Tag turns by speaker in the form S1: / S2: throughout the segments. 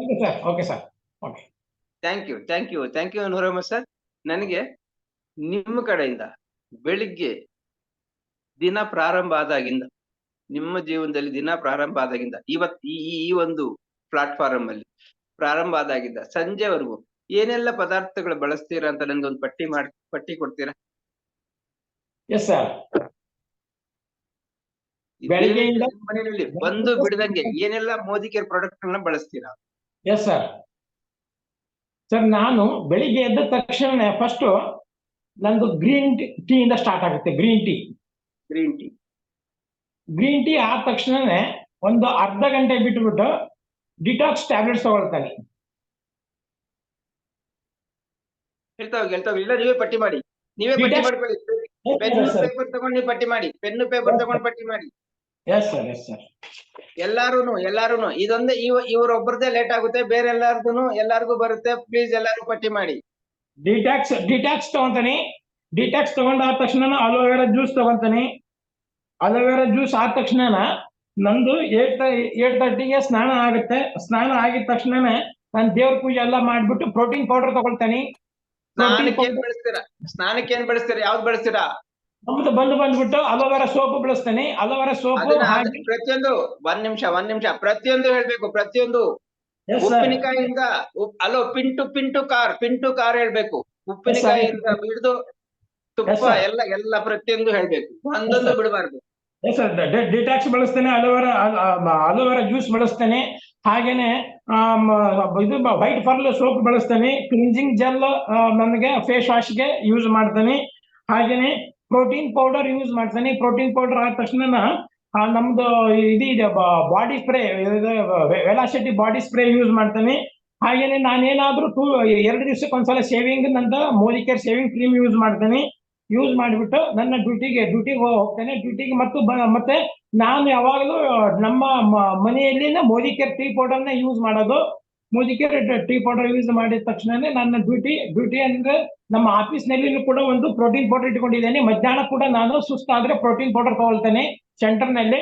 S1: Okay sir, okay sir, okay.
S2: Thank you Nooramma sir. ನನಗೆ ನಿಮ್ಮ ಕಡೆಯಿಂದ ಬೆಳಿಗ್ಗೆ ದಿನ ಪ್ರಾರಂಭ ಆದಾಗಿಂದ, ನಿಮ್ಮ ಜೀವನದಲ್ಲಿ ದಿನ ಪ್ರಾರಂಭ ಆದಾಗಿಂದ ಈ ಒಂದು ಪ್ಲಾಟ್ಫಾರ್ಮ್ ಅಲ್ಲಿ ಪ್ರಾರಂಭ ಆದಾಗಿಂದ ಸಂಜೆವರೆಗೂ ಏನೆಲ್ಲ ಪದಾರ್ಥಗಳು ಬಳಸ್ತೀರಾ ಅಂತ ನನ್ಗೆ ಒಂದು ಪಟ್ಟಿ ಕೊಡ್ತೀರಾ?
S1: Yes sir. ಬೆಳಿಗ್ಗೆಯಿಂದ
S2: ಮನೆಯಲ್ಲಿ ಬಂದು ಬಿಡದಂಗೆ ಏನೆಲ್ಲ ಮೋದಿ ಕೇರ್ ಪ್ರಾಡಕ್ಟ್ ಗಳನ್ನ ಬಳಸ್ತೀರಾ?
S1: Yes sir. ಸರ್, ನಾನು ಬೆಳಿಗ್ಗೆ ಎದ್ದ ತಕ್ಷಣ ಫಸ್ಟ್ ನಂದು ಗ್ರೀನ್ ಟೀ ಇಂದ ಸ್ಟಾರ್ಟ್ ಆಗುತ್ತೆ. ಗ್ರೀನ್ ಟೀ ಆದ ತಕ್ಷಣನೇ ಒಂದು ಅರ್ಧ ಗಂಟೆ ಬಿಟ್ಬಿಟ್ಟು ಡಿಟಾಕ್ಸ್ ಟ್ಯಾಬ್ಲೆಟ್ಸ್ ತಗೊಳ್ತಾನೆ.
S2: ಹೇಳ್ತಾವ್ ಇಲ್ಲ, ನೀವೇ ಪಟ್ಟಿ ಮಾಡಿ, ಮಾಡ್ಕೊಳ್ಳಿ. ಪೆನ್ನು ಪೇಪರ್ ತಗೊಂಡು ನೀವು ಪಟ್ಟಿ ಮಾಡಿ, ಪಟ್ಟಿ ಮಾಡಿ.
S1: Yes sir, yes sir.
S2: ಎಲ್ಲಾರುನು ಇದೊಂದೇ ಇವ್ರೊಬ್ಬರದೇ ಲೇಟ್ ಆಗುತ್ತೆ, ಬೇರೆ ಎಲ್ಲಾರ್ಗು ಬರುತ್ತೆ. ಪ್ಲೀಸ್ ಎಲ್ಲಾರು ಪಟ್ಟಿ ಮಾಡಿ.
S1: ಡಿಟಾಕ್ಸ್ ತಗೊಂತಾನೆ. ಡಿಟಾಕ್ಸ್ ತಗೊಂಡಾದ ತಕ್ಷಣ ಅಲೋವೆರಾ ಜ್ಯೂಸ್ ತಗೊಂತಾನೆ. ಅಲೋವೆರಾ ಜ್ಯೂಸ್ ಆದ ತಕ್ಷಣ ನಂದು 8:30ಗೆ ಸ್ನಾನ ಆಗುತ್ತೆ. ಸ್ನಾನ ಆಗಿದ ತಕ್ಷಣ ನಾನು ದೇವ್ರ ಪೂಜೆ ಎಲ್ಲ ಮಾಡ್ಬಿಟ್ಟು ಪ್ರೋಟೀನ್ ಪೌಡರ್ ತಗೊಳ್ತಾನೆ.
S2: ಸ್ನಾನಕ್ಕೆ ಏನ್ ಬಳಸ್ತೀರಾ? ಯಾವ್ದು ಬಳಸ್ತೀರಾ?
S1: ನಮ್ದು ಬಂದ್ಬಿಟ್ಟು ಅಲೋವೆರಾ ಸೋಪ್ ಬಳಸ್ತಾನೆ. ಅಲೋವೆರಾ ಸೋಪ್
S2: ಪ್ರತಿಯೊಂದು ಒಂದ್ ನಿಮಿಷ ಪ್ರತಿಯೊಂದು ಹೇಳ್ಬೇಕು. ಪ್ರತಿಯೊಂದು ಉಪ್ಪಿನಕಾಯಿಯಿಂದ ಅಲೋ ಪಿಂಟು ಕಾರ್ ಹೇಳ್ಬೇಕು. ಉಪ್ಪಿನಕಾಯಿಯಿಂದ ಹಿಡಿದು ತುಪ್ಪ ಎಲ್ಲ ಪ್ರತಿಯೊಂದು ಹೇಳ್ಬೇಕು, ಒಂದೊಂದು ಬಿಡಬಾರ್ದು.
S1: ಡಿಟಾಕ್ಸ್ ಬಳಸ್ತೇನೆ, ಅಲೋವೆರಾ ಜ್ಯೂಸ್ ಬಳಸ್ತೇನೆ. ಹಾಗೇನೆ ಇದು ವೈಟ್ ಫರ್ಲ್ ಸೋಪ್ ಬಳಸ್ತೇನೆ. ಕ್ಲಿನ್ಸಿಂಗ್ ಜೆಲ್ ನನಗೆ ಫೇಸ್ ವಾಶ್ಗೆ ಯೂಸ್ ಮಾಡ್ತೇನೆ. ಹಾಗೇನೆ ಪ್ರೋಟೀನ್ ಪೌಡರ್ ಯೂಸ್ ಮಾಡ್ತೇನೆ. ಪ್ರೋಟೀನ್ ಪೌಡರ್ ಆದ ತಕ್ಷಣ ನಮ್ದು ಇದೆ body spray, velocity body spray use ಮಾಡ್ತೇನೆ. ಹಾಗೇನೆ ನಾನೇನಾದ್ರೂ 2 ದಿವಸಕ್ಕೊಂದ್ಸಲ ಶೇವಿಂಗ್ ನಂದು Modicare shaving cream use ಮಾಡ್ತೇನೆ. ಯೂಸ್ ಮಾಡಿಬಿಟ್ಟು ನನ್ನ ಡ್ಯೂಟಿಗೆ ಹೋಗ್ತೇನೆ. ಡ್ಯೂಟಿಗೆ ಮತ್ತೆ ನಾನು ಯಾವಾಗಲೂ ನಮ್ಮ ಮನೆಯಲ್ಲಿ ಮೋದಿ ಕೇರ್ ಟೀ ಪೌಡರ್ನ ಯೂಸ್ ಮಾಡೋದು. Modi care tea powder use ಮಾಡಿದ ತಕ್ಷಣನೇ ನನ್ನ ಡ್ಯೂಟಿ ಅಂದ್ರೆ ನಮ್ಮ ಆಫೀಸ್ ನಲ್ಲಿ ಕೂಡ ಒಂದು ಪ್ರೋಟೀನ್ ಪೌಡರ್ ಇಟ್ಕೊಂಡಿದ್ದೇನೆ. ಮಧ್ಯಾಹ್ನ ಕೂಡ ನಾನು ಸುಸ್ತಾದ್ರೆ ಪ್ರೋಟೀನ್ ಪೌಡರ್ ತಗೊಳ್ತೇನೆ ಸೆಂಟರ್ ನಲ್ಲಿ.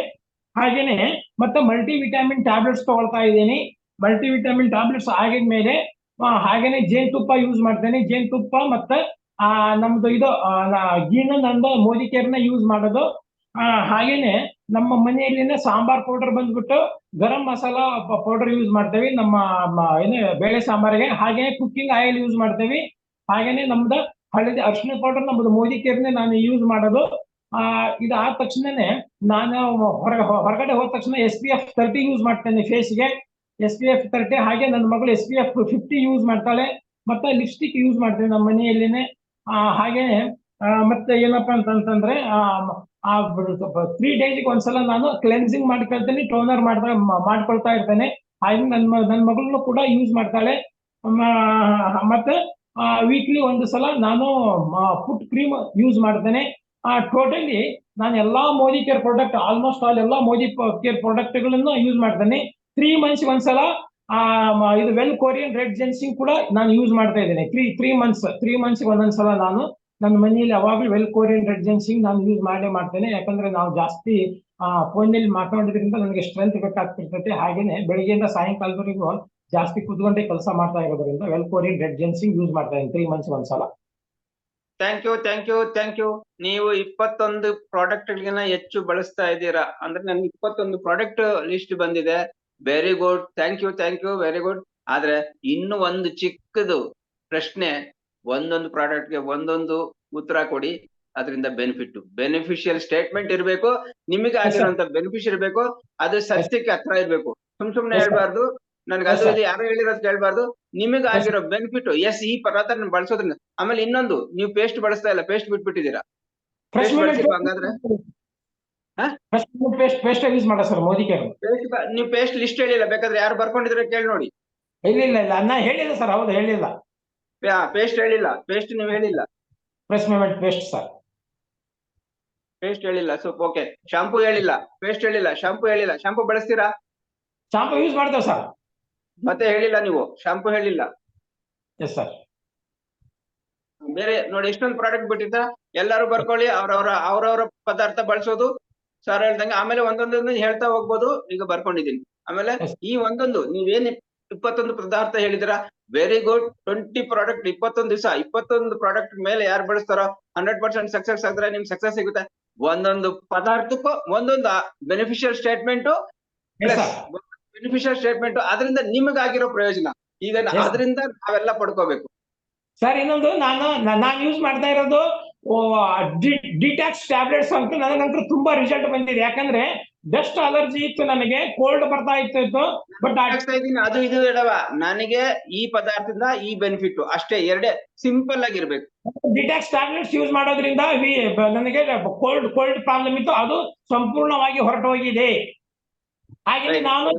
S1: ಹಾಗೇನೆ ಮತ್ತೆ ಮಲ್ಟಿ ವಿಟಮಿನ್ ಟ್ಯಾಬ್ಲೆಟ್ಸ್ ತಗೊಳ್ತಾ ಇದ್ದೀನಿ. ಮಲ್ಟಿ ವಿಟಮಿನ್ ಟ್ಯಾಬ್ಲೆಟ್ಸ್ ಆಗಿದ್ಮೇಲೆ ಹಾಗೇನೆ ಜೇನುತುಪ್ಪ ಯೂಸ್ ಮಾಡ್ತೇನೆ. ಜೇನುತುಪ್ಪ ಮತ್ತೆ ನಮ್ದು ಗೀನ ನಂದು ಮೋದಿ ಕೇರ್ನ ಯೂಸ್ ಮಾಡೋದು. ಹಾಗೇನೆ ನಮ್ಮ ಮನೆಯಲ್ಲಿನ ಸಾಂಬಾರ್ ಪೌಡರ್ ಬಂದ್ಬಿಟ್ಟು ಗರಂ ಮಸಾಲಾ ಪೌಡರ್ ಯೂಸ್ ಮಾಡ್ತೇವೆ ನಮ್ಮ ಬೇಳೆ ಸಾಂಬಾರಿಗೆ. ಹಾಗೇನೆ ಕುಕ್ಕಿಂಗ್ ಆಯಿಲ್ ಯೂಸ್ ಮಾಡ್ತೇವೆ. ಹಾಗೇನೆ ನಮ್ದು ಹಳದಿ ಅರಿಶಿನ ಪೌಡರ್ ನಮ್ದು ಮೋದಿ ಕೇರ್ನೇ ನಾನು ಯೂಸ್ ಮಾಡೋದು. ಇದಾದ ತಕ್ಷಣನೇ ನಾನು ಹೊರಗಡೆ ಹೋದ ತಕ್ಷಣ SPF 30 ಯೂಸ್ ಮಾಡ್ತೇನೆ ಫೇಸ್ಗೆ. SPF 30. ಹಾಗೆ ನನ್ನ ಮಗಳು SPF 50 ಯೂಸ್ ಮಾಡ್ತಾಳೆ. ಮತ್ತೆ ಲಿಪ್ಸ್ಟಿಕ್ ಯೂಸ್ ಮಾಡ್ತೇನೆ ನಮ್ಮ ಮನೆಯಲ್ಲಿನೇ. ಹಾಗೇನೆ ಮತ್ತೆ ಏನಪ್ಪಾ ಅಂತಂದ್ರೆ 3 ಡೇಸ್ಗೆ ಒಂದ್ಸಲ ನಾನು ಕ್ಲೆನ್ಸಿಂಗ್ ಮಾಡ್ಕೊಳ್ತೇನೆ, ಟೋನರ್ ಮಾಡ್ಕೊಳ್ತಾ ಇರ್ತೇನೆ. ಹಾಗೆ ನನ್ನ ಮಗಳನ್ನು ಕೂಡ ಯೂಸ್ ಮಾಡ್ತಾಳೆ. ಮತ್ತೆ ವೀಕ್ಲಿ ಒಂದು ಸಲ ನಾನು ಫುಟ್ ಕ್ರೀಮ್ ಯೂಸ್ ಮಾಡ್ತೇನೆ. ಟೋಟಲಿ ನಾನು ಎಲ್ಲಾ ಮೋದಿ ಕೇರ್ ಪ್ರಾಡಕ್ಟ್ ಆಲ್ಮೋಸ್ಟ್ ಎಲ್ಲ ಮೋದಿ ಕೇರ್ ಪ್ರಾಡಕ್ಟ್ ಗಳನ್ನು ಯೂಸ್ ಮಾಡ್ತೇನೆ. 3 ಮಂತ್ಸ್ ಒಂದ್ಸಲ ಇದು ವೆಲ್ ಕೊರಿಯನ್ ರೆಡ್ ಜೆನ್ಸಿಂಗ್ ಕೂಡ ನಾನು ಯೂಸ್ ಮಾಡ್ತಾ ಇದ್ದೇನೆ. 3 ಮಂತ್ಸ್ ಒಂದೊಂದ್ಸಲ ನಾನು ನನ್ನ ಮನೆಯಲ್ಲಿ ಯಾವಾಗಲೂ ವೆಲ್ ಕೊರಿಯನ್ ರೆಡ್ ಜೆನ್ಸಿಂಗ್ ನಾನು ಯೂಸ್ ಮಾಡ್ತೇನೆ. ಯಾಕಂದ್ರೆ ನಾವು ಜಾಸ್ತಿ ಫೋನಲ್ಲಿ ಮಾತಾಡೋದ್ರಿಂದ ನನಗೆ ಸ್ಟ್ರೆಂತ್ ಬೇಕಾಗ್ತಿರ್ತೈತೆ. ಹಾಗೇನೆ ಬೆಳಿಗ್ಗೆಯಿಂದ ಸಾಯಂಕಾಲದವರೆಗೂ ಜಾಸ್ತಿ ಕುತ್ಕೊಂಡೆ ಕೆಲಸ ಮಾಡ್ತಾ ಇರೋದ್ರಿಂದ well Korean red ginseng use ಮಾಡ್ತಾ ಇದ್ದೀನಿ 3 ಮಂತ್ಸ್ ಒಂದ್ಸಲ.
S2: Thank you. ನೀವು 21 ಪ್ರಾಡಕ್ಟ್ ಗಳನ್ನ ಹೆಚ್ಚು ಬಳಸ್ತಾ ಇದ್ದೀರಾ ಅಂದ್ರೆ ನನ್ಗೆ 21 ಪ್ರಾಡಕ್ಟ್ ಲಿಸ್ಟ್ ಬಂದಿದೆ. Very good. Thank you very good. ಆದ್ರೆ ಇನ್ನು ಒಂದು ಚಿಕ್ಕದು ಪ್ರಶ್ನೆ, ಒಂದೊಂದು ಪ್ರಾಡಕ್ಟ್ಗೆ ಒಂದೊಂದು ಉತ್ತರ ಕೊಡಿ. ಅದರಿಂದ ಬೆನಿಫಿಷಿಯಲ್ ಸ್ಟೇಟ್ಮೆಂಟ್ ಇರಬೇಕು. ನಿಮಗೆ ಆಗಿರುವಂತ ಬೆನಿಫಿಷಿಯಲ್ ಇರಬೇಕು. ಅದು ಸತ್ಯಕ್ಕೆ ಹತ್ರ ಇರ್ಬೇಕು. ಸುಮ್ನೆ ಹೇಳ್ಬಾರ್ದು. ನನ್ಗೆ ಅದು ಇದು ಯಾರು ಹೇಳಿರೋದು ಕೇಳ್ಬಾರ್ದು. ನಿಮಗೆ ಆಗಿರೋ ಬೆನಿಫಿಟ್. ಎಸ್, ಈ ಪದಾರ್ಥ ಬಳಸೋದ್ರಿಂದ. ಆಮೇಲೆ ಇನ್ನೊಂದು, ನೀವು ಪೇಸ್ಟ್ ಬಳಸ್ತಾ ಇಲ್ಲ, ಪೇಸ್ಟ್ ಬಿಟ್ಬಿಟ್ಟಿದ್ದೀರಾ. ಪೇಸ್ಟ್ ಬಳಸಿಲ್ವಾ ಹಂಗಾದ್ರೆ?
S1: ಪೇಸ್ಟ್ ಯೂಸ್ ಮಾಡೋ ಸರ್ ಮೋದಿ ಕೇರ್.
S2: ನೀವು ಪೇಸ್ಟ್ ಲಿಸ್ಟ್ ಹೇಳಿಲ್ಲ, ಬೇಕಾದ್ರೆ ಯಾರು ಬರ್ಕೊಂಡಿದ್ರೆ ಕೇಳಿ ನೋಡಿ.
S1: ಇಲ್ಲ ನಾ ಹೇಳಿಲ್ಲ ಸರ್. ಹೌದು, ಹೇಳಿಲ್ಲ.
S2: ಪೇಸ್ಟ್ ಹೇಳಿಲ್ಲ. ಪೇಸ್ಟ್ ನೀವು ಹೇಳಿಲ್ಲ.
S1: Paste sir.
S2: ಪೇಸ್ಟ್ ಹೇಳಿಲ್ಲ. ಸೂಪ್. ಓಕೆ. ಶಾಂಪೂ ಹೇಳಿಲ್ಲ, ಪೇಸ್ಟ್ ಹೇಳಿಲ್ಲ, ಶಾಂಪೂ ಹೇಳಿಲ್ಲ. ಶಾಂಪೂ ಬಳಸ್ತೀರಾ?
S1: ಶಾಂಪೂ ಯೂಸ್ ಮಾಡ್ತೇವೆ ಸರ್.
S2: ಮತ್ತೆ ಹೇಳಿಲ್ಲ ನೀವು, ಶಾಂಪೂ ಹೇಳಿಲ್ಲ.
S1: Yes sir.
S2: ಬೇರೆ ನೋಡಿ, ಎಷ್ಟೊಂದು ಪ್ರಾಡಕ್ಟ್ ಬಿಟ್ಟಿದ್ದ. ಎಲ್ಲಾರು ಬರ್ಕೊಳ್ಳಿ. ಅವ್ರವ್ರ ಪದಾರ್ಥ ಬಳಸೋದು ಸರ್ ಹೇಳ್ದಂಗೆ. ಆಮೇಲೆ ಒಂದೊಂದೊಂದು ಹೇಳ್ತಾ ಹೋಗ್ಬೋದು. ಈಗ ಬರ್ಕೊಂಡಿದ್ದೀನಿ. ಆಮೇಲೆ ಈ ಒಂದೊಂದು ನೀವೇನ್ 21 ಪದಾರ್ಥ ಹೇಳಿದಿರಾ, ವೆರಿ ಗುಡ್. 20 ಪ್ರಾಡಕ್ಟ್ 21 ದಿವಸ 21 ಪ್ರಾಡಕ್ಟ್ ಮೇಲೆ ಯಾರು ಬಳಸ್ತಾರೋ 100% ಸಕ್ಸಸ್ ಆದ್ರೆ ನಿಮ್ಗೆ ಸಕ್ಸಸ್ ಸಿಗುತ್ತೆ. ಒಂದೊಂದು ಪದಾರ್ಥಕ್ಕೂ ಒಂದೊಂದು beneficial statement
S1: Yes,
S2: plus
S1: sir.
S2: Beneficial statement, ಅದರಿಂದ ನಿಮಗಾಗಿರೋ ಪ್ರಯೋಜನ ಈಗ
S1: Yes.
S2: ಅದರಿಂದ ನಾವೆಲ್ಲ ಪಡ್ಕೋಬೇಕು.
S1: ಸರ್ ಇನ್ನೊಂದು ನಾನು ಯೂಸ್ ಮಾಡ್ತಾ ಇರೋದು ಡಿಟಾಕ್ಸ್ ಟ್ಯಾಬ್ಲೆಟ್ಸ್ ಅಂತ ನನಗಂತೂ ತುಂಬಾ ರಿಸಲ್ಟ್ ಬಂದಿದೆ. ಯಾಕಂದ್ರೆ ಡಸ್ಟ್ ಅಲರ್ಜಿ ಇತ್ತು, ನನಗೆ ಕೋಲ್ಡ್ ಬರ್ತಾ ಇತ್ತು. ಬಟ್
S2: ಆಗ್ತಾ ಇದೀನಿ ಅದು ಇದು ಹೇಳವ, ನನಗೆ ಈ ಪದಾರ್ಥದಿಂದ ಈ ಬೆನಿಫಿಟ್ ಅಷ್ಟೇ, ಎರಡೇ ಸಿಂಪಲ್ ಆಗಿರ್ಬೇಕು.
S1: ಡಿಟಾಕ್ಸ್ ಟ್ಯಾಬ್ಲೆಟ್ಸ್ ಯೂಸ್ ಮಾಡೋದ್ರಿಂದ ನನಗೆ ಕೋಲ್ಡ್ ಪ್ರಾಬ್ಲಮ್ ಇತ್ತು, ಅದು ಸಂಪೂರ್ಣವಾಗಿ ಹೊರಟೋಗಿದೆ. ಹಾಗೆ ನಾನು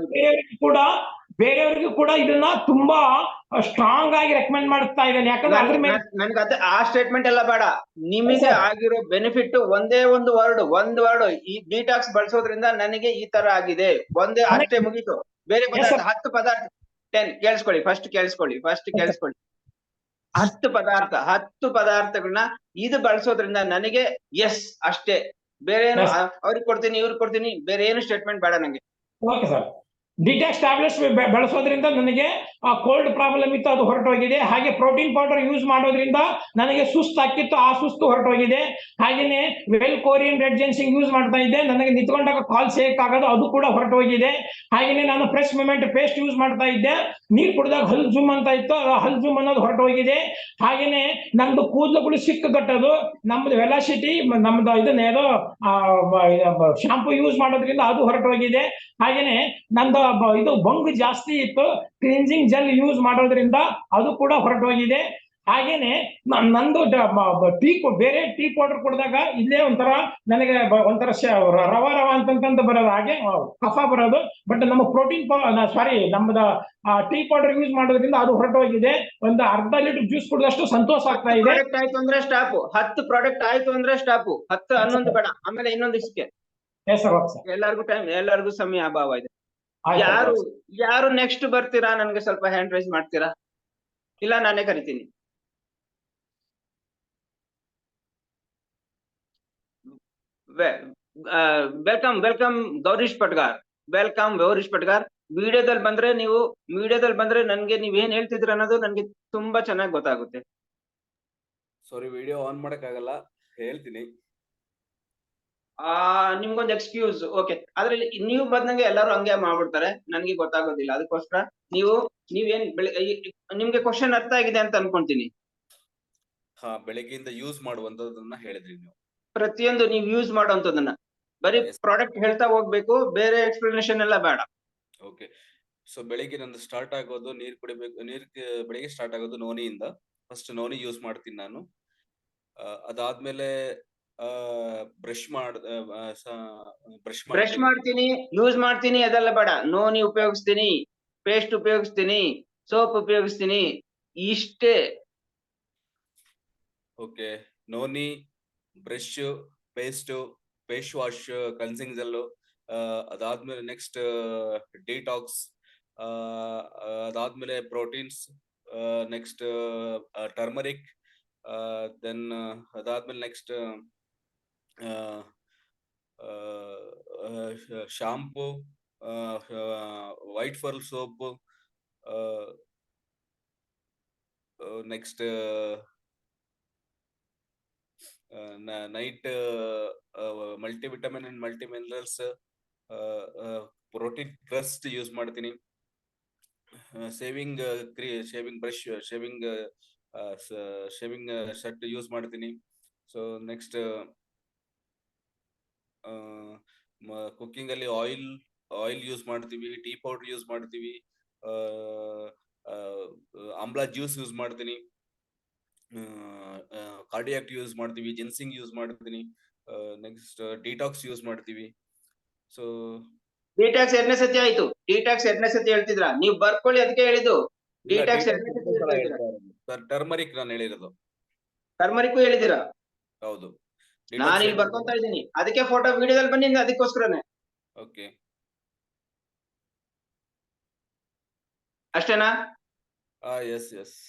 S1: ಬೇರೆಯವರಿಗೂ ಕೂಡ ಇದನ್ನ ತುಂಬಾ ಸ್ಟ್ರಾಂಗ್ ಆಗಿ ರೆಕಮೆಂಡ್ ಮಾಡ್ತಾ ಇದ್ದೇನೆ. ಯಾಕಂದ್ರೆ ಅದ್ರ ಮೇಲೆ
S2: ನನ್ಗೆ ಅದೇ ಆ ಸ್ಟೇಟ್ಮೆಂಟ್ ಎಲ್ಲ ಬೇಡ, ನಿಮಗೆ ಆಗಿರೋ ಬೆನಿಫಿಟ್ ಒಂದೇ ಒಂದು ವರ್ಡ್ ಈ ಡಿಟಾಕ್ಸ್ ಬಳಸೋದ್ರಿಂದ ನನಗೆ ಈ ತರ ಆಗಿದೆ, ಒಂದೇ ಅಷ್ಟೇ ಮುಗೀತು. ಬೇರೆ ಪದಾರ್ಥ 10 ಪದಾರ್ಥ 10 ಕೇಳಿಸ್ಕೊಳ್ಳಿ, ಫಸ್ಟ್ ಕೇಳಿಸ್ಕೊಳ್ಳಿ 10 ಪದಾರ್ಥಗಳನ್ನ ಇದು ಬಳಸೋದ್ರಿಂದ ನನಗೆ ಎಸ್ ಅಷ್ಟೇ, ಬೇರೆ ಏನು ಅವ್ರಿಗೆ ಕೊಡ್ತೀನಿ ಇವ್ರಿಗೆ ಕೊಡ್ತೀನಿ ಬೇರೆ ಏನು ಸ್ಟೇಟ್ಮೆಂಟ್ ಬೇಡ ನಂಗೆ.
S1: Okay sir. ಡಿಟಾಕ್ಸ್ ಟ್ಯಾಬ್ಲೆಟ್ಸ್ ಬಳಸೋದ್ರಿಂದ ನನಗೆ ಕೋಲ್ಡ್ ಪ್ರಾಬ್ಲಮ್ ಇತ್ತು, ಅದು ಹೊರಟೋಗಿದೆ. ಹಾಗೆ ಪ್ರೋಟೀನ್ ಪೌಡರ್ ಯೂಸ್ ಮಾಡೋದ್ರಿಂದ ನನಗೆ ಸುಸ್ತಾಕಿತ್ತು, ಆ ಸುಸ್ತು ಹೊರಟೋಗಿದೆ. ಹಾಗೇನೆ well Korean red ginseng use ಮಾಡ್ತಾ ಇದ್ದೆ, ನನಗೆ ನಿಂತ್ಕೊಂಡಾಗ ಕಾಲ್ ಸೇಕ್ ಆಗೋದು ಅದು ಕೂಡ ಹೊರಟೋಗಿದೆ. ಹಾಗೇನೆ ನಾನು ಪ್ರೆಸ್ ಮೂಮೆಂಟ್ ಪೇಸ್ಟ್ ಯೂಸ್ ಮಾಡ್ತಾ ಇದ್ದೆ, ನೀರ್ ಕುಡಿದಾಗ ಹಲ್ ಜುಮ್ ಅಂತ ಇತ್ತು, ಹಲ್ ಜುಮ್ ಅನ್ನೋದು ಹೊರಟೋಗಿದೆ. ಹಾಗೇನೆ ನಮ್ದು ಕೂದಲುಗಳು ಸಿಕ್ಕಗಟ್ಟೋದು, ನಮ್ದು ವೆಲಾಸಿಟಿ, ನಮ್ದು ಇದನ್ನೇನೋ ಶಾಂಪೂ ಯೂಸ್ ಮಾಡೋದ್ರಿಂದ ಅದು ಹೊರಟೋಗಿದೆ. ಹಾಗೇನೆ ನಂದು ಇದು ಬಂಗು ಜಾಸ್ತಿ ಇತ್ತು, ಕ್ಲಿನ್ಸಿಂಗ್ ಜೆಲ್ ಯೂಸ್ ಮಾಡೋದ್ರಿಂದ ಅದು ಕೂಡ ಹೊರಟೋಗಿದೆ. ಹಾಗೇನೆ ನಂದು ಬೇರೆ ಟೀ ಪೌಡರ್ ಕುಡಿದಾಗ ಇಲ್ಲೇ ಒಂಥರ ನನಗೆ ಒಂಥರ ರವ ಅಂತಂತ ಬರೋದು, ಹಾಗೆ ಕಫ ಬರೋದು. ಬಟ್ ನಮ್ಮ ಪ್ರೋಟೀನ್ ನಮ್ಮದ ಟೀ ಪೌಡರ್ ಯೂಸ್ ಮಾಡೋದ್ರಿಂದ ಅದು ಹೊರಟೋಗಿದೆ. ಒಂದು ಅರ್ಧ ಲೀಟರ್ ಜ್ಯೂಸ್ ಕುಡಿದಷ್ಟು ಸಂತೋಷ ಆಗ್ತಾ ಇದೆ.
S2: ಆಯ್ತು ಅಂದ್ರೆ ಸ್ಟಾಪ್, 10 ಪ್ರಾಡಕ್ಟ್ ಆಯ್ತು ಅಂದ್ರೆ ಸ್ಟಾಪ್, 10 11 ಬೇಡ, ಆಮೇಲೆ ಇನ್ನೊಂದು ಇಸ್ಕೆ. ಎಲ್ಲರಿಗೂ ಸಮಯ ಅಭಾವ ಇದೆ. ಯಾರು ನೆಕ್ಸ್ಟ್ ಬರ್ತೀರಾ, ನನ್ಗೆ ಸ್ವಲ್ಪ ಹ್ಯಾಂಡ್ ರೈಸ್ ಮಾಡ್ತೀರಾ, ಇಲ್ಲ ನಾನೇ ಕರಿತೀನಿ. ವೆಲ್ಕಮ್ ಗೌರೀಶ್ ಪಟ್ಗಾರ್, ವಿಡಿಯೋದಲ್ಲಿ ಬಂದ್ರೆ ನನ್ಗೆ ನೀವೇನ್ ಹೇಳ್ತಿದ್ರ ಅನ್ನೋದು ನನ್ಗೆ ತುಂಬಾ ಚೆನ್ನಾಗಿ ಗೊತ್ತಾಗುತ್ತೆ.
S3: ಸಾರಿ, ವಿಡಿಯೋ ಆನ್ ಮಾಡಕ್ ಆಗಲ್ಲ, ಹೇಳ್ತೀನಿ.
S2: ನಿಮ್ಗೊಂದು ಎಕ್ಸ್ಕ್ಯೂಸ್. ಓಕೆ, ಅದ್ರಲ್ಲಿ ನೀವು ಬಂದಂಗೆ ಎಲ್ಲರೂ ಹಂಗೆ ಮಾಡ್ಬಿಡ್ತಾರೆ, ನನ್ಗೆ ಗೊತ್ತಾಗೋದಿಲ್ಲ. ಅದಕ್ಕೋಸ್ಕರ ನೀವೇನ್ ನಿಮ್ಗೆ ಕ್ವಶನ್ ಅರ್ಥ ಆಗಿದೆ ಅಂತ ಅನ್ಕೊಂತೀನಿ.
S3: ಬೆಳಗ್ಗೆಯಿಂದ ಯೂಸ್ ಮಾಡುವಂತದನ್ನ ಹೇಳಿದ್ರಿ ನೀವು,
S2: ಪ್ರತಿಯೊಂದು ನೀವು ಯೂಸ್ ಮಾಡುವಂತದನ್ನ ಬರೀ ಪ್ರಾಡಕ್ಟ್ ಹೇಳ್ತಾ ಹೋಗ್ಬೇಕು, ಬೇರೆ ಎಕ್ಸ್ಪ್ಲನೇಷನ್ ಎಲ್ಲ ಬೇಡ.
S3: ಓಕೆ, ಸೊ ಬೆಳಿಗ್ಗೆ ನಂದು ಸ್ಟಾರ್ಟ್ ಆಗೋದು ನೀರ್ ಕುಡಿಬೇಕು, ಬೆಳಿಗ್ಗೆ ಸ್ಟಾರ್ಟ್ ಆಗೋದು ನೋನಿಯಿಂದ. ಫಸ್ಟ್ ನೋನಿ ಯೂಸ್ ಮಾಡ್ತೀನಿ ನಾನು. ಅದಾದ್ಮೇಲೆ ಬ್ರಷ್
S2: ಮಾಡ್ತೀನಿ, ಯೂಸ್ ಮಾಡ್ತೀನಿ, ಅದೆಲ್ಲ ಬೇಡ. ನೋನಿ ಉಪಯೋಗಿಸ್ತೀನಿ, ಪೇಸ್ಟ್ ಉಪಯೋಗಿಸ್ತೀನಿ, ಸೋಪ್ ಉಪಯೋಗಿಸ್ತೀನಿ, ಇಷ್ಟೇ.
S3: Okay, noni, brush, paste wash, cleansing gel, ಅದಾದ್ಮೇಲೆ ನೆಕ್ಸ್ಟ್ ಡಿಟಾಕ್ಸ್, ಅದಾದ್ಮೇಲೆ ಪ್ರೋಟೀನ್ಸ್, ನೆಕ್ಸ್ಟ್ ಟರ್ಮರಿಕ್, ದೆನ್ ಅದಾದ್ಮೇಲೆ next shampoo, white pearl soap, next night multivitamin and multi minerals, protein crust use ಮಾಡ್ತೀನಿ. Shaving brush, shaving shirt use ಮಾಡ್ತೀನಿ. So next cooking ಅಲ್ಲಿ oil use ಮಾಡ್ತೀವಿ, tea powder use ಮಾಡ್ತೀವಿ, amla juice use ಮಾಡ್ತೀನಿ, cardiac use ಮಾಡ್ತೀವಿ, ginseng use ಮಾಡ್ತೀನಿ, next detox use ಮಾಡ್ತೀವಿ. So
S2: detox 2ನೇ ಸತಿ ಆಯ್ತು, ಡಿಟಾಕ್ಸ್ 2ನೇ ಸತಿ ಹೇಳ್ತಿದ್ರ ನೀವು, ಬರ್ಕೊಳ್ಳಿ, ಅದಕ್ಕೆ ಹೇಳಿದ್ದು ಡಿಟಾಕ್ಸ್.
S3: ಟರ್ಮರಿಕ್ ನಾನು ಹೇಳಿರೋದು,
S2: ಟರ್ಮರಿಕ್ ಹೇಳಿದಿರಾ?
S3: ಹೌದು,
S2: ನಾನು ಇಲ್ಲಿ ಬರ್ಕೊಂತ ಇದ್ದೀನಿ, ಅದಕ್ಕೆ ಫೋಟೋ ವಿಡಿಯೋದಲ್ಲಿ ಬಂದಿದ್ದೆ, ಅದಕ್ಕೋಸ್ಕರನೇ.
S3: ಓಕೆ,
S2: ಅಷ್ಟೇನಾ?
S3: ಎಸ್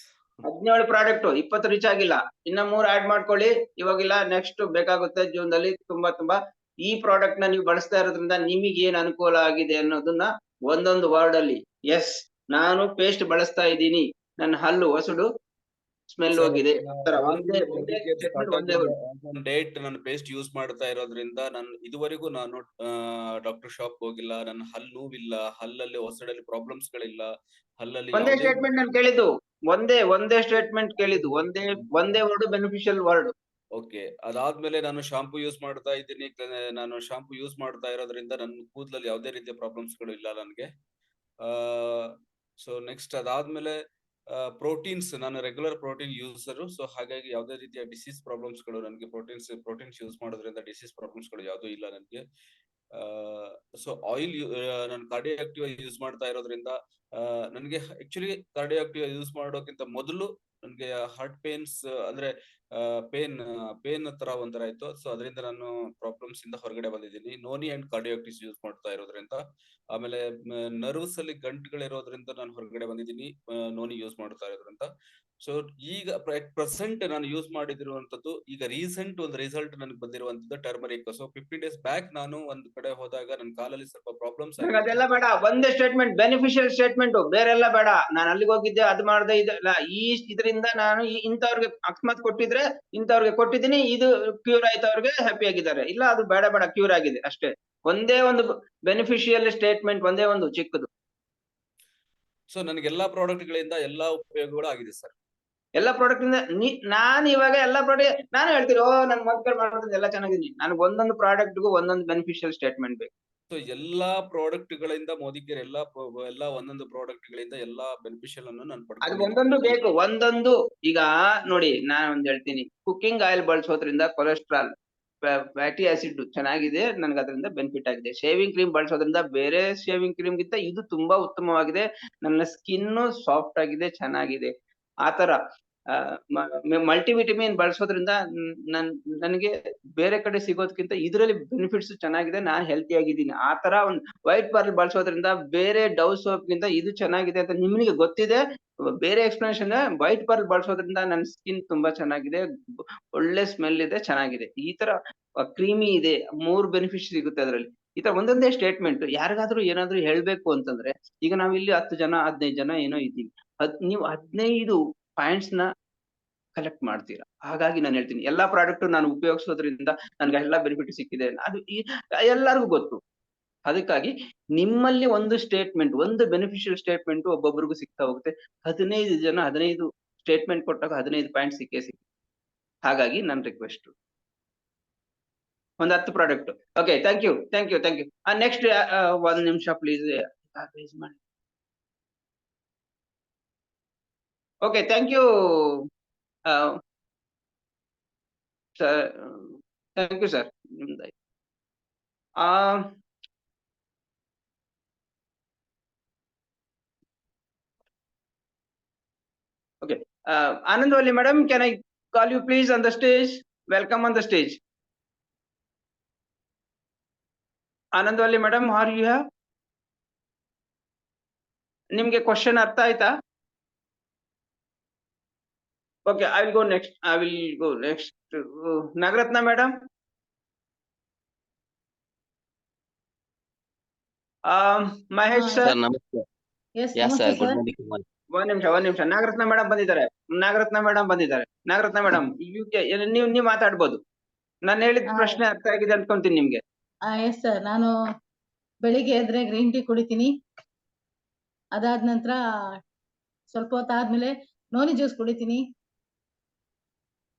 S2: 17 ಪ್ರಾಡಕ್ಟ್, 20 ರೀಚ್ ಆಗಿಲ್ಲ, ಇನ್ನ 3 ಆಡ್ ಮಾಡ್ಕೊಳ್ಳಿ. ಇವಾಗಿಲ್ಲ, ನೆಕ್ಸ್ಟ್ ಬೇಕಾಗುತ್ತೆ ಜೂನ್ದಲ್ಲಿ. ತುಂಬಾ ಈ ಪ್ರಾಡಕ್ಟ್ ನ ನೀವು ಬಳಸ್ತಾ ಇರೋದ್ರಿಂದ ನಿಮಗೆ ಏನ್ ಅನುಕೂಲ ಆಗಿದೆ ಅನ್ನೋದನ್ನ ಒಂದೊಂದು ವರ್ಡ್ ಅಲ್ಲಿ ಎಸ್ ನಾನು ಪೇಸ್ಟ್ ಬಳಸ್ತಾ ಇದ್ದೀನಿ, ನನ್ನ ಹಲ್ಲು ಹೊಸಡು ಸ್ಮೆಲ್ ಹೋಗಿದೆ. ಒಂದೇ
S3: ಡೇಟ್ ನಾನು ಪೇಸ್ಟ್ ಯೂಸ್ ಮಾಡ್ತಾ ಇರೋದ್ರಿಂದ ನಾನು ಇದುವರೆಗೂ ನಾನು ಡಾಕ್ಟರ್ ಶಾಪ್ ಹೋಗಿಲ್ಲ, ನನ್ನ ಹಲ್ಲು ನೋವಿಲ್ಲ, ಹಲ್ಲಲ್ಲಿ ಹೊಸಡಲ್ಲಿ ಪ್ರಾಬ್ಲಮ್ಸ್ ಗಳಿಲ್ಲ, ಹಲ್ಲಲ್ಲಿ
S2: ಒಂದೇ ಸ್ಟೇಟ್ಮೆಂಟ್ ನಾನು ಕೇಳಿದ್ದು, ಒಂದೇ ಸ್ಟೇಟ್ಮೆಂಟ್ ಕೇಳಿದ್ದು, ಒಂದೇ ವರ್ಡ್ ಬೆನಿಫಿಷಿಯಲ್ ವರ್ಡ್.
S3: ಓಕೆ, ಅದಾದ್ಮೇಲೆ ನಾನು ಶಾಂಪೂ ಯೂಸ್ ಮಾಡ್ತಾ ಇದ್ದೀನಿ. ನಾನು ಶಾಂಪೂ ಯೂಸ್ ಮಾಡ್ತಾ ಇರೋದ್ರಿಂದ ನನ್ನ ಕೂದಲಲ್ಲಿ ಯಾವುದೇ ರೀತಿಯ ಪ್ರಾಬ್ಲಮ್ಸ್ ಗಳು ಇಲ್ಲ ನನಗೆ. ಸೊ ನೆಕ್ಸ್ಟ್ ಅದಾದ್ಮೇಲೆ ಪ್ರೋಟೀನ್ಸ್, ನಾನು ರೆಗ್ಯುಲರ್ ಪ್ರೋಟೀನ್ ಯೂಸರ್. ಸೊ ಹಾಗಾಗಿ ಯಾವುದೇ ರೀತಿಯ ಡಿಸೀಸ್ ಪ್ರಾಬ್ಲಮ್ಸ್ ಗಳು ನನಗೆ ಪ್ರೋಟೀನ್ಸ್ ಯೂಸ್ ಮಾಡೋದ್ರಿಂದ ಡಿಸೀಸ್ ಪ್ರಾಬ್ಲಮ್ಸ್ ಗಳು ಯಾವುದೂ ಇಲ್ಲ ನನಗೆ. ಸೊ ಆಯಿಲ್ ನಾನು ಕಾರ್ಡಿಯಾಕ್ಟಿವ್ ಯೂಸ್ ಮಾಡ್ತಾ ಇರೋದ್ರಿಂದ ನನಗೆ ಆಕ್ಚುಲಿ ಕಾರ್ಡಿಯಾಕ್ಟಿವ್ ಯೂಸ್ ಮಾಡೋಕ್ಕಿಂತ ಮೊದಲು ನನಗೆ ಹಾರ್ಟ್ ಪೇನ್ಸ್ ಅಂದ್ರೆ ಪೇನ್ ತರ ಒಂಥರ ಇತ್ತು. ಸೊ ಅದರಿಂದ ನಾನು ಪ್ರಾಬ್ಲಮ್ಸ್ ಇಂದ ಹೊರಗಡೆ ಬಂದಿದ್ದೀನಿ ನೋನಿ ಅಂಡ್ ಕಾರ್ಡಿಯಾಕ್ಟಿವ್ಸ್ ಯೂಸ್ ಮಾಡ್ತಾ ಇರೋದ್ರಿಂದ. ಆಮೇಲೆ ನರ್ವ್ಸ್ ಅಲ್ಲಿ ಗಂಟುಗಳಿರೋದ್ರಿಂದ ನಾನು ಹೊರಗಡೆ ಬಂದಿದ್ದೀನಿ ನೋನಿ ಯೂಸ್ ಮಾಡ್ತಾ ಇರೋದ್ರಿಂದ. ಸೊ ಈಗ ಪ್ರೆಸೆಂಟ್ ನಾನು ಯೂಸ್ ಮಾಡಿದಿರುವಂತದ್ದು, ಈಗ ರೀಸೆಂಟ್ ಒಂದು ರಿಸಲ್ಟ್ ನನಗೆ ಬಂದಿರುವಂತದ್ದು ಟರ್ಮರಿಕ್. ಸೊ 15 days ಬ್ಯಾಕ್ ನಾನು ಒಂದ್ ಕಡೆ ಹೋದಾಗ ನನ್ನ ಕಾಲಲ್ಲಿ ಸ್ವಲ್ಪ ಪ್ರಾಬ್ಲಮ್ಸ್
S2: ಅದೆಲ್ಲ ಬೇಡ, ಒಂದೇ ಸ್ಟೇಟ್ಮೆಂಟ್ ಬೆನಿಫಿಷಿಯಲ್ ಸ್ಟೇಟ್ಮೆಂಟ್, ಬೇರೆಲ್ಲ ಬೇಡ. ನಾನು ಅಲ್ಲಿಗೆ ಹೋಗಿದ್ದೆ, ಅದು ಮಾಡ್ದೆ, ಇದಲ್ಲ ಈ ಇದರಿಂದ ನಾನು ಇಂಥವ್ರಿಗೆ ಅಕಸ್ಮಾತ್ ಕೊಟ್ಟಿದ್ರೆ ಇಂಥವ್ರಿಗೆ ಕೊಟ್ಟಿದ್ದೀನಿ, ಇದು ಕ್ಯೂರ್ ಆಯ್ತು, ಅವ್ರಿಗೆ ಹ್ಯಾಪಿ ಆಗಿದ್ದಾರೆ. ಇಲ್ಲ ಅದು ಬೇಡ ಕ್ಯೂರ್ ಆಗಿದೆ ಅಷ್ಟೇ. ಒಂದೇ ಒಂದು ಬೆನಿಫಿಷಿಯಲ್ ಸ್ಟೇಟ್ಮೆಂಟ್, ಒಂದೇ ಒಂದು ಚಿಕ್ಕದು.
S3: ಸೊ ನನಗೆ ಎಲ್ಲಾ ಪ್ರಾಡಕ್ಟ್ ಗಳಿಂದ ಎಲ್ಲಾ ಉಪಯೋಗಗಳು ಆಗಿದೆ ಸರ್.
S2: ಎಲ್ಲಾ ಪ್ರಾಡಕ್ಟ್ ಇಂದ ನಾನು ಇವಾಗ ಎಲ್ಲಾ ಪ್ರಾಡಕ್ಟ್ ನಾನು ಹೇಳ್ತೀನಿ, ನನ್ ಮಕ್ಕಳು ಮಾಡೋದ್ರಿಂದ ಎಲ್ಲ ಚೆನ್ನಾಗಿದ್ದೀನಿ. ನನಗೆ ಒಂದೊಂದು ಪ್ರಾಡಕ್ಟ್ಗೂ ಒಂದೊಂದು ಬೆನಿಫಿಷಿಯಲ್ ಸ್ಟೇಟ್ಮೆಂಟ್ ಬೇಕು.
S3: ಸೊ ಎಲ್ಲಾ ಪ್ರಾಡಕ್ಟ್ ಗಳಿಂದ ಮೋದಿಕೇರ್ ಎಲ್ಲಾ ಒಂದೊಂದು ಪ್ರಾಡಕ್ಟ್ ಗಳಿಂದ ಎಲ್ಲಾ ಬೆನಿಫಿಷಿಯಲ್ ಅನ್ನು ನಾನು
S2: ಅದು ಒಂದೊಂದು ಬೇಕು, ಒಂದೊಂದು. ಈಗ ನೋಡಿ ನಾನು ಒಂದ್ ಹೇಳ್ತೀನಿ, ಕುಕ್ಕಿಂಗ್ ಆಯಿಲ್ ಬಳಸೋದ್ರಿಂದ ಕೊಲೆಸ್ಟ್ರಾಲ್, ಫ್ಯಾಟಿ ಆಸಿಡ್ ಚೆನ್ನಾಗಿದೆ, ನನಗೆ ಅದರಿಂದ ಬೆನಿಫಿಟ್ ಆಗಿದೆ. ಶೇವಿಂಗ್ ಕ್ರೀಮ್ ಬಳಸೋದ್ರಿಂದ ಬೇರೆ ಶೇವಿಂಗ್ ಕ್ರೀಮ್ ಗಿಂತ ಇದು ತುಂಬಾ ಉತ್ತಮವಾಗಿದೆ. ನನ್ನ ಸ್ಕಿನ್ ಸಾಫ್ಟ್ ಆಗಿದೆ, ಚೆನ್ನಾಗಿದೆ. ಆತರ ಮಲ್ಟಿವಿಟಮಿನ್ ಬಳಸೋದ್ರಿಂದ ನನಗೆ ಬೇರೆ ಕಡೆ ಸಿಗೋದಕ್ಕಿಂತ ಇದರಲ್ಲಿ ಬೆನಿಫಿಟ್ಸ್ ಚೆನ್ನಾಗಿದೆ, ನಾನ್ ಹೆಲ್ತಿ ಆಗಿದ್ದೀನಿ. ಆತರ ಒಂದು ವೈಟ್ ಪರ್ಲ್ ಬಳಸೋದ್ರಿಂದ ಬೇರೆ ಡವ್ ಸೋಪ್ ಗಿಂತ ಇದು ಚೆನ್ನಾಗಿದೆ ಅಂತ ನಿಮ್ಗೆ ಗೊತ್ತಿದೆ. ಬೇರೆ ಎಕ್ಸ್ಪ್ಲನೇಷನ್, ವೈಟ್ ಪರ್ಲ್ ಬಳಸೋದ್ರಿಂದ ನನ್ನ ಸ್ಕಿನ್ ತುಂಬಾ ಚೆನ್ನಾಗಿದೆ, ಒಳ್ಳೆ ಸ್ಮೆಲ್ ಇದೆ, ಚೆನ್ನಾಗಿದೆ. ಈ ತರ ಕ್ರೀಮಿ ಇದೆ, 3 ಬೆನಿಫಿಟ್ ಸಿಗುತ್ತೆ ಅದರಲ್ಲಿ. ಈ ತರ ಒಂದೊಂದೇ ಸ್ಟೇಟ್ಮೆಂಟ್. ಯಾರಿಗಾದ್ರೂ ಏನಾದ್ರೂ ಹೇಳ್ಬೇಕು ಅಂತಂದ್ರೆ, ಈಗ ನಾವಿಲ್ಲಿ 10 ಜನ 15 ಜನ ಏನೋ ಇದ್ದೀವಿ, ನೀವು 15 ಪಾಯಿಂಟ್ಸ್ ನ ಕಲೆಕ್ಟ್ ಮಾಡ್ತೀರಾ. ಹಾಗಾಗಿ ನಾನು ಹೇಳ್ತೀನಿ, ಎಲ್ಲಾ ಪ್ರಾಡಕ್ಟ್ ನಾನು ಉಪಯೋಗಿಸೋದ್ರಿಂದ ನನ್ಗೆ ಎಲ್ಲಾ ಬೆನಿಫಿಟ್ ಸಿಕ್ಕಿದೆ, ಅದು ಎಲ್ಲರಿಗೂ ಗೊತ್ತು. ಅದಕ್ಕಾಗಿ ನಿಮ್ಮಲ್ಲಿ ಒಂದು ಸ್ಟೇಟ್ಮೆಂಟ್, ಒಂದು ಬೆನಿಫಿಷಿಯಲ್ ಸ್ಟೇಟ್ಮೆಂಟ್ ಒಬ್ಬೊಬ್ರಿಗೂ ಸಿಗ್ತಾ ಹೋಗುತ್ತೆ. 15 ಜನ 15 ಸ್ಟೇಟ್ಮೆಂಟ್ ಕೊಟ್ಟಾಗ 15 ಪಾಯಿಂಟ್ ಸಿಕ್ಕೇ ಸಿಗುತ್ತೆ. ಹಾಗಾಗಿ ನನ್ನ ರಿಕ್ವೆಸ್ಟ್ ಒಂದು 10 product. Okay, thank you. Next 1 ನಿಮಿಷ ಪ್ಲೀಸ್ ಮಾಡಿ. Okay, thank you sir, thank you sir. ನಿಮ್ದಾಯ್ತು. Okay, Anandvalli madam, can I call you please on the stage? Welcome on the stage. Anandvalli madam, are you here? ನಿಮ್ಗೆ question ಅರ್ಥ ಆಯ್ತಾ? Okay, I will go next. Nagaratna madam. Mahesh sir.
S4: ನಮಸ್ತೆ.
S5: Yes,
S4: Yes sir,
S5: namaste,
S4: good
S5: sir.
S4: morning.
S2: ಒಂದ್ ನಿಮಿಷ. Nagaratna madam ಬಂದಿದ್ದಾರೆ. Nagaratna madam, ನೀವು ಮಾತಾಡ್ಬೋದು. ನಾನು ಹೇಳಿದ ಪ್ರಶ್ನೆ ಅರ್ಥ ಆಗಿದೆ ಅನ್ಕೊಂತೀನಿ ನಿಮ್ಗೆ.
S5: Yes sir, ನಾನು ಬೆಳಿಗ್ಗೆ ಎದ್ರೆ ಗ್ರೀನ್ ಟೀ ಕುಡಿತೀನಿ. ಅದಾದ ನಂತರ ಸ್ವಲ್ಪ ಹೊತ್ತಾದ್ಮೇಲೆ ನೋನಿ ಜ್ಯೂಸ್ ಕುಡಿತೀನಿ.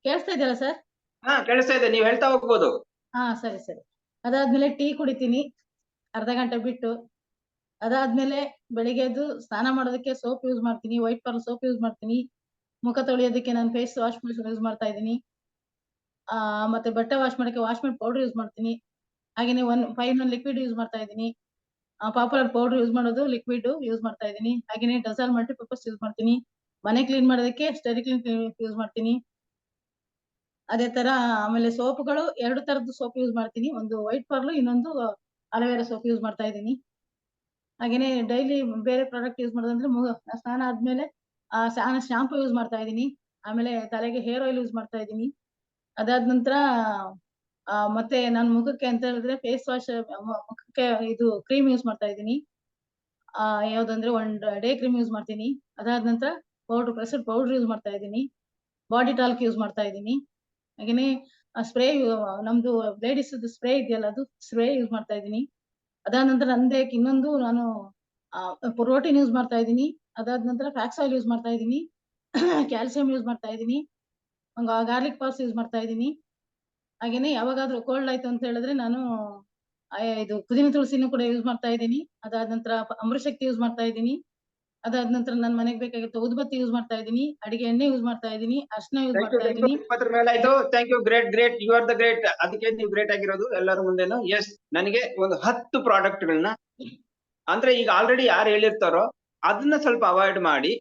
S5: ಕೇಳಿಸ್ತಾ ಇದೆಯಲ್ಲ ಸರ್?
S2: ಹಾ, ಕೇಳಿಸ್ತಾ ಇದೆ, ನೀವು ಹೇಳ್ತಾ ಹೋಗ್ಬೋದು.
S5: ಸರಿ. ಅದಾದ್ಮೇಲೆ ಟೀ ಕುಡಿತೀನಿ ಅರ್ಧ ಗಂಟೆ ಬಿಟ್ಟು. ಅದಾದ್ಮೇಲೆ ಬೆಳಿಗ್ಗೆ ಎದ್ದು ಸ್ನಾನ ಮಾಡೋದಕ್ಕೆ ಸೋಪ್ ಯೂಸ್ ಮಾಡ್ತೀನಿ, ವೈಟ್ ಪರ್ಲ್ ಸೋಪ್ ಯೂಸ್ ಮಾಡ್ತೀನಿ. ಮುಖ ತೊಳೆಯೋದಕ್ಕೆ ನಾನು ಫೇಸ್ ವಾಶ್ ಯೂಸ್ ಮಾಡ್ತಾ ಇದ್ದೀನಿ. ಮತ್ತೆ ಬಟ್ಟೆ ವಾಶ್ ಮಾಡಕ್ಕೆ ವಾಶ್ಮೆಂಟ್ ಪೌಡರ್ ಯೂಸ್ ಮಾಡ್ತೀನಿ. ಹಾಗೇನೆ 5 ಲಿಕ್ವಿಡ್ ಯೂಸ್ ಮಾಡ್ತಾ ಇದ್ದೀನಿ. ಪಾಪುಲರ್ ಪೌಡರ್ ಯೂಸ್ ಮಾಡೋದು, ಲಿಕ್ವಿಡ್ ಯೂಸ್ ಮಾಡ್ತಾ ಇದ್ದೀನಿ. ಹಾಗೇನೆ ಡಸಾಲ್ ಮಲ್ಟಿಪರ್ಪಸ್ ಯೂಸ್ ಮಾಡ್ತೀನಿ. ಮನೆ ಕ್ಲೀನ್ ಮಾಡೋದಕ್ಕೆ ಸ್ಟೆರಿಕ್ಲಿನ್ ಯೂಸ್ ಮಾಡ್ತೀನಿ. ಅದೇ ತರ ಆಮೇಲೆ ಸೋಪ್ಗಳು 2 ತರದ್ದು ಸೋಪ್ ಯೂಸ್ ಮಾಡ್ತೀನಿ. ಒಂದು ವೈಟ್ ಪರ್ಲ್, ಇನ್ನೊಂದು ಅಲೋವೆರಾ ಸೋಪ್ ಯೂಸ್ ಮಾಡ್ತಾ ಇದ್ದೀನಿ. ಹಾಗೇನೆ ಡೈಲಿ ಬೇರೆ ಪ್ರಾಡಕ್ಟ್ ಯೂಸ್ ಮಾಡೋದಂದ್ರೆ ಸ್ನಾನ ಆದ್ಮೇಲೆ ಶಾಂಪೂ ಯೂಸ್ ಮಾಡ್ತಾ ಇದ್ದೀನಿ. ಆಮೇಲೆ ತಲೆಗೆ ಹೇರ್ ಆಯಿಲ್ ಯೂಸ್ ಮಾಡ್ತಾ ಇದ್ದೀನಿ. ಅದಾದ ನಂತರ ಮತ್ತೆ ನಾನು ಮುಖಕ್ಕೆ ಅಂತ ಹೇಳಿದ್ರೆ ಫೇಸ್ ವಾಶ್, ಮುಖಕ್ಕೆ ಇದು ಕ್ರೀಮ್ ಯೂಸ್ ಮಾಡ್ತಾ ಇದ್ದೀನಿ. ಯಾವ್ದಂದ್ರೆ ಒಂದು ಡೇ ಕ್ರೀಮ್ ಯೂಸ್ ಮಾಡ್ತೀನಿ. ಅದಾದ ನಂತರ ಪ್ರೆಸ್ಡ್ ಪೌಡರ್ ಯೂಸ್ ಮಾಡ್ತಾ ಇದ್ದೀನಿ. ಬಾಡಿ ಟಾಲ್ಕ್ ಯೂಸ್ ಮಾಡ್ತಾ ಇದ್ದೀನಿ. ಹಾಗೇನೆ ಸ್ಪ್ರೇ ನಮ್ದು ಲೇಡೀಸ್ ಸ್ಪ್ರೇ ಇದೆಯಲ್ಲ, ಅದು ಸ್ಪ್ರೇ ಯೂಸ್ ಮಾಡ್ತಾ ಇದ್ದೀನಿ. ಅದಾದ ನಂತರ ನಂದೇ ಇನ್ನೊಂದು ನಾನು ಪ್ರೋಟೀನ್ ಯೂಸ್ ಮಾಡ್ತಾ ಇದ್ದೀನಿ. ಅದಾದ ನಂತರ ಫ್ಯಾಕ್ಸ್ ಆಯಿಲ್ ಯೂಸ್ ಮಾಡ್ತಾ ಇದ್ದೀನಿ. ಕ್ಯಾಲ್ಸಿಯಂ ಯೂಸ್ ಮಾಡ್ತಾ ಇದ್ದೀನಿ. ಗಾರ್ಲಿಕ್ ಪಾಲ್ಸ್ ಯೂಸ್ ಮಾಡ್ತಾ ಇದ್ದೀನಿ. ಹಾಗೇನೆ ಯಾವಾಗಾದ್ರೂ ಕೋಲ್ಡ್ ಆಯ್ತು ಅಂತ ಹೇಳಿದ್ರೆ ನಾನು ಇದು ಪುದೀನ ತುಳಸಿನೂ ಕೂಡ ಯೂಸ್ ಮಾಡ್ತಾ ಇದ್ದೀನಿ. ಅದಾದ ನಂತರ ಅಮೃತಶಕ್ತಿ ಯೂಸ್ ಮಾಡ್ತಾ ಇದ್ದೀನಿ. ಅದಾದ ನಂತರ ನನ್ನ ಮನೆಗೆ ಬೇಕಾಗಿತ್ತು ಊದುಬತ್ತಿ ಯೂಸ್ ಮಾಡ್ತಾ ಇದ್ದೀನಿ. ಅಡಿಗೆ ಎಣ್ಣೆ ಯೂಸ್ ಮಾಡ್ತಾ ಇದ್ದೀನಿ. ಅರ್ಶಿನ ಯೂಸ್ ಮಾಡ್ತಾ ಇದ್ದೀನಿ.
S2: 20 ಮೇಲೆ ಆಯ್ತು. Thank you, great, you are the great. ಅದಕ್ಕೆ ನೀವು ಗ್ರೇಟ್ ಆಗಿರೋದು ಎಲ್ಲರ ಮುಂದೆನು. ಎಸ್, ನನಗೆ ಒಂದು 10 ಪ್ರಾಡಕ್ಟ್ ಗಳನ್ನ, ಅಂದ್ರೆ ಈಗ ಆಲ್ರೆಡಿ ಯಾರು ಹೇಳಿರ್ತಾರೋ ಅದನ್ನ ಸ್ವಲ್ಪ ಅವಾಯ್ಡ್ ಮಾಡಿ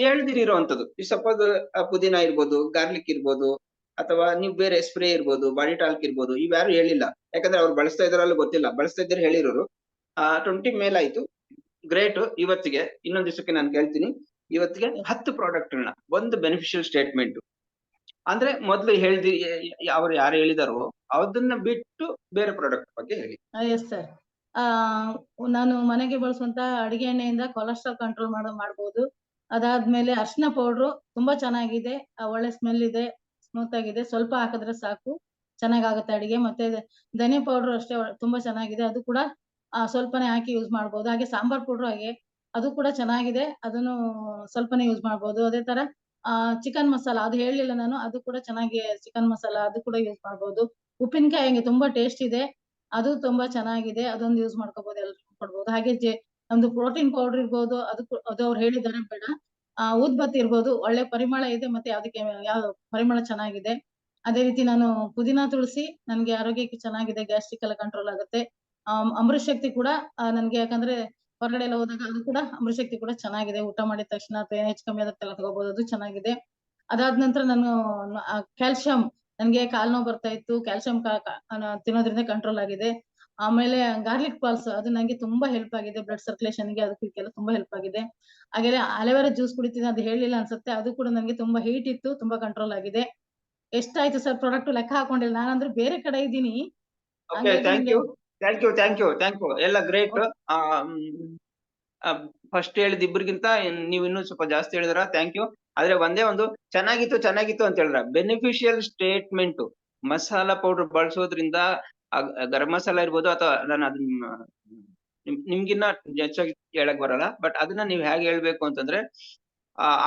S2: ಹೇಳ್ದಿರಿರುವಂತದ್ದು. ಈ ಸಪೋಸ್ ಪುದೀನ ಇರ್ಬೋದು, ಗಾರ್ಲಿಕ್ ಇರ್ಬೋದು, ಅಥವಾ ನೀವು ಬೇರೆ ಸ್ಪ್ರೇ ಇರ್ಬೋದು, ಬಾಡಿ ಟಾಲ್ಕ್ ಇರ್ಬೋದು, ಇವ್ಯಾರು ಹೇಳಿಲ್ಲ. ಯಾಕಂದ್ರೆ ಅವ್ರು ಬಳಸ್ತಾ ಇದಾರಲ್ಲ ಗೊತ್ತಿಲ್ಲ, ಬಳಸ್ತಾ ಇದ್ದಾರೆ ಹೇಳಿರೋರು. 20 ಮೇಲಾಯ್ತು, ಗ್ರೇಟ್. ಇವತ್ತಿಗೆ ಇನ್ನೊಂದ್ ದಿವಸಕ್ಕೆ ನಾನು ಕೇಳ್ತೀನಿ. ಇವತ್ತಿಗೆ 10 ಪ್ರಾಡಕ್ಟ್ ಗಳನ್ನ, ಒಂದು ಬೆನಿಫಿಷಿಯಲ್ ಸ್ಟೇಟ್ಮೆಂಟ್, ಅಂದ್ರೆ ಮೊದ್ಲು ಹೇಳ್ದಿ ಅವ್ರು ಯಾರು ಹೇಳಿದಾರೋ ಅದನ್ನ ಬಿಟ್ಟು ಬೇರೆ ಪ್ರಾಡಕ್ಟ್ ಬಗ್ಗೆ ಹೇಳಿ.
S5: Yes sir. ನಾನು ಮನೆಗೆ ಬಳಸುವಂತ ಅಡಿಗೆ ಎಣ್ಣೆಯಿಂದ ಕೊಲೆಸ್ಟ್ರಾಲ್ ಕಂಟ್ರೋಲ್ ಮಾಡ್ಬೋದು. ಅದಾದ್ಮೇಲೆ ಅರ್ಶಿನ ಪೌಡ್ರು ತುಂಬಾ ಚೆನ್ನಾಗಿದೆ, ಒಳ್ಳೆ ಸ್ಮೆಲ್ ಇದೆ, ಸ್ಮೂತ್ ಆಗಿದೆ. ಸ್ವಲ್ಪ ಹಾಕಿದ್ರೆ ಸಾಕು, ಚೆನ್ನಾಗಾಗುತ್ತೆ ಅಡಿಗೆ. ಮತ್ತೆ ಧನಿಯಾ ಪೌಡರ್ ಅಷ್ಟೇ ತುಂಬಾ ಚೆನ್ನಾಗಿದೆ, ಅದು ಕೂಡ ಸ್ವಲ್ಪನೇ ಹಾಕಿ ಯೂಸ್ ಮಾಡ್ಬೋದು. ಹಾಗೆ ಸಾಂಬಾರ್ ಪೌಡ್ರು ಹಾಗೆ, ಅದು ಕೂಡ ಚೆನ್ನಾಗಿದೆ, ಅದನ್ನು ಸ್ವಲ್ಪನೇ ಯೂಸ್ ಮಾಡ್ಬೋದು. ಅದೇ ತರ ಚಿಕನ್ ಮಸಾಲ, ಅದು ಹೇಳಲಿಲ್ಲ ನಾನು, ಅದು ಕೂಡ ಚೆನ್ನಾಗಿ ಚಿಕನ್ ಮಸಾಲ ಅದು ಕೂಡ ಯೂಸ್ ಮಾಡ್ಬೋದು. ಉಪ್ಪಿನಕಾಯಿ ಹಂಗೆ ತುಂಬಾ ಟೇಸ್ಟ್ ಇದೆ, ಅದು ತುಂಬಾ ಚೆನ್ನಾಗಿದೆ, ಅದೊಂದು ಯೂಸ್ ಮಾಡ್ಕೋಬಹುದು, ಎಲ್ರಿಗೂ ಕೊಡ್ಬೋದು. ಹಾಗೆ ನಮ್ದು ಪ್ರೋಟೀನ್ ಪೌಡರ್ ಇರ್ಬೋದು, ಅದು ಅವ್ರು ಹೇಳಿದ್ದಾರೆ ಬೇಡ. ಊದ್ಬತ್ತಿ ಇರ್ಬೋದು, ಒಳ್ಳೆ ಪರಿಮಳ ಇದೆ, ಮತ್ತೆ ಅದಕ್ಕೆ ಯಾವ ಪರಿಮಳ ಚೆನ್ನಾಗಿದೆ. ಅದೇ ರೀತಿ ನಾನು ಪುದೀನ ತುಳಸಿ ನನ್ಗೆ ಆರೋಗ್ಯಕ್ಕೆ ಚೆನ್ನಾಗಿದೆ, ಗ್ಯಾಸ್ಟ್ರಿಕ್ ಎಲ್ಲ ಕಂಟ್ರೋಲ್ ಆಗುತ್ತೆ. ಅಮೃತ ಶಕ್ತಿ ಕೂಡ ನನ್ಗೆ, ಯಾಕಂದ್ರೆ ಹೊರಗಡೆ ಎಲ್ಲ ಹೋದಾಗ ಅದು ಕೂಡ ಅಮೃತ ಶಕ್ತಿ ಕೂಡ ಚೆನ್ನಾಗಿದೆ. ಊಟ ಮಾಡಿದ ತಕ್ಷಣ ಅಥವಾ ಹೆಚ್ಚು ಕಮ್ಮಿ ಆದಾಗ ತಗೋಬಹುದು, ಅದು ಚೆನ್ನಾಗಿದೆ. ಅದಾದ ನಂತರ ನಾನು ಕ್ಯಾಲ್ಸಿಯಂ, ನನ್ಗೆ ಕಾಲ್ ನೋವು ಬರ್ತಾ ಇತ್ತು, ಕ್ಯಾಲ್ಸಿಯಂ ತಿನ್ನೋದ್ರಿಂದ ಕಂಟ್ರೋಲ್ ಆಗಿದೆ. ಆಮೇಲೆ ಗಾರ್ಲಿಕ್ ಪಾಲ್ಸ್, ಅದು ನಂಗೆ ತುಂಬಾ ಹೆಲ್ಪ್ ಆಗಿದೆ, ಬ್ಲಡ್ ಸರ್ಕ್ಯುಲೇಷನ್ಗೆ ಅದಕ್ಕೆಲ್ಲ ತುಂಬಾ ಹೆಲ್ಪ್ ಆಗಿದೆ. ಹಾಗೆ ಅಲೋವೆರಾ ಜ್ಯೂಸ್ ಕುಡಿತೀನಿ, ಅದು ಹೇಳಿಲ್ಲ ಅನ್ಸುತ್ತೆ, ಅದು ಕೂಡ ನಂಗೆ ತುಂಬಾ ಹೀಟ್ ಇತ್ತು, ತುಂಬಾ ಕಂಟ್ರೋಲ್ ಆಗಿದೆ. ಎಷ್ಟಾಯ್ತು ಸರ್ ಪ್ರಾಡಕ್ಟ್ ಲೆಕ್ಕ ಹಾಕೊಂಡಿಲ್ಲ, ನಾನಂದ್ರೆ ಬೇರೆ ಕಡೆ ಇದ್ದೀನಿ.
S2: Thank you. ಎಲ್ಲ ಗ್ರೇಟ್. ಫಸ್ಟ್ ಹೇಳಿದ ಇಬ್ಬರಿಗಿಂತ ನೀವು ಇನ್ನೂ ಸ್ವಲ್ಪ ಜಾಸ್ತಿ ಹೇಳಿದ್ರ, ಥ್ಯಾಂಕ್ ಯು. ಆದ್ರೆ ಒಂದೇ ಒಂದು ಚೆನ್ನಾಗಿತ್ತು ಅಂತ ಹೇಳಿದ್ರ, ಬೆನಿಫಿಷಿಯಲ್ ಸ್ಟೇಟ್ಮೆಂಟ್. ಮಸಾಲಾ ಪೌಡರ್ ಬಳಸೋದ್ರಿಂದ ಗರಂ ಮಸಾಲ ಇರ್ಬೋದು, ಅಥವಾ ನಾನು ಅದನ್ನ ನಿಮ್ಗಿನ್ನ ಹೆಚ್ಚಾಗಿ ಹೇಳಕ್ ಬರಲ್ಲ, ಬಟ್ ಅದನ್ನ ನೀವ್ ಹೇಗೆ ಹೇಳ್ಬೇಕು ಅಂತಂದ್ರೆ,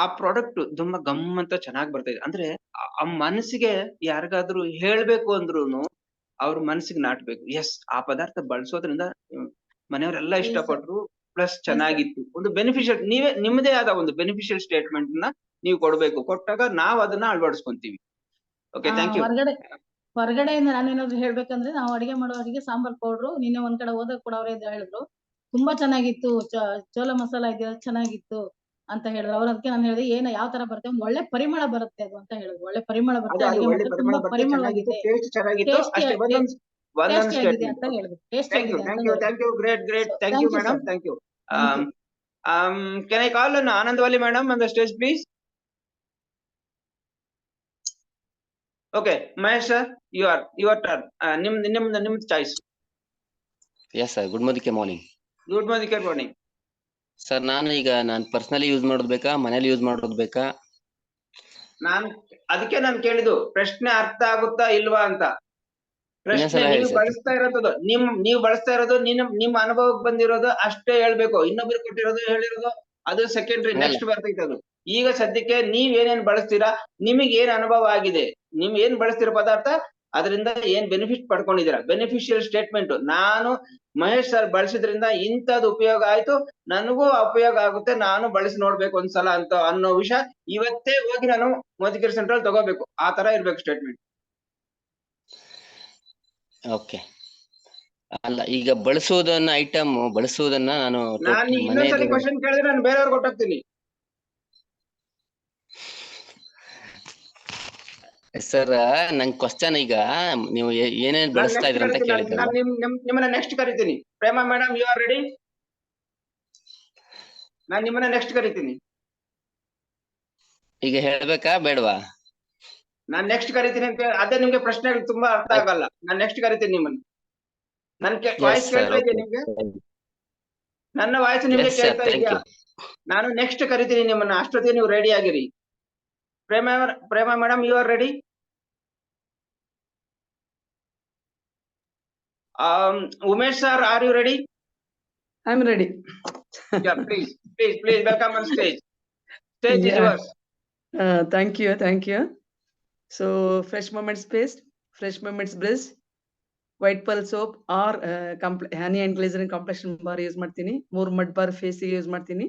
S2: ಆ ಪ್ರಾಡಕ್ಟ್ ತುಂಬಾ ಗಮ್ ಅಂತ ಚೆನ್ನಾಗಿ ಬರ್ತಾ ಇದೆ. ಅಂದ್ರೆ ಆ ಮನಸ್ಸಿಗೆ ಯಾರಿಗಾದ್ರೂ ಹೇಳ್ಬೇಕು ಅಂದ್ರುನು ಅವ್ರ ಮನಸ್ಸಿಗೆ ನಾಟ್ಬೇಕು. ಎಸ್, ಆ ಪದಾರ್ಥ ಬಳಸೋದ್ರಿಂದ ಮನೆಯವರೆಲ್ಲ ಇಷ್ಟಪಟ್ರು, ಪ್ಲಸ್ ಚೆನ್ನಾಗಿತ್ತು. ಒಂದು ಬೆನಿಫಿಷಿಯಲ್, ನಿಮ್ಮದೇ ಆದ ಒಂದು ಬೆನಿಫಿಷಿಯಲ್ ಸ್ಟೇಟ್ಮೆಂಟ್ ನ ನೀವು ಕೊಡ್ಬೇಕು. ಕೊಟ್ಟಾಗ ನಾವ್ ಅದನ್ನ ಅಳವಡಿಸ್ಕೊಂತೀವಿ. Okay, thank you.
S5: ಹೊರಗಡೆಯಿಂದ ನಾನೇನಾದ್ರು ಹೇಳ್ಬೇಕಂದ್ರೆ, ನಾವು ಅಡಿಗೆ ಮಾಡೋರಿಗೆ ಸಾಂಬಾರ್ ಪೌಡ್ರು ನಿನ್ನೆ ಒಂದ್ ಕಡೆ ಹೋದಾಗ ಕೂಡ ಅವರೇ ಹೇಳಿದ್ರು, ತುಂಬಾ ಚೆನ್ನಾಗಿತ್ತು, ಚೋಲ ಮಸಾಲ ಇದೆಯಲ್ಲ ಚೆನ್ನಾಗಿತ್ತು ಅಂತ ಹೇಳಿದ್ರು. ಅದಕ್ಕೆ ನಾನು ಹೇಳಿದೆ, ಯಾವ ತರ ಬರುತ್ತೆ, ಒಂದ್ ಒಳ್ಳೆ ಪರಿಮಳ ಬರುತ್ತೆ ಅದು ಅಂತ ಹೇಳಿದ್ರು. ಒಳ್ಳೆ ಪರಿಮಳ ಬರುತ್ತೆ, ಅಡಿಗೆ ಮಾಡಿದ್ರೆ ತುಂಬಾ ಪರಿಮಳವಾಗಿದೆ, ಟೇಸ್ಟಿ ಆಗಿದೆ ಅಂತ ಹೇಳಿದ್ರು. ಟೇಸ್ಟಿ ಆಗಿದೆ ಅಂತ ಹೇಳಿದ್ರು.
S2: Thank you, great. Thank you madam, thank you. Can I call Anandavalli madam on the stage please? Okay, Mahesh sir, your turn. ನಿಮ್ದು choice.
S4: Yes sir, good morning.
S2: Good morning.
S4: Sir, ನಾನು ಪರ್ಸನಲಿ ಯೂಸ್ ಮಾಡೋದು ಬೇಕಾ, ಮನೇಲಿ use ಮಾಡೋದು ಬೇಕಾ?
S2: ಅದಕ್ಕೆ ನಾನು ಕೇಳಿದ್ದು, ಪ್ರಶ್ನೆ ಅರ್ಥ ಆಗುತ್ತಾ ಇಲ್ವಾ ಅಂತ. ಪ್ರಶ್ನೆ ನೀವು ಬಳಸ್ತಾ ಇರೋದು ನಿಮ್ಮ ಅನುಭವಕ್ಕೆ ಬಂದಿರೋದು ಅಷ್ಟೇ ಹೇಳ್ಬೇಕು. ಇನ್ನೊಬ್ರು ಕೊಟ್ಟಿರೋದು ಹೇಳಿರೋದು ಅದು ಸೆಕೆಂಡ್ರಿ, ನೆಕ್ಸ್ಟ್ ಬರ್ತೈತೆ ಅದು. ಈಗ ಸದ್ಯಕ್ಕೆ ನೀವ್ ಏನೇನ್ ಬಳಸ್ತೀರಾ, ನಿಮಗೆ ಏನ್ ಅನುಭವ ಆಗಿದೆ, ನೀವ್ ಏನ್ ಬಳಸ್ತಿರೋ ಪದಾರ್ಥ, ಅದರಿಂದ ಏನ್ ಬೆನಿಫಿಟ್ ಪಡ್ಕೊಂಡಿದ್ದೀರಾ, ಬೆನಿಫಿಷಿಯಲ್ ಸ್ಟೇಟ್ಮೆಂಟ್. ನಾನು ಮಹೇಶ್ ಸರ್ ಬಳಸಿದ್ರಿಂದ ಇಂಥದ್ದು ಉಪಯೋಗ ಆಯ್ತು, ನನಗೂ ಉಪಯೋಗ ಆಗುತ್ತೆ, ನಾನು ಬಳಸಿ ನೋಡ್ಬೇಕು ಒಂದ್ಸಲ ಅಂತ ಅನ್ನೋ ವಿಷಯ ಇವತ್ತೇ ಹೋಗಿ ನಾನು ಮೋದಿಕೇರ್ ಸೆಂಟ್ರಲ್ ತಗೋಬೇಕು. ಆ ತರ ಇರ್ಬೇಕು ಸ್ಟೇಟ್ಮೆಂಟ್.
S4: ಓಕೆ. ಅಲ್ಲ, ಈಗ ಬಳಸುವುದನ್ನ ನಾನು
S2: ಇನ್ನೊಂದ್ಸಲಿ ಕ್ವಶನ್ ಕೇಳಿದ್ರೆ ನಾನು ಬೇರೆಯವ್ರಿಗೆ ಕೊಟ್ಟಾಗ್ತೀನಿ.
S4: ಸರ್, ನಂಗೆ ಕ್ವಶನ್, ಈಗ ನೀವು ಏನೇನ್ ಬಳಸ್ತಾ ಇದ್ರ ಅಂತ ಕೇಳಿದ್ರೆ
S2: ನಿಮ್ಮನ್ನ ನೆಕ್ಸ್ಟ್ ಕರಿತೀನಿ. Prema madam, you are ready? ನಾನು ನಿಮ್ಮನ್ನ ನೆಕ್ಸ್ಟ್ ಕರಿತೀನಿ.
S4: ಈಗ ಹೇಳ್ಬೇಕಾ ಬೇಡವಾ?
S2: ನಾನ್ ನೆಕ್ಸ್ಟ್ ಕರಿತೀನಿ ಅಂತ. ಅದೇ ನಿಮ್ಗೆ ಪ್ರಶ್ನೆಗಳು ತುಂಬಾ ಅರ್ಥ ಆಗಲ್ಲ. ನಾನ್ ನೆಕ್ಸ್ಟ್ ಕರಿತೀನಿ ನಿಮ್ಮನ್ನ. ನನ್ ವಾಯ್ಸ್ ಕೇಳ್ತಾ ಇದೆಯಾ ನಿಮ್ಗೆ? ನನ್ನ ವಾಯ್ಸ್ ನಿಮ್ಗೆ
S4: Yes, sir.
S2: ಕೇಳ್ತಾ
S4: Thank
S2: ಇದೆಯಾ?
S4: you.
S2: ನಾನು ನೆಕ್ಸ್ಟ್ ಕರಿತೀನಿ ನಿಮ್ಮನ್ನ, ಅಷ್ಟೊತ್ತಿಗೆ ನೀವು ರೆಡಿ ಆಗಿರಿ. Prema madam, you are ready? Umesh sir, are you ready?
S6: I'm ready.
S2: Yeah, please welcome on stage. Stage is
S6: Yeah.
S2: yours.
S6: Thank you. So Fresh Moments paste, Fresh Moments brush, White Pearl soap or honey and glycerin complexion bar use ಮಾಡ್ತೀನಿ. 3 mud bar face ಗೆ use ಮಾಡ್ತೀನಿ.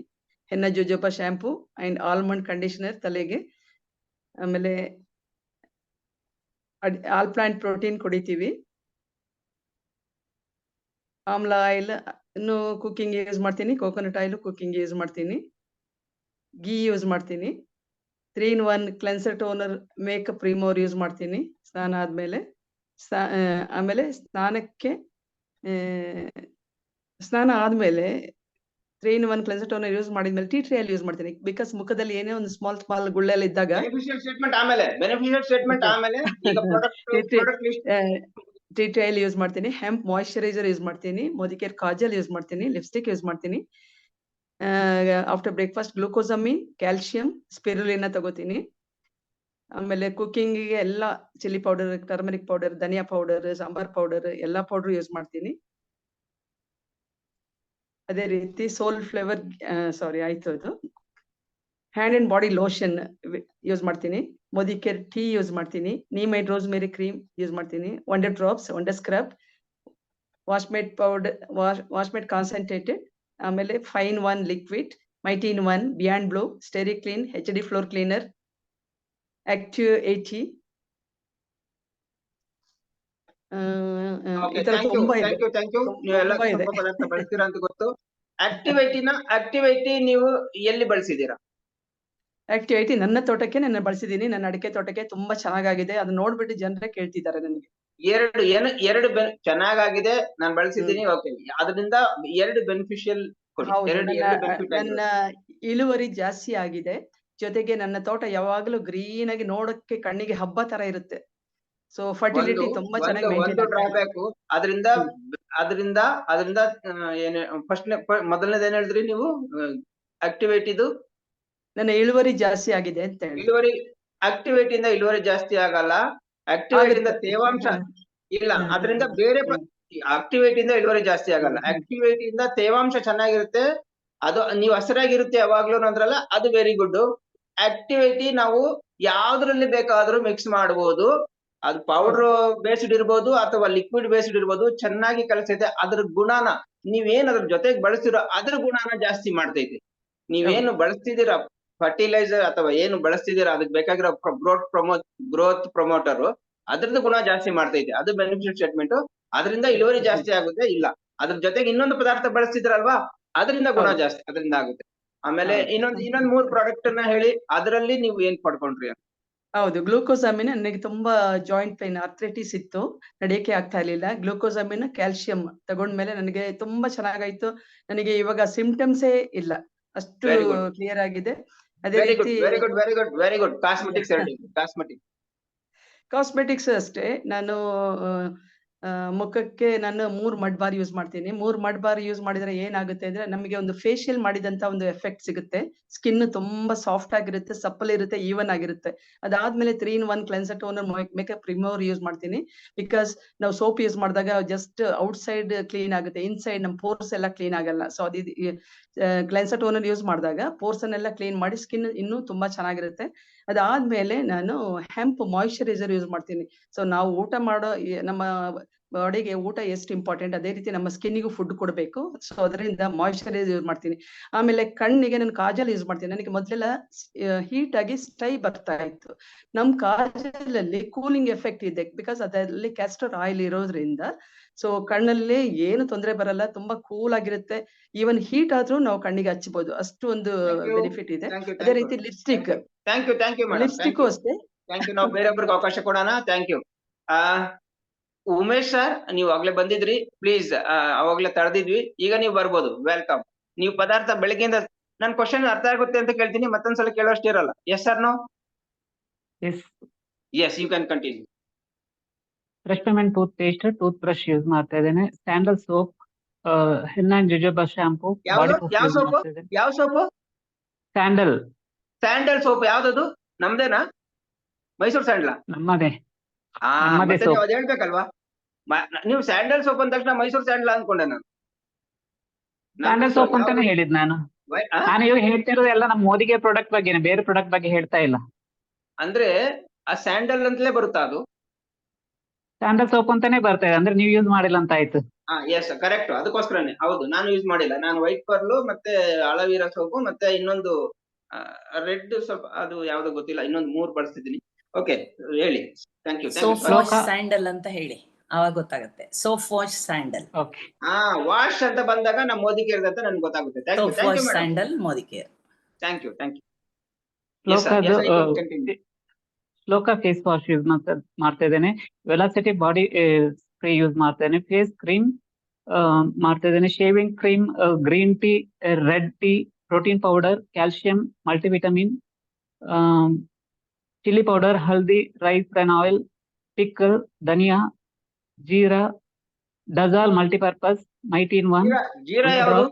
S6: henna jojoba shampoo and almond conditioner ತಲೆಗೆ. ಆಮೇಲೆ all plant protein ಕುಡಿತೀವಿ. ಆಮ್ಲ oil ಇನ್ನು cooking use ಮಾಡ್ತೀನಿ. Coconut oil cooking use ಮಾಡ್ತೀನಿ. ಗೀ ಯೂಸ್ ಮಾಡ್ತೀನಿ. 3-in-1 cleanser toner makeup remover use ಮಾಡ್ತೀನಿ ಸ್ನಾನ ಆದ್ಮೇಲೆ. ಆಮೇಲೆ ಸ್ನಾನ ಆದ್ಮೇಲೆ 3-in-1 ಕ್ಲೆನ್ಸರ್ ಟೋನರ್ ಯೂಸ್ ಮಾಡಿದ್ಮೇಲೆ ಟೀ ಟ್ರೈ ಯೂಸ್ ಮಾಡ್ತೀನಿ. ಬಿಕಾಸ್ ಮುಖದಲ್ಲಿ ಏನೇ ಒಂದು ಸ್ಮಾಲ್ ಗುಳ್ಳೆಲ್ಲ ಇದ್ದಾಗ
S2: ಬೆನಿಫಿಷಿಯಲ್ ಸ್ಟೇಟ್ಮೆಂಟ್ ಆಮೇಲೆ ಈಗ product list.
S6: Tea tree use ಮಾಡ್ತೀನಿ. ಹೆಂಪ್ ಮಾಯಿಶ್ಚರೈಸರ್ ಯೂಸ್ ಮಾಡ್ತೀನಿ. ಮೋದಿಕೇರ್ ಕಾಜಲ್ ಯೂಸ್ ಮಾಡ್ತೀನಿ. ಲಿಪ್ಸ್ಟಿಕ್ ಯೂಸ್ ಮಾಡ್ತೀನಿ. After breakfast glucosamine, calcium, spirulina ತಗೋತೀನಿ. ಆಮೇಲೆ ಕುಕಿಂಗ್ ಗೆ ಎಲ್ಲ chilli powder, turmeric powder, dhania powder, sambar powder ಎಲ್ಲಾ ಪೌಡರ್ ಯೂಸ್ ಮಾಡ್ತೀನಿ. ಅದೇ ರೀತಿ ಸೋಲ್ ಫ್ಲೇವರ್ ಆಯ್ತು ಅದು. Hand and body lotion use ಮಾಡ್ತೀನಿ. ಮೋದಿಕೇರ್ ಟೀ ಯೂಸ್ ಮಾಡ್ತೀನಿ. ನೀಮೈಡ್ ರೋಸ್ಮೇರಿ ಕ್ರೀಮ್ ಯೂಸ್ ಮಾಡ್ತೀನಿ. Wonder drops, wonder scrub, Washmate powder, ವಾಶ್ಮೇಡ್ concentrated, ಆಮೇಲೆ fine one liquid, mighty in one, beyond blue, steri clean, HD floor cleaner, active 80. ಈ ತರ ತುಂಬಾ ಇದೆ.
S2: Thank you. ನೀವೆಲ್ಲ ತುಂಬಾ ಪದಾರ್ಥ ಬಳಸ್ತೀರಾ ಅಂತ ಗೊತ್ತು. ಆಕ್ಟಿವಿಟಿ ನೀವು ಎಲ್ಲಿ ಬಳಸಿದೀರಾ?
S6: ಆಕ್ಟಿವ್ 80 ನನ್ನ ತೋಟಕ್ಕೆ ನಾನು ಬಳಸಿದೀನಿ. ನನ್ನ ಅಡಿಕೆ ತೋಟಕ್ಕೆ ತುಂಬಾ ಚೆನ್ನಾಗಾಗಿದೆ. ಅದನ್ನ ನೋಡ್ಬಿಟ್ಟು ಜನರೇ ಕೇಳ್ತಿದ್ದಾರೆ ನನಗೆ.
S2: ಎರಡು ಚೆನ್ನಾಗಾಗಿದೆ, ನಾನು ಬಳಸಿದ್ದೀನಿ. ಓಕೆ, ಅದರಿಂದ 2 ಬೆನಿಫಿಷಿಯಲ್ ಕೊಡಿ.
S6: ನನ್ನ ಇಳುವರಿ ಜಾಸ್ತಿ ಆಗಿದೆ. ಜೊತೆಗೆ ನನ್ನ ತೋಟ ಯಾವಾಗಲೂ ಗ್ರೀನ್ ಆಗಿ ನೋಡಕ್ಕೆ ಕಣ್ಣಿಗೆ ಹಬ್ಬ ತರ ಇರುತ್ತೆ. ಸೊ ಫರ್ಟಿಲಿಟಿ ತುಂಬಾ ಚೆನ್ನಾಗಿ ಮೇಂಟೈನ್
S2: ಡ್ರಾಬ್ಯಾಕ್ ಅದರಿಂದ ಏನು ಮೊದಲನೇದು ಏನ್ ಹೇಳಿದ್ರಿ ನೀವು? ಆಕ್ಟಿವಿಟಿದು
S6: ನನ್ನ ಇಳುವರಿ ಜಾಸ್ತಿ ಆಗಿದೆ ಅಂತ ಹೇಳಿ.
S2: ಆಕ್ಟಿವಿಟಿಯಿಂದ ಇಳುವರಿ ಜಾಸ್ತಿ ಆಗಲ್ಲ. ಆಕ್ಟಿವಿಟಿಯಿಂದ ತೇವಾಂಶ ಇಲ್ಲ, ಅದರಿಂದ ಬೇರೆ ಆಕ್ಟಿವಿಟಿಯಿಂದ ಇಳುವರಿ ಜಾಸ್ತಿ ಆಗಲ್ಲ. ಆಕ್ಟಿವಿಟಿಯಿಂದ ತೇವಾಂಶ ಚೆನ್ನಾಗಿರುತ್ತೆ, ಅದು ನೀವು ಹಸಿರಾಗಿರುತ್ತೆ ಯಾವಾಗ್ಲೂ ಅಂದ್ರಲ್ಲ, ಅದು ವೆರಿ ಗುಡ್. ಆಕ್ಟಿವಿಟಿ ನಾವು ಯಾವ್ದ್ರಲ್ಲಿ ಬೇಕಾದ್ರೂ ಮಿಕ್ಸ್ ಮಾಡಬಹುದು. ಅದು ಪೌಡರ್ ಬೇಸ್ಡ್ ಇರ್ಬೋದು ಅಥವಾ ಲಿಕ್ವಿಡ್ ಬೇಸ್ಡ್ ಇರ್ಬೋದು, ಚೆನ್ನಾಗಿ ಕಲಿಸೈತೆ. ಅದ್ರ ಗುಣನ ನೀವೇನ್ ಅದ್ರ ಜೊತೆಗೆ ಬಳಸ್ತಿರೋ ಅದ್ರ ಗುಣನ ಜಾಸ್ತಿ ಮಾಡ್ತೈತಿ. ನೀವೇನು ಬಳಸ್ತಿದ್ದೀರಾ ಫರ್ಟಿಲೈಸರ್ ಅಥವಾ ಏನು ಬಳಸ್ತಿದ್ದೀರಾ ಅದಕ್ಕೆ ಬೇಕಾಗಿರೋ ಗ್ರೋತ್ ಪ್ರಮೋಟರ್, ಅದ್ರದ್ದು ಗುಣ ಜಾಸ್ತಿ ಮಾಡ್ತೈತೆ. ಅದು ಬೆನಿಫಿಷಿಯಲ್ ಸ್ಟೇಟ್ಮೆಂಟ್. ಅದರಿಂದ ಇಳುವರಿ ಜಾಸ್ತಿ ಆಗುತ್ತೆ ಇಲ್ಲ. ಅದ್ರ ಜೊತೆಗೆ ಇನ್ನೊಂದು ಪದಾರ್ಥ ಬಳಸ್ತಿದ್ರಲ್ವಾ, ಅದರಿಂದ ಗುಣ ಜಾಸ್ತಿ ಅದರಿಂದ ಆಗುತ್ತೆ. ಆಮೇಲೆ ಇನ್ನೊಂದ್ 3 ಪ್ರಾಡಕ್ಟ್ ನ ಹೇಳಿ, ಅದರಲ್ಲಿ ನೀವು ಏನ್ ಪಡ್ಕೊಂಡ್ರಿ ಅಂತ.
S6: ಹೌದು, ಗ್ಲೂಕೋಸಾಮಿನ್ ನನಗೆ ತುಂಬಾ ಜಾಯಿಂಟ್ ಪೈನ್, ಆರ್ಥ್ರೈಟಿಸ್ ಇತ್ತು, ನಡೆಯಕ್ಕೆ ಆಗ್ತಾ ಇರ್ಲಿಲ್ಲ. ಗ್ಲೂಕೋಸಾಮಿನ್, ಕ್ಯಾಲ್ಸಿಯಂ ತಗೊಂಡ್ಮೇಲೆ ನನಗೆ ತುಂಬಾ ಚೆನ್ನಾಗಾಯ್ತು. ನನಗೆ ಇವಾಗ ಸಿಂಪ್ಟಮ್ಸೇ ಇಲ್ಲ, ಅಷ್ಟು ಕ್ಲಿಯರ್ ಆಗಿದೆ. ಅದೇ ರೀತಿ
S2: ವೆರಿ ಗುಡ್.
S6: ಕಾಸ್ಮೆಟಿಕ್ಸ್ ಅಷ್ಟೇ. ನಾನು ಮುಖಕ್ಕೆ ನಾನು 3 ಮಡ್ ಬಾರ್ ಯೂಸ್ ಮಾಡ್ತೀನಿ. 3 ಮಡ್ ಬಾರ್ ಯೂಸ್ ಮಾಡಿದ್ರೆ ಏನಾಗುತ್ತೆ ಅಂದ್ರೆ ನಮಗೆ ಒಂದು ಫೇಶಿಯಲ್ ಮಾಡಿದಂತ ಒಂದು ಎಫೆಕ್ಟ್ ಸಿಗುತ್ತೆ. ಸ್ಕಿನ್ ತುಂಬಾ ಸಾಫ್ಟ್ ಆಗಿರುತ್ತೆ, ಸಪ್ಪಲ್ ಇರುತ್ತೆ, ಈವನ್ ಆಗಿರುತ್ತೆ. ಅದಾದ್ಮೇಲೆ 3-in-1 cleanser toner makeup remover use ಮಾಡ್ತೀನಿ. ಬಿಕಾಸ್ ನಾವು ಸೋಪ್ ಯೂಸ್ ಮಾಡಿದಾಗ ಜಸ್ಟ್ ಔಟ್ ಸೈಡ್ ಕ್ಲೀನ್ ಆಗುತ್ತೆ, ಇನ್ಸೈಡ್ ನಮ್ಮ ಪೋರ್ಸ್ ಎಲ್ಲ ಕ್ಲೀನ್ ಆಗಲ್ಲ. ಸೊ ಅದು ಕ್ಲೆನ್ಸರ್ ಟೋನರ್ ಯೂಸ್ ಮಾಡಿದಾಗ ಪೋರ್ಸ್ ಅನ್ನೆಲ್ಲ ಕ್ಲೀನ್ ಮಾಡಿ ಸ್ಕಿನ್ ಇನ್ನೂ ತುಂಬಾ ಚೆನ್ನಾಗಿರುತ್ತೆ. ಅದಾದ್ಮೇಲೆ ನಾನು ಹೆಂಪ್ ಮಾಯಿಶ್ಚರೈಸರ್ ಯೂಸ್ ಮಾಡ್ತೀನಿ. ಸೊ ನಾವು ಊಟ ಮಾಡೋ ನಮ್ಮ ಬಾಡಿಗೆ ಊಟ ಎಷ್ಟು ಇಂಪಾರ್ಟೆಂಟ್, ಅದೇ ರೀತಿ ನಮ್ಮ ಸ್ಕಿನ್ನಿಗೂ ಫುಡ್ ಕೊಡಬೇಕು. ಸೊ ಅದರಿಂದ ಮಾಯಿಶ್ಚರೈಸರ್ ಯೂಸ್ ಮಾಡ್ತೀನಿ. ಆಮೇಲೆ ಕಣ್ಣಿಗೆ ನಾನು ಕಾಜಲ್ ಯೂಸ್ ಮಾಡ್ತೀನಿ. ನನಗೆ ಮೊದಲೆಲ್ಲ ಹೀಟ್ ಆಗಿ ಸ್ಟೈ ಬರ್ತಾ ಇತ್ತು. ನಮ್ ಕಾಜಲ್ ಅಲ್ಲಿ ಕೂಲಿಂಗ್ ಎಫೆಕ್ಟ್ ಇದೆ, ಬಿಕಾಸ್ ಅದರಲ್ಲಿ ಕ್ಯಾಸ್ಟರ್ ಆಯಿಲ್ ಇರೋದ್ರಿಂದ. ಸೊ ಕಣ್ಣಲ್ಲಿ ಏನು ತೊಂದರೆ ಬರಲ್ಲ, ತುಂಬಾ ಕೂಲ್ ಆಗಿರುತ್ತೆ. ಈವನ್ ಹೀಟ್ ಆದ್ರೂ ನಾವು ಕಣ್ಣಿಗೆ ಹಚ್ಚಬಹುದು, ಅಷ್ಟು ಒಂದು ಬೆನಿಫಿಟ್ ಇದೆ. ಅದೇ ರೀತಿ ಲಿಪ್ಸ್ಟಿಕ್ ಅಷ್ಟೇ.
S2: ನಾವು ಬೇರೊಬ್ಬರಿಗೆ ಅವಕಾಶ ಕೊಡೋಣ. Thank you. ಉಮೇಶ್ ಸರ್, ನೀವು ಆಗ್ಲೇ ಬಂದಿದ್ರಿ, ಪ್ಲೀಸ್. ಅವಾಗ್ಲೇ ತಡೆದಿದ್ವಿ, ಈಗ ನೀವು ಬರ್ಬೋದು. ವೆಲ್ಕಮ್. ನೀವು ಪದಾರ್ಥ ಬೆಳಗ್ಗೆಯಿಂದ ನನ್ ಕ್ವಶನ್ ಅರ್ಥ ಆಗುತ್ತೆ ಅಂತ ಕೇಳ್ತೀನಿ, ಮತ್ತೊಂದ್ಸಲ ಕೇಳೋಷ್ಟು ಇರಲ್ಲ. Yes sir? No? Yes, you can continue.
S7: Fresh moment tooth paste, tooth brush use ಮಾಡ್ತಾ ಇದ್ದೇನೆ. Sandal soap henna and jojoba shampoo, body
S2: ಯಾವ್ದು?
S7: wash
S2: ಯಾವ
S7: use
S2: ಸೋಪು?
S7: ಮಾಡ್ತಾ ಇದ್ದೇನೆ.
S2: ಯಾವ ಸೋಪು?
S7: ಸ್ಯಾಂಡಲ್
S2: ಸ್ಯಾಂಡಲ್ ಸೋಪ್ ಯಾವ್ದದು? ನಮ್ದೇನಾ? ಮೈಸೂರ್ ಸ್ಯಾಂಡಲ್?
S7: ನಮ್ಮದೇ
S2: ಹಾ,
S7: ನಮ್ಮದೇ
S2: ಮತ್ತೆ ನೀವು
S7: soap.
S2: ಅದ್ ಹೇಳ್ಬೇಕಲ್ವಾ? ನೀವು ಸ್ಯಾಂಡಲ್ ಸೋಪ್ ಅಂದ ತಕ್ಷಣ ಮೈಸೂರ್ ಸ್ಯಾಂಡಲ್ ಅನ್ಕೊಂಡೆ ನಾನು.
S7: ಸ್ಯಾಂಡಲ್ ಸೋಪ್ ಅಂತಾನೆ ಹೇಳಿದ್ ನಾನು. ನಾನು ಇವಾಗ ಹೇಳ್ತಿರೋದು ಎಲ್ಲ ನಮ್ಮ ಮೋದಿಗೆ ಪ್ರಾಡಕ್ಟ್ ಬಗ್ಗೆನೆ, ಬೇರೆ ಪ್ರಾಡಕ್ಟ್ ಬಗ್ಗೆ ಹೇಳ್ತಾ ಇಲ್ಲ.
S2: ಅಂದ್ರೆ ಆ ಸ್ಯಾಂಡಲ್ ಅಂತಲೇ ಬರುತ್ತಾ ಅದು?
S7: ಸ್ಯಾಂಡಲ್ ಸೋಪ್ ಅಂತಾನೆ ಬರ್ತಾ ಇದೆ, ಅಂದ್ರೆ ನೀವು ಯೂಸ್ ಮಾಡಿಲ್ಲ ಅಂತ ಆಯ್ತು.
S2: ಹಾ, ಎಸ್ ಕರೆಕ್ಟ್. ಅದಕ್ಕೋಸ್ಕರನೇ. ಹೌದು, ನಾನು ಯೂಸ್ ಮಾಡಿಲ್ಲ. ನಾನು ವೈಟ್ ಪರ್ಲು ಮತ್ತೆ ಅಲವೀರಾ ಸೋಪು ಮತ್ತೆ ಇನ್ನೊಂದು ರೆಡ್ ಸೋಪ್, ಅದು ಯಾವ್ದೋ ಗೊತ್ತಿಲ್ಲ, ಇನ್ನೊಂದು 3 ಬಳಸ್ತಿದ್ದೀನಿ. ಓಕೆ, ಹೇಳಿ. Thank you.
S8: Soap wash sandal ಅಂತ ಹೇಳಿ, ಅವಾಗ ಗೊತ್ತಾಗುತ್ತೆ. Soap wash sandal.
S7: ಓಕೆ.
S2: ಹಾ, ವಾಶ್ ಅಂತ ಬಂದಾಗ ನಮ್ಮ ಮೋದಿ ಕೇರ್ ಅಂತ ನನ್ಗೆ ಗೊತ್ತಾಗುತ್ತೆ. Thank you.
S8: Soap
S2: thank
S8: wash
S2: you madam.
S8: Sandal Modi care.
S2: Thank you. Thank you.
S7: ಶ್ಲೋಕ ಫೇಸ್ ವಾಶ್ ಯೂಸ್ ಮಾಡ್ತಾ ಇದ್ದೇನೆ. ವೆಲಾಸಿಟಿ ಬಾಡಿ ಸ್ಪ್ರೇ ಯೂಸ್ ಮಾಡ್ತಾ ಇದ್ದೇನೆ. ಫೇಸ್ ಕ್ರೀಮ್ ಮಾಡ್ತಾ ಇದ್ದೇನೆ. Shaving cream, green tea, red tea, protein powder, calcium, multivitamin, chilli powder, haldi, rice bran oil, pickle, dhania, jeera, dazzle multipurpose, mighty in one,
S2: jeera ಯಾವುದು?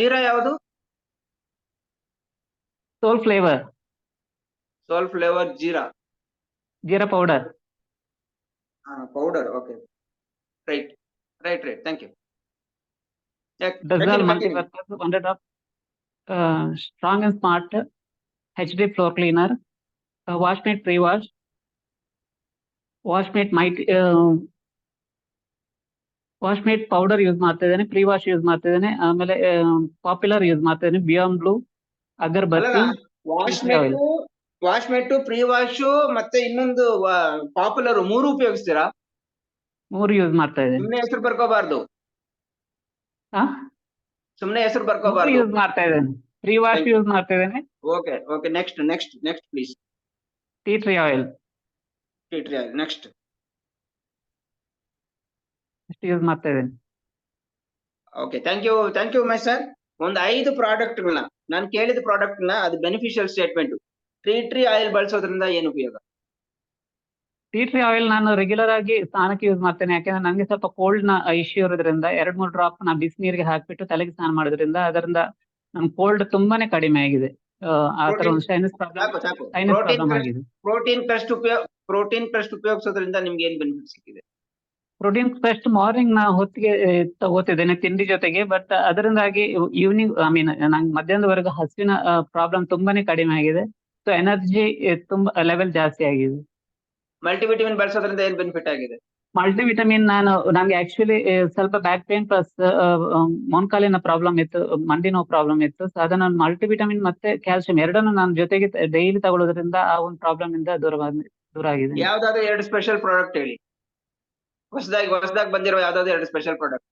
S2: ಜೀರಾ ಯಾವುದು?
S7: Soul flavour,
S2: soul flavour jeera
S7: powder.
S2: Powder. Okay, right. Thank you.
S7: Dazzle multipurpose, 100 of strong and smart HD floor cleaner, Washmate pre-wash, Washmate powder use ಮಾಡ್ತಾ ಇದ್ದೇನೆ. Pre wash use ಮಾಡ್ತಾ ಇದ್ದೇನೆ. ಆಮೇಲೆ popular use ಮಾಡ್ತಾ ಇದ್ದೇನೆ. Beant blue, agarbatti,
S2: ವಾಶ್ಮೇಟು, pre wash ಮತ್ತೆ ಇನ್ನೊಂದು popular, 3 ಉಪಯೋಗಿಸ್ತೀರಾ?
S7: 3 use ಮಾಡ್ತಾ ಇದ್ದೇನೆ.
S2: ಸುಮ್ನೆ ಹೆಸರು ಬರ್ಕೋಬಾರ್ದು. ಸುಮ್ನೆ ಹೆಸರು ಬರ್ಕೋಬಾರ್ದು.
S7: ಯೂಸ್ ಮಾಡ್ತಾ ಇದ್ದೇನೆ. ಪ್ರೀ ವಾಶ್ ಯೂಸ್ ಮಾಡ್ತಾ ಇದ್ದೇನೆ.
S2: Okay. Next please.
S7: Tea tree oil
S2: next
S7: use ಮಾಡ್ತಾ ಇದ್ದೇನೆ.
S2: Okay, thank you my sir. ಒಂದು 5 ಪ್ರಾಡಕ್ಟ್ಗಳನ್ನ ನಾನು ಕೇಳಿದ ಪ್ರಾಡಕ್ಟ್ನ ಅದು ಬೆನಿಫಿಷಿಯಲ್ ಸ್ಟೇಟ್ಮೆಂಟ್. ಟ್ರೀ ಆಯಿಲ್ ಬಳಸೋದ್ರಿಂದ ಏನು ಉಪಯೋಗ?
S7: ಟೀ ಟ್ರೀ ಆಯಿಲ್ ನಾನು ರೆಗ್ಯುಲರ್ ಆಗಿ ಸ್ನಾನಕ್ಕೆ ಯೂಸ್ ಮಾಡ್ತೇನೆ. ಯಾಕಂದ್ರೆ ನನಗೆ ಸ್ವಲ್ಪ ಕೋಲ್ಡ್ ನ ಇಶ್ಯೂ ಇರೋದ್ರಿಂದ 2-3 ಡ್ರಾಪ್ ನಾ ಬಿಸಿನೀರಿಗೆ ಹಾಕ್ಬಿಟ್ಟು ತಲೆಗೆ ಸ್ನಾನ ಮಾಡೋದ್ರಿಂದ ಅದರಿಂದ ನಮ್ ಕೋಲ್ಡ್ ತುಂಬಾನೇ ಕಡಿಮೆ ಆಗಿದೆ. ಆ ತರ ಒಂದು ಸೈನಸ್ ಪ್ರಾಬ್ಲಮ್ ಆಗಿದೆ.
S2: ಪ್ರೋಟೀನ್ ಪೆಸ್ಟ್ ಉಪಯೋಗಿಸೋದ್ರಿಂದ ನಿಮ್ಗೆ ಏನ್ ಬೆನಿಫಿಟ್ ಸಿಕ್ಕಿದೆ?
S7: ಪ್ರೋಟೀನ್ ಪೆಸ್ಟ್ ಮಾರ್ನಿಂಗ್ ನಾ ಹೊತ್ತಿಗೆ ತಗೋತಿದ್ದೇನೆ ತಿಂಡಿ ಜೊತೆಗೆ. ಬಟ್ ಅದರಿಂದಾಗಿ ಈವ್ನಿಂಗ್ ನಂಗೆ ಮಧ್ಯಾಹ್ನದವರೆಗೂ ಹಸುವಿನ ಪ್ರಾಬ್ಲಮ್ ತುಂಬಾನೇ ಕಡಿಮೆ ಆಗಿದೆ. ಸೊ ಎನರ್ಜಿ ತುಂಬಾ ಲೆವೆಲ್ ಜಾಸ್ತಿ ಆಗಿದೆ.
S2: ಮಲ್ಟಿವಿಟಮಿನ್ ಬಳಸೋದ್ರಿಂದ ಏನ್ ಬೆನಿಫಿಟ್ ಆಗಿದೆ?
S7: ಮಲ್ಟಿವಿಟಮಿನ್ ನಂಗೆ ಆಕ್ಚುಲಿ ಸ್ವಲ್ಪ ಬ್ಯಾಕ್ ಪೇನ್ ಪ್ಲಸ್ ಮೊಣಕಾಲಿನ ಪ್ರಾಬ್ಲಮ್ ಇತ್ತು, ಮಂಡಿ ನೋವು ಪ್ರಾಬ್ಲಮ್ ಇತ್ತು. ಸೊ ಅದನ್ನ ಮಲ್ಟಿವಿಟಮಿನ್ ಮತ್ತೆ ಕ್ಯಾಲ್ಸಿಯಂ ಎರಡನ್ನು ನಾನು ಜೊತೆಗೆ ಡೈಲಿ ತಗೊಳ್ಳೋದ್ರಿಂದ ಆ ಒಂದು ಪ್ರಾಬ್ಲಮ್ ಇಂದ ದೂರ ಆಗಿದೆ.
S2: ಯಾವ್ದಾದ್ರು 2 ಸ್ಪೆಷಲ್ ಪ್ರಾಡಕ್ಟ್ ಹೇಳಿ. ಹೊಸದಾಗಿ ಬಂದಿರೋ ಯಾವ್ದಾದ್ರು 2 ಸ್ಪೆಷಲ್ ಪ್ರಾಡಕ್ಟ್.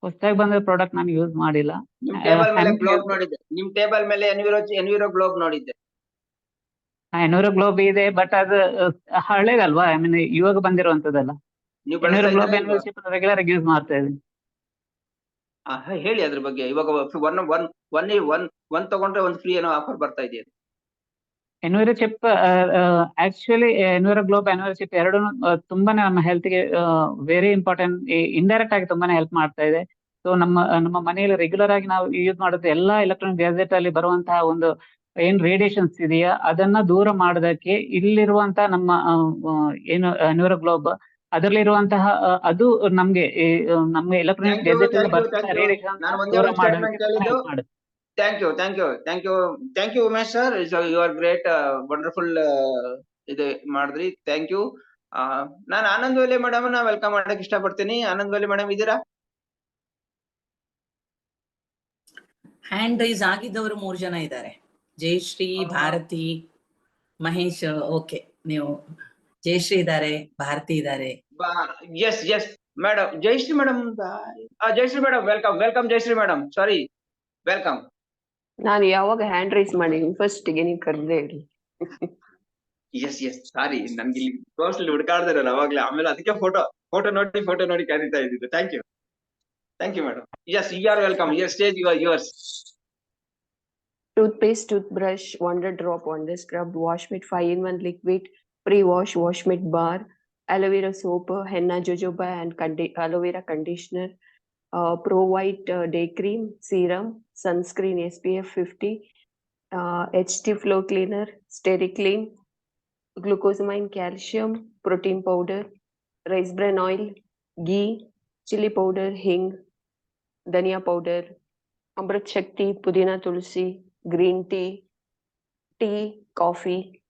S7: ಹೊಸದಾಗಿ ಬಂದಿರೋ ಪ್ರಾಡಕ್ಟ್ ನಾನು ಯೂಸ್ ಮಾಡಿಲ್ಲ.
S2: ನಿಮ್ ಟೇಬಲ್ ಮೇಲೆ ಗ್ಲೋಬ್ ನೋಡಿದ್ದೆ. ನಿಮ್ ಟೇಬಲ್ ಮೇಲೆ ಎನ್ವಿರೋ ಗ್ಲೋಬ್ ನೋಡಿದ್ದೆ.
S7: ಎನ್ವಿರೋ ಗ್ಲೋಬ್ ಇದೆ, ಬಟ್ ಅದು ಹಳೇದಲ್ವಾ? ಇವಾಗ ಬಂದಿರುವಂತದಲ್ಲ. ಎನ್ವಿರೋ ಗ್ಲೋಬ್ ರೆಗ್ಯುಲರ್ ಆಗಿ ಯೂಸ್ ಮಾಡ್ತಾ ಇದ್ದೀನಿ.
S2: ಹೇಳಿ ಅದ್ರ ಬಗ್ಗೆ. ಇವಾಗ ಒನ್ ತಗೊಂಡ್ರೆ ಒಂದು ಫ್ರೀ ಏನೋ ಆಫರ್ ಬರ್ತಾ ಇದೆಯಾ?
S7: ಎನ್ವಿರೋ ಚಿಪ್ ಆಕ್ಚುಲಿ ಎನ್ವಿರೋ ಗ್ಲೋಬ್, ಎನ್ವಿರೋ ಚಿಪ್ ಎರಡು ತುಂಬಾನೇ ನಮ್ಮ ಹೆಲ್ತ್ಗೆ ವೆರಿ ಇಂಪಾರ್ಟೆಂಟ್. ಇಂಡೈರೆಕ್ಟ್ ಆಗಿ ತುಂಬಾನೇ ಹೆಲ್ಪ್ ಮಾಡ್ತಾ ಇದೆ. ಸೊ ನಮ್ಮ ಮನೆಯಲ್ಲಿ ರೆಗ್ಯುಲರ್ ಆಗಿ ನಾವು ಯೂಸ್ ಮಾಡೋದು ಎಲ್ಲಾ ಎಲೆಕ್ಟ್ರಾನಿಕ್ ಗ್ಯಾಜೆಟ್ ಅಲ್ಲಿ ಬರುವಂತಹ ಒಂದು ಏನ್ ರೇಡಿಯೇಷನ್ಸ್ ಇದೆಯಾ ಅದನ್ನ ದೂರ ಮಾಡೋದಕ್ಕೆ ಇಲ್ಲಿರುವಂತಹ ನಮ್ಮ ಏನು ಎನ್ವಿರೋ ಗ್ಲೋಬ್ ಅದರಲ್ಲಿರುವಂತಹ ಅದು ನಮ್ಗೆ ಎಲೆಕ್ಟ್ರಾನಿಕ್ ಗ್ಯಾಜೆಟ್ ಇಂದ ಬರುವಂತಹ ರೇಡಿಯೇಷನ್ ದೂರ ಮಾಡೋದಕ್ಕೆ ಹೆಲ್ಪ್ ಮಾಡುತ್ತೆ.
S2: Thank you Umesh sir. You are great, wonderful ಇದು ಮಾಡಿದ್ರಿ. ಥ್ಯಾಂಕ್ ಯು. ನಾನು ಆನಂದ್ ವೇಲೆ ಮೇಡಮ್ ನ ವೆಲ್ಕಮ್ ಮಾಡಕ್ ಇಷ್ಟಪಡ್ತೀನಿ. ಆನಂದ್ ವೇಲೆ ಮೇಡಮ್ ಇದ್ದೀರಾ?
S8: ಹ್ಯಾಂಡ್ ರೈಸ್ ಆಗಿದ್ದವರು 3 ಜನ ಇದ್ದಾರೆ. ಜಯಶ್ರೀ, ಭಾರತಿ, ಮಹೇಶ್. ಓಕೆ, ನೀವು ಜಯಶ್ರೀ ಇದ್ದಾರೆ, ಭಾರತಿ ಇದ್ದಾರೆ.
S2: Yes madam. Jayashree madam welcome. Jayashree madam, sorry, welcome.
S9: ನಾನು ಯಾವಾಗ ಹ್ಯಾಂಡ್ ರೈಸ್ ಮಾಡಿದೀನಿ ಫಸ್ಟ್ ಗೆ ನೀವು ಕರೆದೇ ಇರಿ.
S2: ಎಸ್ ಸಾರಿ, ನನ್ಗೆ ಇಲ್ಲಿ ಕ್ಲೋಸ್ಲಿ ಹುಡುಕಾಡ್ದಿರಲ್ಲ ಅವಾಗ್ಲೇ. ಆಮೇಲೆ ಅದಕ್ಕೆ ಫೋಟೋ ನೋಡಿ ಕರೀತಾ ಇದ್ದಿದ್ದು. Thank you madam. Yes, you are welcome. Yes, stage yours.
S9: Toothpaste, toothbrush, Wonder Drop, Wonder Scrub, Washmate 5-in-1 liquid, pre-wash, Washmate bar, aloe vera soap, henna jojoba and aloe vera conditioner, Pro White Day Cream, Serum, Sunscreen SPF 50, HT Flow Cleaner, Stericlean, Glucosamine Calcium, Protein Powder, Rice Bran Oil, Ghee, Chili Powder, Hing, Dhania Powder, Amrit Shakti, Pudina Tulsi, Green Tea, Tea, Coffee,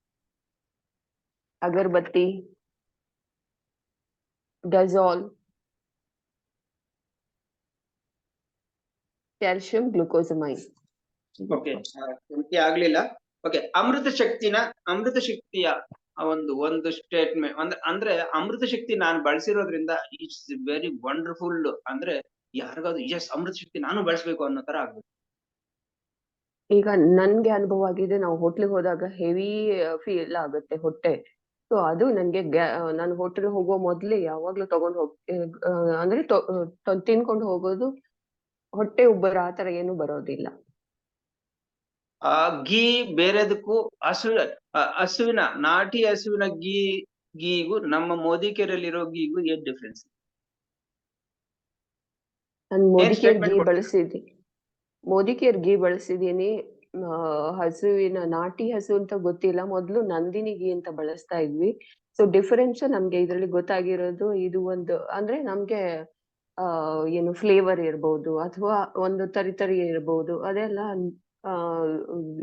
S9: Agarbatti, Dazol, Calcium, Glucosamine.
S2: Okay, ಆಗ್ಲಿಲ್ಲ. Okay, ಅಮೃತ ಶಕ್ತಿಯ ಒಂದು statement ಅಂದ್ರೆ ಅಮೃತ ಶಕ್ತಿ ನಾನು ಬಳಸಿರೋದ್ರಿಂದ it's very wonderful. ಅಂದ್ರೆ ಯಾರಿಗಾದ್ರು S ಅಮೃತ ಶಕ್ತಿ ನಾನು ಬಳಸ್ಬೇಕು ಅನ್ನೋ ತರ ಆಗ್ಬೇಕು.
S9: ಈಗ ನನ್ಗೆ ಅನುಭವ ಆಗಿದೆ, ನಾವು ಹೋಟ್ಲಿಗೆ ಹೋದಾಗ ಹೆವಿ ಫೀಲ್ ಆಗುತ್ತೆ ಹೊಟ್ಟೆ. ಸೊ ಅದು ನನ್ಗೆ ನಾನು ಹೋಟೆಲ್ ಹೋಗೋ ಮೊದ್ಲೇ ಯಾವಾಗ್ಲೂ ತಗೊಂಡ್ ಅಂದ್ರೆ ತಿನ್ಕೊಂಡು ಹೋಗೋದು. ಹೊಟ್ಟೆ ಉಬ್ಬರ ಆತರ ಏನು ಬರೋದಿಲ್ಲ.
S2: ಗೀ ಬೇರೆದಕ್ಕೂ ಹಸುವಿನ ನಾಟಿ ಹಸುವಿನ ಗೀಗೂ ನಮ್ಮ ಮೋದಿಕೆರಲ್ಲಿರೋ ಗೀಗೂ ಏನ್ ಡಿಫ್ರೆನ್ಸ್?
S9: ನಾನು ಮೋದಿಕೇರ್ ಗೀ ಬಳಸಿದೀನಿ. ಹಸುವಿನ ನಾಟಿ ಹಸು ಅಂತ ಗೊತ್ತಿಲ್ಲ. ಮೊದ್ಲು ನಂದಿನಿ ಗೀ ಅಂತ ಬಳಸ್ತಾ ಇದ್ವಿ. ಸೊ ಡಿಫರೆನ್ಸ್ ನಮ್ಗೆ ಇದ್ರಲ್ಲಿ ಗೊತ್ತಾಗಿರೋದು ಇದು ಒಂದು ಅಂದ್ರೆ ನಮ್ಗೆ ಏನು ಫ್ಲೇವರ್ ಇರ್ಬೋದು ಅಥವಾ ಒಂದು ತರಿ ಇರ್ಬೋದು, ಅದೆಲ್ಲ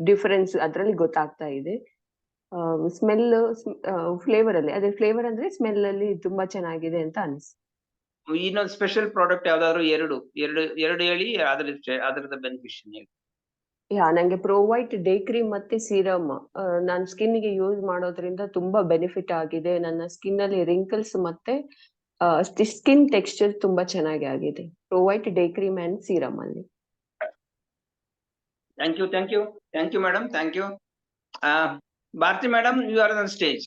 S9: ಡಿಫರೆನ್ಸ್ ಅದ್ರಲ್ಲಿ ಗೊತ್ತಾಗ್ತಾ ಇದೆ. ಸ್ಮೆಲ್ ಫ್ಲೇವರ್ ಅಲ್ಲಿ ಅದೇ ಫ್ಲೇವರ್ ಅಂದ್ರೆ ಸ್ಮೆಲ್ ಅಲ್ಲಿ ತುಂಬಾ ಚೆನ್ನಾಗಿದೆ ಅಂತ ಅನ್ಸುತ್ತೆ.
S2: ಇನ್ನೊಂದು ಸ್ಪೆಷಲ್ ಪ್ರಾಡಕ್ಟ್ ಯಾವ್ದಾದ್ರು ಎರಡು ಹೇಳಿ, ಅದ್ರದ ಬೆನಿಫಿಷನ್ ಹೇಳಿ.
S9: ನಂಗೆ Pro White Day Cream ಮತ್ತೆ ಸೀರಮ್ ನಾನು ಸ್ಕಿನ್ ಗೆ ಯೂಸ್ ಮಾಡೋದ್ರಿಂದ ತುಂಬಾ ಬೆನಿಫಿಟ್ ಆಗಿದೆ. ನನ್ನ ಸ್ಕಿನ್ ಅಲ್ಲಿ ರಿಂಕಲ್ಸ್ ಮತ್ತೆ ಸ್ಕಿನ್ ಟೆಕ್ಸ್ಚರ್ ತುಂಬಾ ಚೆನ್ನಾಗಿ ಆಗಿದೆ Pro White Day Cream and serum ಅಲ್ಲಿ.
S2: Thank you madam, thank you. Bharati madam, you are on stage.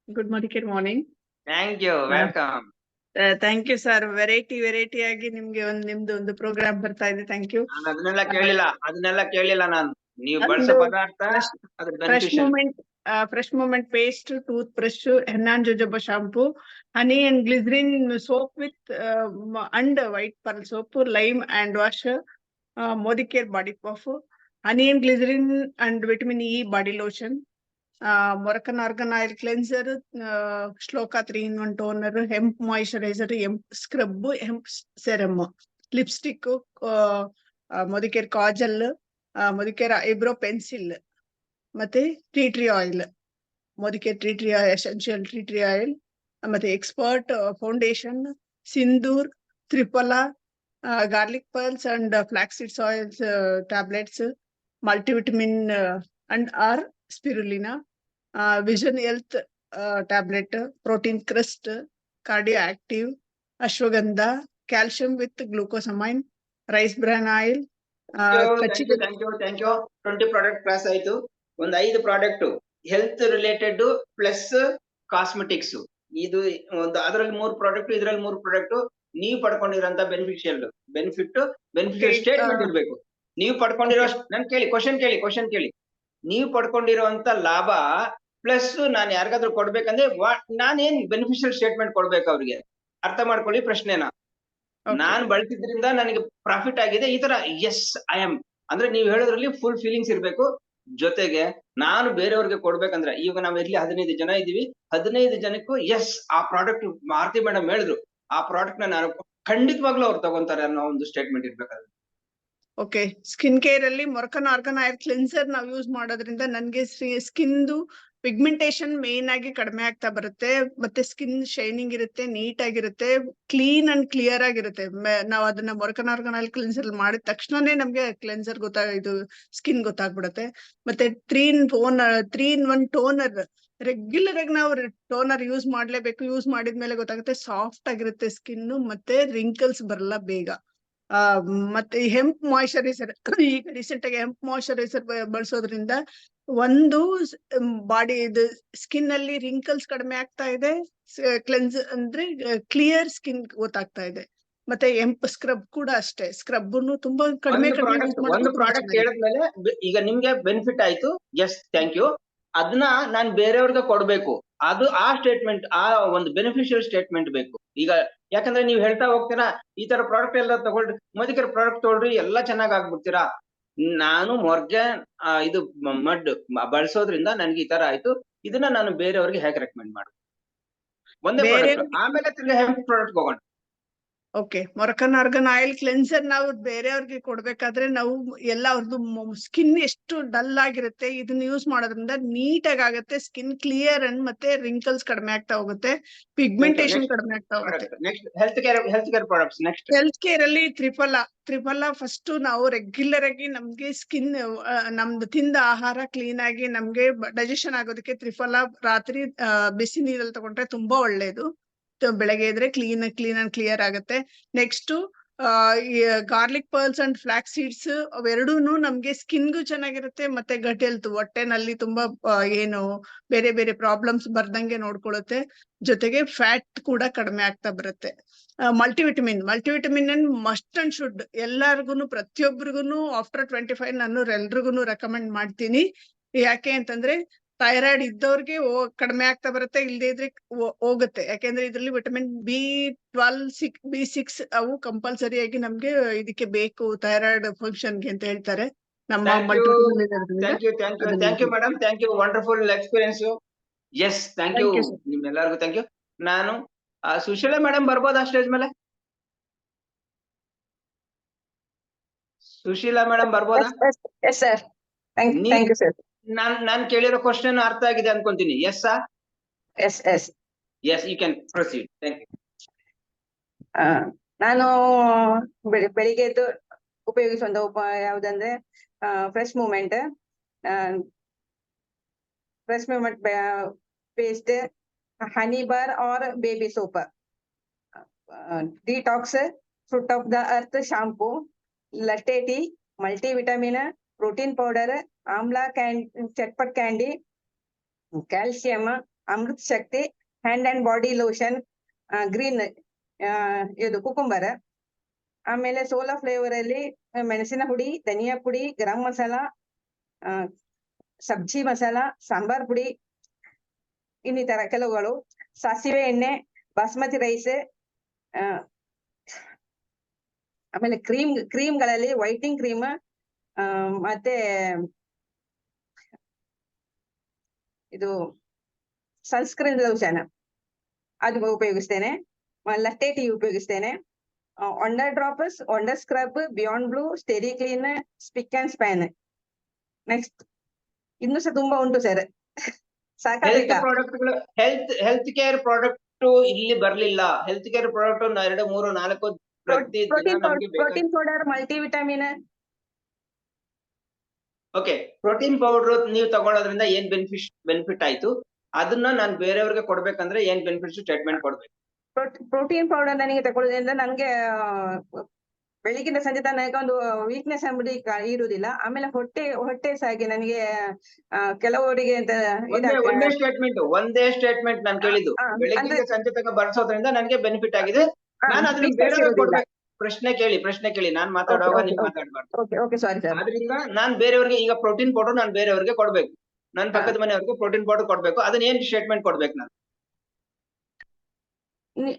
S10: Good morning.
S2: Thank you, welcome.
S10: Thank you sir. Variety ಆಗಿ ನಿಮ್ಗೆ ನಿಮ್ದು ಒಂದು ಪ್ರೋಗ್ರಾಮ್ ಬರ್ತಾ ಇದೆ. Thank you.
S2: ಅದನ್ನೆಲ್ಲ ಕೇಳಿಲ್ಲ ನಾನು. ನೀವು ಬಳಸೋ ಪದಾರ್ಥ,
S10: fresh moment paste, tooth brush, henna and jojoba shampoo, honey and glycerine soap with and white pearl soap, lime and wash, Modicare body puff, honey and glycerine and vitamin E body lotion, Moroccan argan oil cleanser, ಶ್ಲೋಕ 3-in-1 toner, hemp moisturizer, hemp scrub, hemp serum, lipstick, Modicare kajal, Modicare eyebrow pencil, ಮತ್ತೆ tree oil, Modicare tree essential tree oil, ಮತ್ತೆ expert foundation, sindoor, Triphala, garlic pearls and flaxseed oils tablets, multivitamin and or spirulina, vision health tablet, protein crust, cardiaactive, ashwagandha, calcium with glucosamine, rice bran oil.
S2: Thank you. 20 product class ಆಯ್ತು. ಒಂದು 5 product health related plus cosmetics. ಇದು ಒಂದು ಅದರಲ್ಲಿ 3 product, ಇದರಲ್ಲಿ 3 product. ನೀವು ಪಡ್ಕೊಂಡಿರೋಂತ benefit statement ಇರ್ಬೇಕು. ನೀವು ಪಡ್ಕೊಂಡಿರೋ ಕ್ವಶನ್ ಕೇಳಿ. ನೀವು ಪಡ್ಕೊಂಡಿರೋಂತ ಲಾಭ ಪ್ಲಸ್ ನಾನು ಯಾರಿಗಾದ್ರೂ ಕೊಡ್ಬೇಕಂದ್ರೆ ನಾನೇನ್ ಬೆನಿಫಿಷಿಯಲ್ ಸ್ಟೇಟ್ಮೆಂಟ್ ಕೊಡ್ಬೇಕು ಅವ್ರಿಗೆ. ಅರ್ಥ ಮಾಡ್ಕೊಳ್ಳಿ ಪ್ರಶ್ನೆನ. ನಾನ್ ಬಳಸಿದ್ರಿಂದ ನನಗೆ ಪ್ರಾಫಿಟ್ ಆಗಿದೆ, ಈ ತರ ಎಸ್ ಐ ಆಮ್ ಅಂದ್ರೆ ನೀವು ಹೇಳೋದ್ರಲ್ಲಿ ಫುಲ್ ಫೀಲಿಂಗ್ಸ್ ಇರ್ಬೇಕು. ಜೊತೆಗೆ ನಾನು ಬೇರೆಯವ್ರಿಗೆ ಕೊಡ್ಬೇಕಂದ್ರೆ, ಈಗ ನಾವ್ ಇಲ್ಲಿ 15 ಜನ ಇದೀವಿ, 15 ಜನಕ್ಕೂ ಎಸ್ ಆ ಪ್ರಾಡಕ್ಟ್ ಮಾರುತಿ ಮೇಡಮ್ ಹೇಳಿದ್ರು, ಆ ಪ್ರಾಡಕ್ಟ್ ನ ನಾನು ಖಂಡಿತವಾಗ್ಲೂ ಅವ್ರು ತಗೊಂತಾರೆ ಅನ್ನೋ ಒಂದು ಸ್ಟೇಟ್ಮೆಂಟ್ ಇರ್ಬೇಕಾದ್ರೆ.
S10: ಓಕೆ, ಸ್ಕಿನ್ ಕೇರ್ ಅಲ್ಲಿ ಮೊರಕನ್ ಆರ್ಗನ್ ಆಯಿಲ್ ಕ್ಲೆನ್ಸರ್ ನಾವು ಯೂಸ್ ಮಾಡೋದ್ರಿಂದ ನನ್ಗೆ ಸ್ಕಿನ್ದು ಪಿಗ್ಮೆಂಟೇಶನ್ ಮೇನ್ ಆಗಿ ಕಡಿಮೆ ಆಗ್ತಾ ಬರುತ್ತೆ. ಮತ್ತೆ ಸ್ಕಿನ್ ಶೈನಿಂಗ್ ಇರುತ್ತೆ, ನೀಟ್ ಆಗಿರುತ್ತೆ, ಕ್ಲೀನ್ ಅಂಡ್ ಕ್ಲಿಯರ್ ಆಗಿರುತ್ತೆ. ನಾವು ಅದನ್ನ ಮೊರಕನ್ ಆರ್ಗನ್ ಆಯಿಲ್ ಕ್ಲೆನ್ಸರ್ ಮಾಡಿದ ತಕ್ಷಣನೇ ನಮ್ಗೆ ಕ್ಲೆನ್ಸರ್ ಇದು ಸ್ಕಿನ್ ಗೊತ್ತಾಗ್ಬಿಡುತ್ತೆ. ಮತ್ತೆ 3-in-1 ಟೋನರ್ ರೆಗ್ಯುಲರ್ ಆಗಿ ನಾವು ಟೋನರ್ ಯೂಸ್ ಮಾಡ್ಲೇಬೇಕು. ಯೂಸ್ ಮಾಡಿದ್ಮೇಲೆ ಗೊತ್ತಾಗುತ್ತೆ ಸಾಫ್ಟ್ ಆಗಿರುತ್ತೆ ಸ್ಕಿನ್, ಮತ್ತೆ ರಿಂಕಲ್ಸ್ ಬರಲ್ಲ ಬೇಗ. ಮತ್ತೆ ಹೆಂಪ್ ಮಾಯಿಶ್ಚರೈಸರ್, ಈಗ ರೀಸೆಂಟ್ ಆಗಿ ಹೆಂಪ್ ಮಾಯಿಶ್ಚರೈಸರ್ ಬಳಸೋದ್ರಿಂದ ಒಂದು ಬಾಡಿ ಇದು ಸ್ಕಿನ್ ಅಲ್ಲಿ ರಿಂಕಲ್ಸ್ ಕಡಿಮೆ ಆಗ್ತಾ ಇದೆ, ಕ್ಲೆನ್ಸ್ ಅಂದ್ರೆ ಕ್ಲಿಯರ್ ಸ್ಕಿನ್ ಗೊತ್ತಾಗ್ತಾ ಇದೆ. ಮತ್ತೆ ಹೆಂಪ್ ಸ್ಕ್ರಬ್ ಕೂಡ ಅಷ್ಟೇ, ಸ್ಕ್ರಬ್ ತುಂಬಾ ಕಡಿಮೆ
S2: ಒಂದು ಪ್ರಾಡಕ್ಟ್ ಹೇಳಿದ್ಮೇಲೆ ಈಗ ನಿಮ್ಗೆ ಬೆನಿಫಿಟ್ ಆಯ್ತು, ಎಸ್ ಥ್ಯಾಂಕ್ ಯು. ಅದನ್ನ ನಾನು ಬೇರೆಯವ್ರಿಗೆ ಕೊಡ್ಬೇಕು, ಅದು ಆ ಸ್ಟೇಟ್ಮೆಂಟ್, ಆ ಒಂದು ಬೆನಿಫಿಷಿಯಲ್ ಸ್ಟೇಟ್ಮೆಂಟ್ ಬೇಕು. ಈಗ ಯಾಕಂದ್ರೆ ನೀವು ಹೇಳ್ತಾ ಹೋಗ್ತೀರಾ ಈ ತರ ಪ್ರಾಡಕ್ಟ್ ಎಲ್ಲ ತಗೊಳ್ರಿ, ಮೋದಿಕೇರ್ ಪ್ರಾಡಕ್ಟ್ ತಗೊಳ್ರಿ, ಎಲ್ಲಾ ಚೆನ್ನಾಗ್ ಆಗ್ಬಿಡ್ತೀರಾ. ನಾನು ಮೊರ್ಗ್ಯಾನ್ ಇದು ಮಡ್ ಬಳಸೋದ್ರಿಂದ ನನ್ಗೆ ಈ ತರ ಆಯ್ತು, ಇದನ್ನ ನಾನು ಬೇರೆಯವ್ರಿಗೆ ಹೇಗೆ ರೆಕಮೆಂಡ್ ಮಾಡುದು? ಒಂದೇ ಪ್ರಾಡಕ್ಟ್, ಆಮೇಲೆ ತಿರ್ಗಿ ಹೆಂಪ್ ಪ್ರಾಡಕ್ಟ್ ಹೋಗೋಣ.
S10: ಓಕೆ, ಮೊರಕನ್ ಆರ್ಗನ್ ಆಯಿಲ್ ಕ್ಲೆನ್ಸರ್ ನಾವು ಬೇರೆಯವ್ರಿಗೆ ಕೊಡ್ಬೇಕಾದ್ರೆ ನಾವು ಎಲ್ಲ ಅವ್ರದ್ದು ಸ್ಕಿನ್ ಎಷ್ಟು ಡಲ್ ಆಗಿರುತ್ತೆ, ಇದನ್ನ ಯೂಸ್ ಮಾಡೋದ್ರಿಂದ ನೀಟಾಗಿ ಆಗುತ್ತೆ, ಸ್ಕಿನ್ ಕ್ಲಿಯರ್ ಅಂಡ್ ಮತ್ತೆ ರಿಂಕಲ್ಸ್ ಕಡಿಮೆ ಆಗ್ತಾ ಹೋಗುತ್ತೆ, ಪಿಗ್ಮೆಂಟೇಶನ್ ಕಡಿಮೆ ಆಗ್ತಾ ಹೋಗುತ್ತೆ.
S2: Next health care products. Next
S10: health care ಅಲ್ಲಿ ತ್ರಿಫಲ ಫಸ್ಟ್ ನಾವು ರೆಗ್ಯುಲರ್ ಆಗಿ ನಮ್ಗೆ ಸ್ಕಿನ್ ನಮ್ದು ತಿಂದ ಆಹಾರ ಕ್ಲೀನ್ ಆಗಿ ನಮ್ಗೆ ಡೈಜೆಷನ್ ಆಗೋದಕ್ಕೆ ತ್ರಿಫಲ ರಾತ್ರಿ ಬಿಸಿ ನೀರಲ್ಲಿ ತಗೊಂಡ್ರೆ ತುಂಬಾ ಒಳ್ಳೇದು. ಬೆಳಗ್ಗೆ ಇದ್ರೆ ಕ್ಲೀನ್ ಅಂಡ್ ಕ್ಲಿಯರ್ ಆಗುತ್ತೆ. Next garlic pearls and flax seeds ಅವೆರಡೂನು ನಮ್ಗೆ ಸ್ಕಿನ್ಗೂ ಚೆನ್ನಾಗಿರುತ್ತೆ, ಮತ್ತೆ ಗಟ್ ಹೆಲ್ತ್ ಹೊಟ್ಟೆನಲ್ಲಿ ತುಂಬಾ ಏನು ಬೇರೆ ಬೇರೆ ಪ್ರಾಬ್ಲಮ್ಸ್ ಬರ್ದಂಗೆ ನೋಡ್ಕೊಳ್ಳುತ್ತೆ, ಜೊತೆಗೆ ಫ್ಯಾಟ್ ಕೂಡ ಕಡಿಮೆ ಆಗ್ತಾ ಬರುತ್ತೆ. Multivitamin and must and should ಎಲ್ಲಾರ್ಗುನು ಪ್ರತಿಯೊಬ್ಬರಿಗೂ ಆಫ್ಟರ್ 25 ನಾನು ಎಲ್ರಿಗೂ ರೆಕಮೆಂಡ್ ಮಾಡ್ತೀನಿ. ಯಾಕೆ ಅಂತಂದ್ರೆ ಥೈರಾಯ್ಡ್ ಇದ್ದವ್ರಿಗೆ ಕಡಿಮೆ ಆಗ್ತಾ ಬರುತ್ತೆ, ಇಲ್ಲದೆ ಇದ್ರೆ ಹೋಗುತ್ತೆ. ಯಾಕೆಂದ್ರೆ ಇದ್ರಲ್ಲಿ ವಿಟಮಿನ್ B12 B6 ಅವು ಕಂಪಲ್ಸರಿಯಾಗಿ ನಮ್ಗೆ ಇದಕ್ಕೆ ಬೇಕು ಥೈರಾಯ್ಡ್ ಫಂಕ್ಷನ್ಗೆ ಅಂತ ಹೇಳ್ತಾರೆ. ನಮ್ಮ
S2: thank you madam, thank you, wonderful experience. Yes, thank you ನಿಮ್ಮೆಲ್ಲರಿಗೂ, ಥ್ಯಾಂಕ್ ಯು. ನಾನು ಸುಶೀಲಾ ಮೇಡಮ್ ಬರ್ಬೋದಾ ಸ್ಟೇಜ್ ಮೇಲೆ? ಸುಶೀಲಾ ಮೇಡಮ್ ಬರ್ಬೋದಾ? ನಾನ್ ಕೇಳಿರೋ ಕ್ವಶನ್ ಅರ್ಥ ಆಗಿದೆ ಅನ್ಕೊಂತೀನಿ. Yes sir? Yes, you can proceed. Thank you.
S11: ನಾನು ಬೆಳಿಗ್ಗೆ ಎದ್ದು ಉಪಯೋಗಿಸುವಂತ ಯಾವುದಂದ್ರೆ fresh movement paste, honey bar or baby soap, detox, fruit of the earth shampoo, latte tea, multivitamin, protein powder, amla chatpat candy, calcium, Amrit Shakti, hand and body lotion, green ಇದು cucumber, ಆಮೇಲೆ soul flavour ಅಲ್ಲಿ ಮೆಣಸಿನ ಪುಡಿ, ಧನಿಯಾ ಪುಡಿ, ಗರಂ ಮಸಾಲ, ಸಬ್ಜಿ ಮಸಾಲ, ಸಾಂಬಾರ್ ಪುಡಿ, ಇನ್ನಿತರ ಕೆಲವುಗಳು, ಸಾಸಿವೆ ಎಣ್ಣೆ, ಬಾಸ್ಮತಿ ರೈಸ್, ಆಮೇಲೆ ಕ್ರೀಮ್ಗಳಲ್ಲಿ ವೈಟಿಂಗ್ ಕ್ರೀಮ್, ಮತ್ತೆ ಇದು ಸನ್ಸ್ಕ್ರೀನ್ ಲೋಷನ್ ಅದು ಉಪಯೋಗಿಸ್ತೇನೆ, ಲಟ್ಟೆ ಟೀ ಉಪಯೋಗಿಸ್ತೇನೆ, wonder drops, wonder scrub, beyond blue, steri clean, spick and span. Next ಇನ್ನು ಸಹ ತುಂಬಾ ಉಂಟು ಸರ್. ಸಾಕಾಗಬೇಕಾ?
S2: ಹೆಲ್ತ್ ಕೇರ್ ಪ್ರಾಡಕ್ಟ್ ಇಲ್ಲಿ ಬರ್ಲಿಲ್ಲ. ಹೆಲ್ತ್ ಕೇರ್ ಪ್ರಾಡಕ್ಟ್ 2, 3, 4 ಪ್ರತಿ
S11: protein powder, multivitamin.
S2: Okay, protein powder ನೀವು ತಗೊಳ್ಳೋದ್ರಿಂದ ಏನ್ ಬೆನಿಫಿಟ್ ಆಯ್ತು? ಅದನ್ನ ನಾನು ಬೇರೆಯವ್ರಿಗೆ ಕೊಡ್ಬೇಕಂದ್ರೆ ಏನ್ ಬೆನಿಫಿಟ್ಸ್ ಸ್ಟೇಟ್ಮೆಂಟ್ ಕೊಡ್ಬೇಕು?
S11: ಪ್ರೋಟೀನ್ ಪೌಡರ್ ನನಗೆ ತಗೊಳ್ಳೋದ್ರಿಂದ ನನ್ಗೆ ಬೆಳಿಗ್ಗಿಂದ ಸಂಜೆ ತನಕ ಒಂದು ವೀಕ್ನೆಸ್ ಎಂಬುದು ಇರುವುದಿಲ್ಲ. ಆಮೇಲೆ ಹೊಟ್ಟೆ ಸಾಗಿ ನನಗೆ ಕೆಲವರಿಗೆ
S2: ಒಂದೇ ಸ್ಟೇಟ್ಮೆಂಟ್ ನಾನು ಕೇಳಿದ್ದು. ಬೆಳಿಗ್ಗಿಂದ ಸಂಜೆ ತನಕ ಬಳಸೋದ್ರಿಂದ ನನಗೆ ಬೆನಿಫಿಟ್ ಆಗಿದೆ, ನಾನು ಅದನ್ನ ಬೇರೆಯವ್ರಿಗೆ ಕೊಡ್ಬೇಕು. ಪ್ರಶ್ನೆ ಕೇಳಿ, ನಾನ್ ಮಾತಾಡುವಾಗ ನೀವು ಮಾತಾಡ್ಬಾರ್ದು. ಆದ್ರಿಂದ ನಾನ್ ಬೇರೆಯವ್ರಿಗೆ ಈಗ ಪ್ರೋಟೀನ್ ಪೌಡರ್ ನಾನು ಬೇರೆಯವ್ರಿಗೆ ಕೊಡ್ಬೇಕು, ನನ್ನ ಪಕ್ಕದ ಮನೆಯವ್ರಿಗೆ ಪ್ರೋಟೀನ್ ಪೌಡರ್ ಕೊಡ್ಬೇಕು, ಅದನ್ನ ಏನ್ ಸ್ಟೇಟ್ಮೆಂಟ್ ಕೊಡ್ಬೇಕು ನಾನು?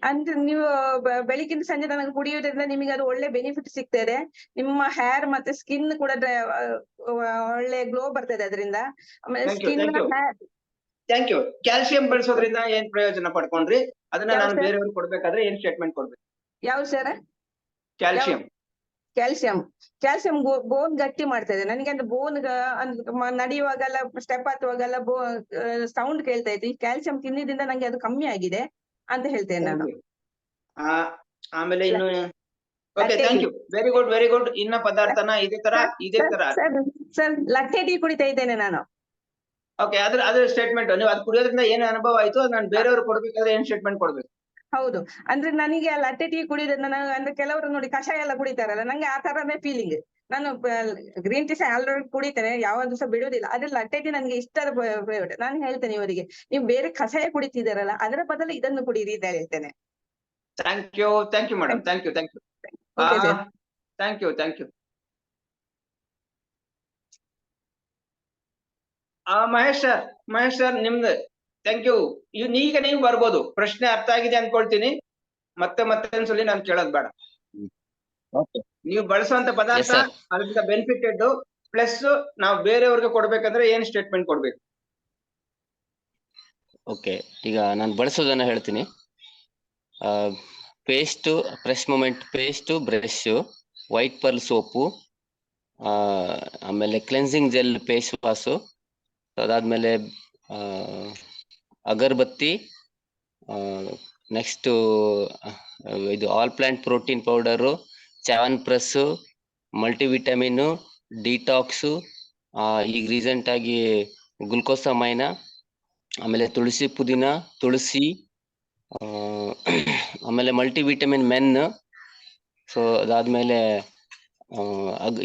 S11: ಅಂದ್ರೆ ನೀವು ಬೆಳಿಗ್ಗಿಂದ ಸಂಜೆ ತನಕ ಕುಡಿಯೋದ್ರಿಂದ ನಿಮಗೆ ಅದು ಒಳ್ಳೆ ಬೆನಿಫಿಟ್ ಸಿಗ್ತದೆ. ನಿಮ್ಮ ಹೇರ್ ಮತ್ತೆ ಸ್ಕಿನ್ ಕೂಡ ಒಳ್ಳೆ ಗ್ಲೋ ಬರ್ತದೆ ಅದರಿಂದ. ಆಮೇಲೆ ಸ್ಕಿನ್
S2: ಥ್ಯಾಂಕ್ ಯು. ಕ್ಯಾಲ್ಸಿಯಂ ಬಳಸೋದ್ರಿಂದ ಏನ್ ಪ್ರಯೋಜನ ಪಡ್ಕೊಂಡ್ರಿ? ಅದನ್ನ ನಾನು ಬೇರೆಯವ್ರಿಗೆ ಕೊಡ್ಬೇಕಾದ್ರೆ ಏನ್ ಸ್ಟೇಟ್ಮೆಂಟ್ ಕೊಡ್ಬೇಕು?
S11: ಯಾವ ಸರ್? ಕ್ಯಾಲ್ಸಿಯಂ ಬೋನ್ ಗಟ್ಟಿ ಮಾಡ್ತದೆ. ನನಗೆ ಅಂದ್ರೆ ಬೋನ್ ನಡೆಯುವಾಗೆಲ್ಲ ಸ್ಟೆಪ್ ಹತ್ತುವಾಗೆಲ್ಲ ಸೌಂಡ್ ಕೇಳ್ತಾ ಇತ್ತು. ಈ ಕ್ಯಾಲ್ಸಿಯಂ ತಿನ್ನಿದ್ರಿಂದ ನಂಗೆ ಅದು ಕಮ್ಮಿ ಆಗಿದೆ ಅಂತ ಹೇಳ್ತೇನೆ ನಾನು.
S2: ಆಮೇಲೆ ಇನ್ನು okay, thank you, very good. ಇನ್ನ ಪದಾರ್ಥನ ಇದೇ ತರ
S11: ಸರ್ ಲಟ್ಟೆ ಟೀ ಕುಡಿತಾ ಇದ್ದೇನೆ ನಾನು.
S2: ಓಕೆ, ಅದ್ರ ಸ್ಟೇಟ್ಮೆಂಟ್ ನೀವು ಅದು ಕುಡಿಯೋದ್ರಿಂದ ಏನ್ ಅನುಭವ ಆಯ್ತು, ನಾನು ಬೇರೆಯವ್ರಿಗೆ ಕೊಡ್ಬೇಕಾದ್ರೆ ಏನ್ ಸ್ಟೇಟ್ಮೆಂಟ್ ಕೊಡ್ಬೇಕು?
S11: ಹೌದು, ಅಂದ್ರೆ ನನಗೆ ಆ ಲಟ್ಟೆ ಟೀ ಕುಡಿಯೋದ್ರಿಂದ ನಾನು ಅಂದ್ರೆ ಕೆಲವರು ನೋಡಿ ಕಷಾಯ ಎಲ್ಲ ಕುಡಿತಾರಲ್ಲ, ನಂಗೆ ಆ ತರನೇ ಫೀಲಿಂಗ್. ನಾನು ಗ್ರೀನ್ ಟೀ ಸಹ ಆಲ್ರೆಡಿ ಕುಡಿತೇನೆ, ಯಾವ ದಿವಸ ಬಿಡೋದಿಲ್ಲ. ಆದ್ರೆ ಲಟ್ಟೆ ಟೀ ನನಗೆ ಇಷ್ಟದ ಫೇವರೇಟ್. ನಾನು ಹೇಳ್ತೇನೆ ಇವರಿಗೆ, ನೀವು ಬೇರೆ ಕಷಾಯ ಕುಡಿತಿದ್ದಾರಲ್ಲ ಅದರ ಬದಲು ಇದನ್ನು ಕುಡೀರಿ ಅಂತ ಹೇಳ್ತೇನೆ.
S2: Thank you madam, thank you. Mahesh sir ನಿಮ್ದು ಥ್ಯಾಂಕ್ ಯು. ಈಗ ನೀವು ಬರ್ಬೋದು. ಪ್ರಶ್ನೆ ಅರ್ಥ ಆಗಿದೆ ಅನ್ಕೊಳ್ತೀನಿ. ಮತ್ತೆ ಒಂದ್ಸಲಿ ನಾನು ಕೇಳೋದ್ ಬೇಡ.
S4: ಓಕೆ
S2: ನೀವು ಬಳಸುವಂತ ಪದಾರ್ಥ
S4: ಎಸ್ ಸರ್.
S2: ಅದರಿಂದ ಬೆನಿಫಿಟೆಡ್ ಪ್ಲಸ್ ನಾವು ಬೇರೆಯವ್ರಿಗೆ ಕೊಡ್ಬೇಕಂದ್ರೆ ಏನ್ ಸ್ಟೇಟ್ಮೆಂಟ್ ಕೊಡ್ಬೇಕು?
S4: ಓಕೆ, ಈಗ ನಾನು ಬಳಸೋದನ್ನ ಹೇಳ್ತೀನಿ. Paste, fresh moment paste, brush, white pearl soap, ಆಮೇಲೆ ಕ್ಲೆನ್ಸಿಂಗ್ ಜೆಲ್ ಫೇಸ್ ವಾಶು, ಅದಾದ್ಮೇಲೆ ಅಗರ್ಬತ್ತಿ, ನೆಕ್ಸ್ಟ್ ಇದು all plant protein powder, chyawanprash, multivitamin, detox, ಈಗ ರೀಸೆಂಟ್ ಆಗಿ ಗ್ಲುಕೋಸಮೈನ, ಆಮೇಲೆ ತುಳಸಿ ಪುದೀನ, ತುಳಸಿ, ಆಮೇಲೆ ಮಲ್ಟಿವಿಟಮಿನ್ ಮೆನ್. ಸೊ ಅದಾದ್ಮೇಲೆ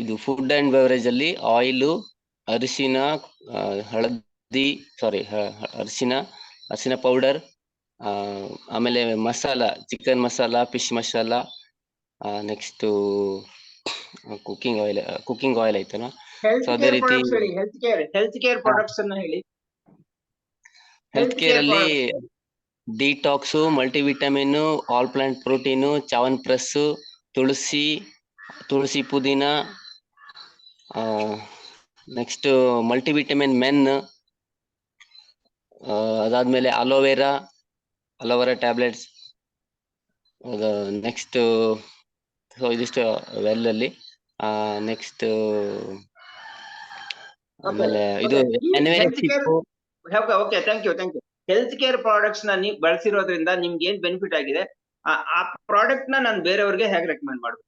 S4: ಇದು ಫುಡ್ ಅಂಡ್ ಬೆವರೇಜ್ ಅಲ್ಲಿ ಆಯಿಲು, ಅರಿಶಿನ, ಹಳದಿ, ಅರಿಶಿನ ಪೌಡರ್, ಆಮೇಲೆ masala, chicken masala, fish masala, next cooking oil ಐತನ. ಸೊ ಅದೇ ರೀತಿ
S2: ಹೆಲ್ತ್ ಕೇರ್ ಪ್ರಾಡಕ್ಟ್ಸ್ ಅನ್ನ ಹೇಳಿ.
S4: ಹೆಲ್ತ್ ಕೇರ್ ಅಲ್ಲಿ detox, multivitamin, all plant protein, chyawanprash, tulsi pudina, next multivitamin men, ಅದಾದ್ಮೇಲೆ ಅಲೋವೆರಾ ಟ್ಯಾಬ್ಲೆಟ್ಸ್, ನೆಕ್ಸ್ಟ್ ಸೊ ಇದಿಷ್ಟು ವೆಲ್ ಅಲ್ಲಿ. ನೆಕ್ಸ್ಟ್ ಆಮೇಲೆ ಇದು
S2: okay, thank you. Health care products ನ ನೀವು ಬಳಸಿರೋದ್ರಿಂದ ನಿಮ್ಗೆ ಏನ್ ಬೆನಿಫಿಟ್ ಆಗಿದೆ, ಆ ಪ್ರಾಡಕ್ಟ್ ನ ನಾನು ಬೇರೆಯವ್ರಿಗೆ ಹೇಗೆ ರೆಕಮೆಂಡ್ ಮಾಡ್ಬೇಕು?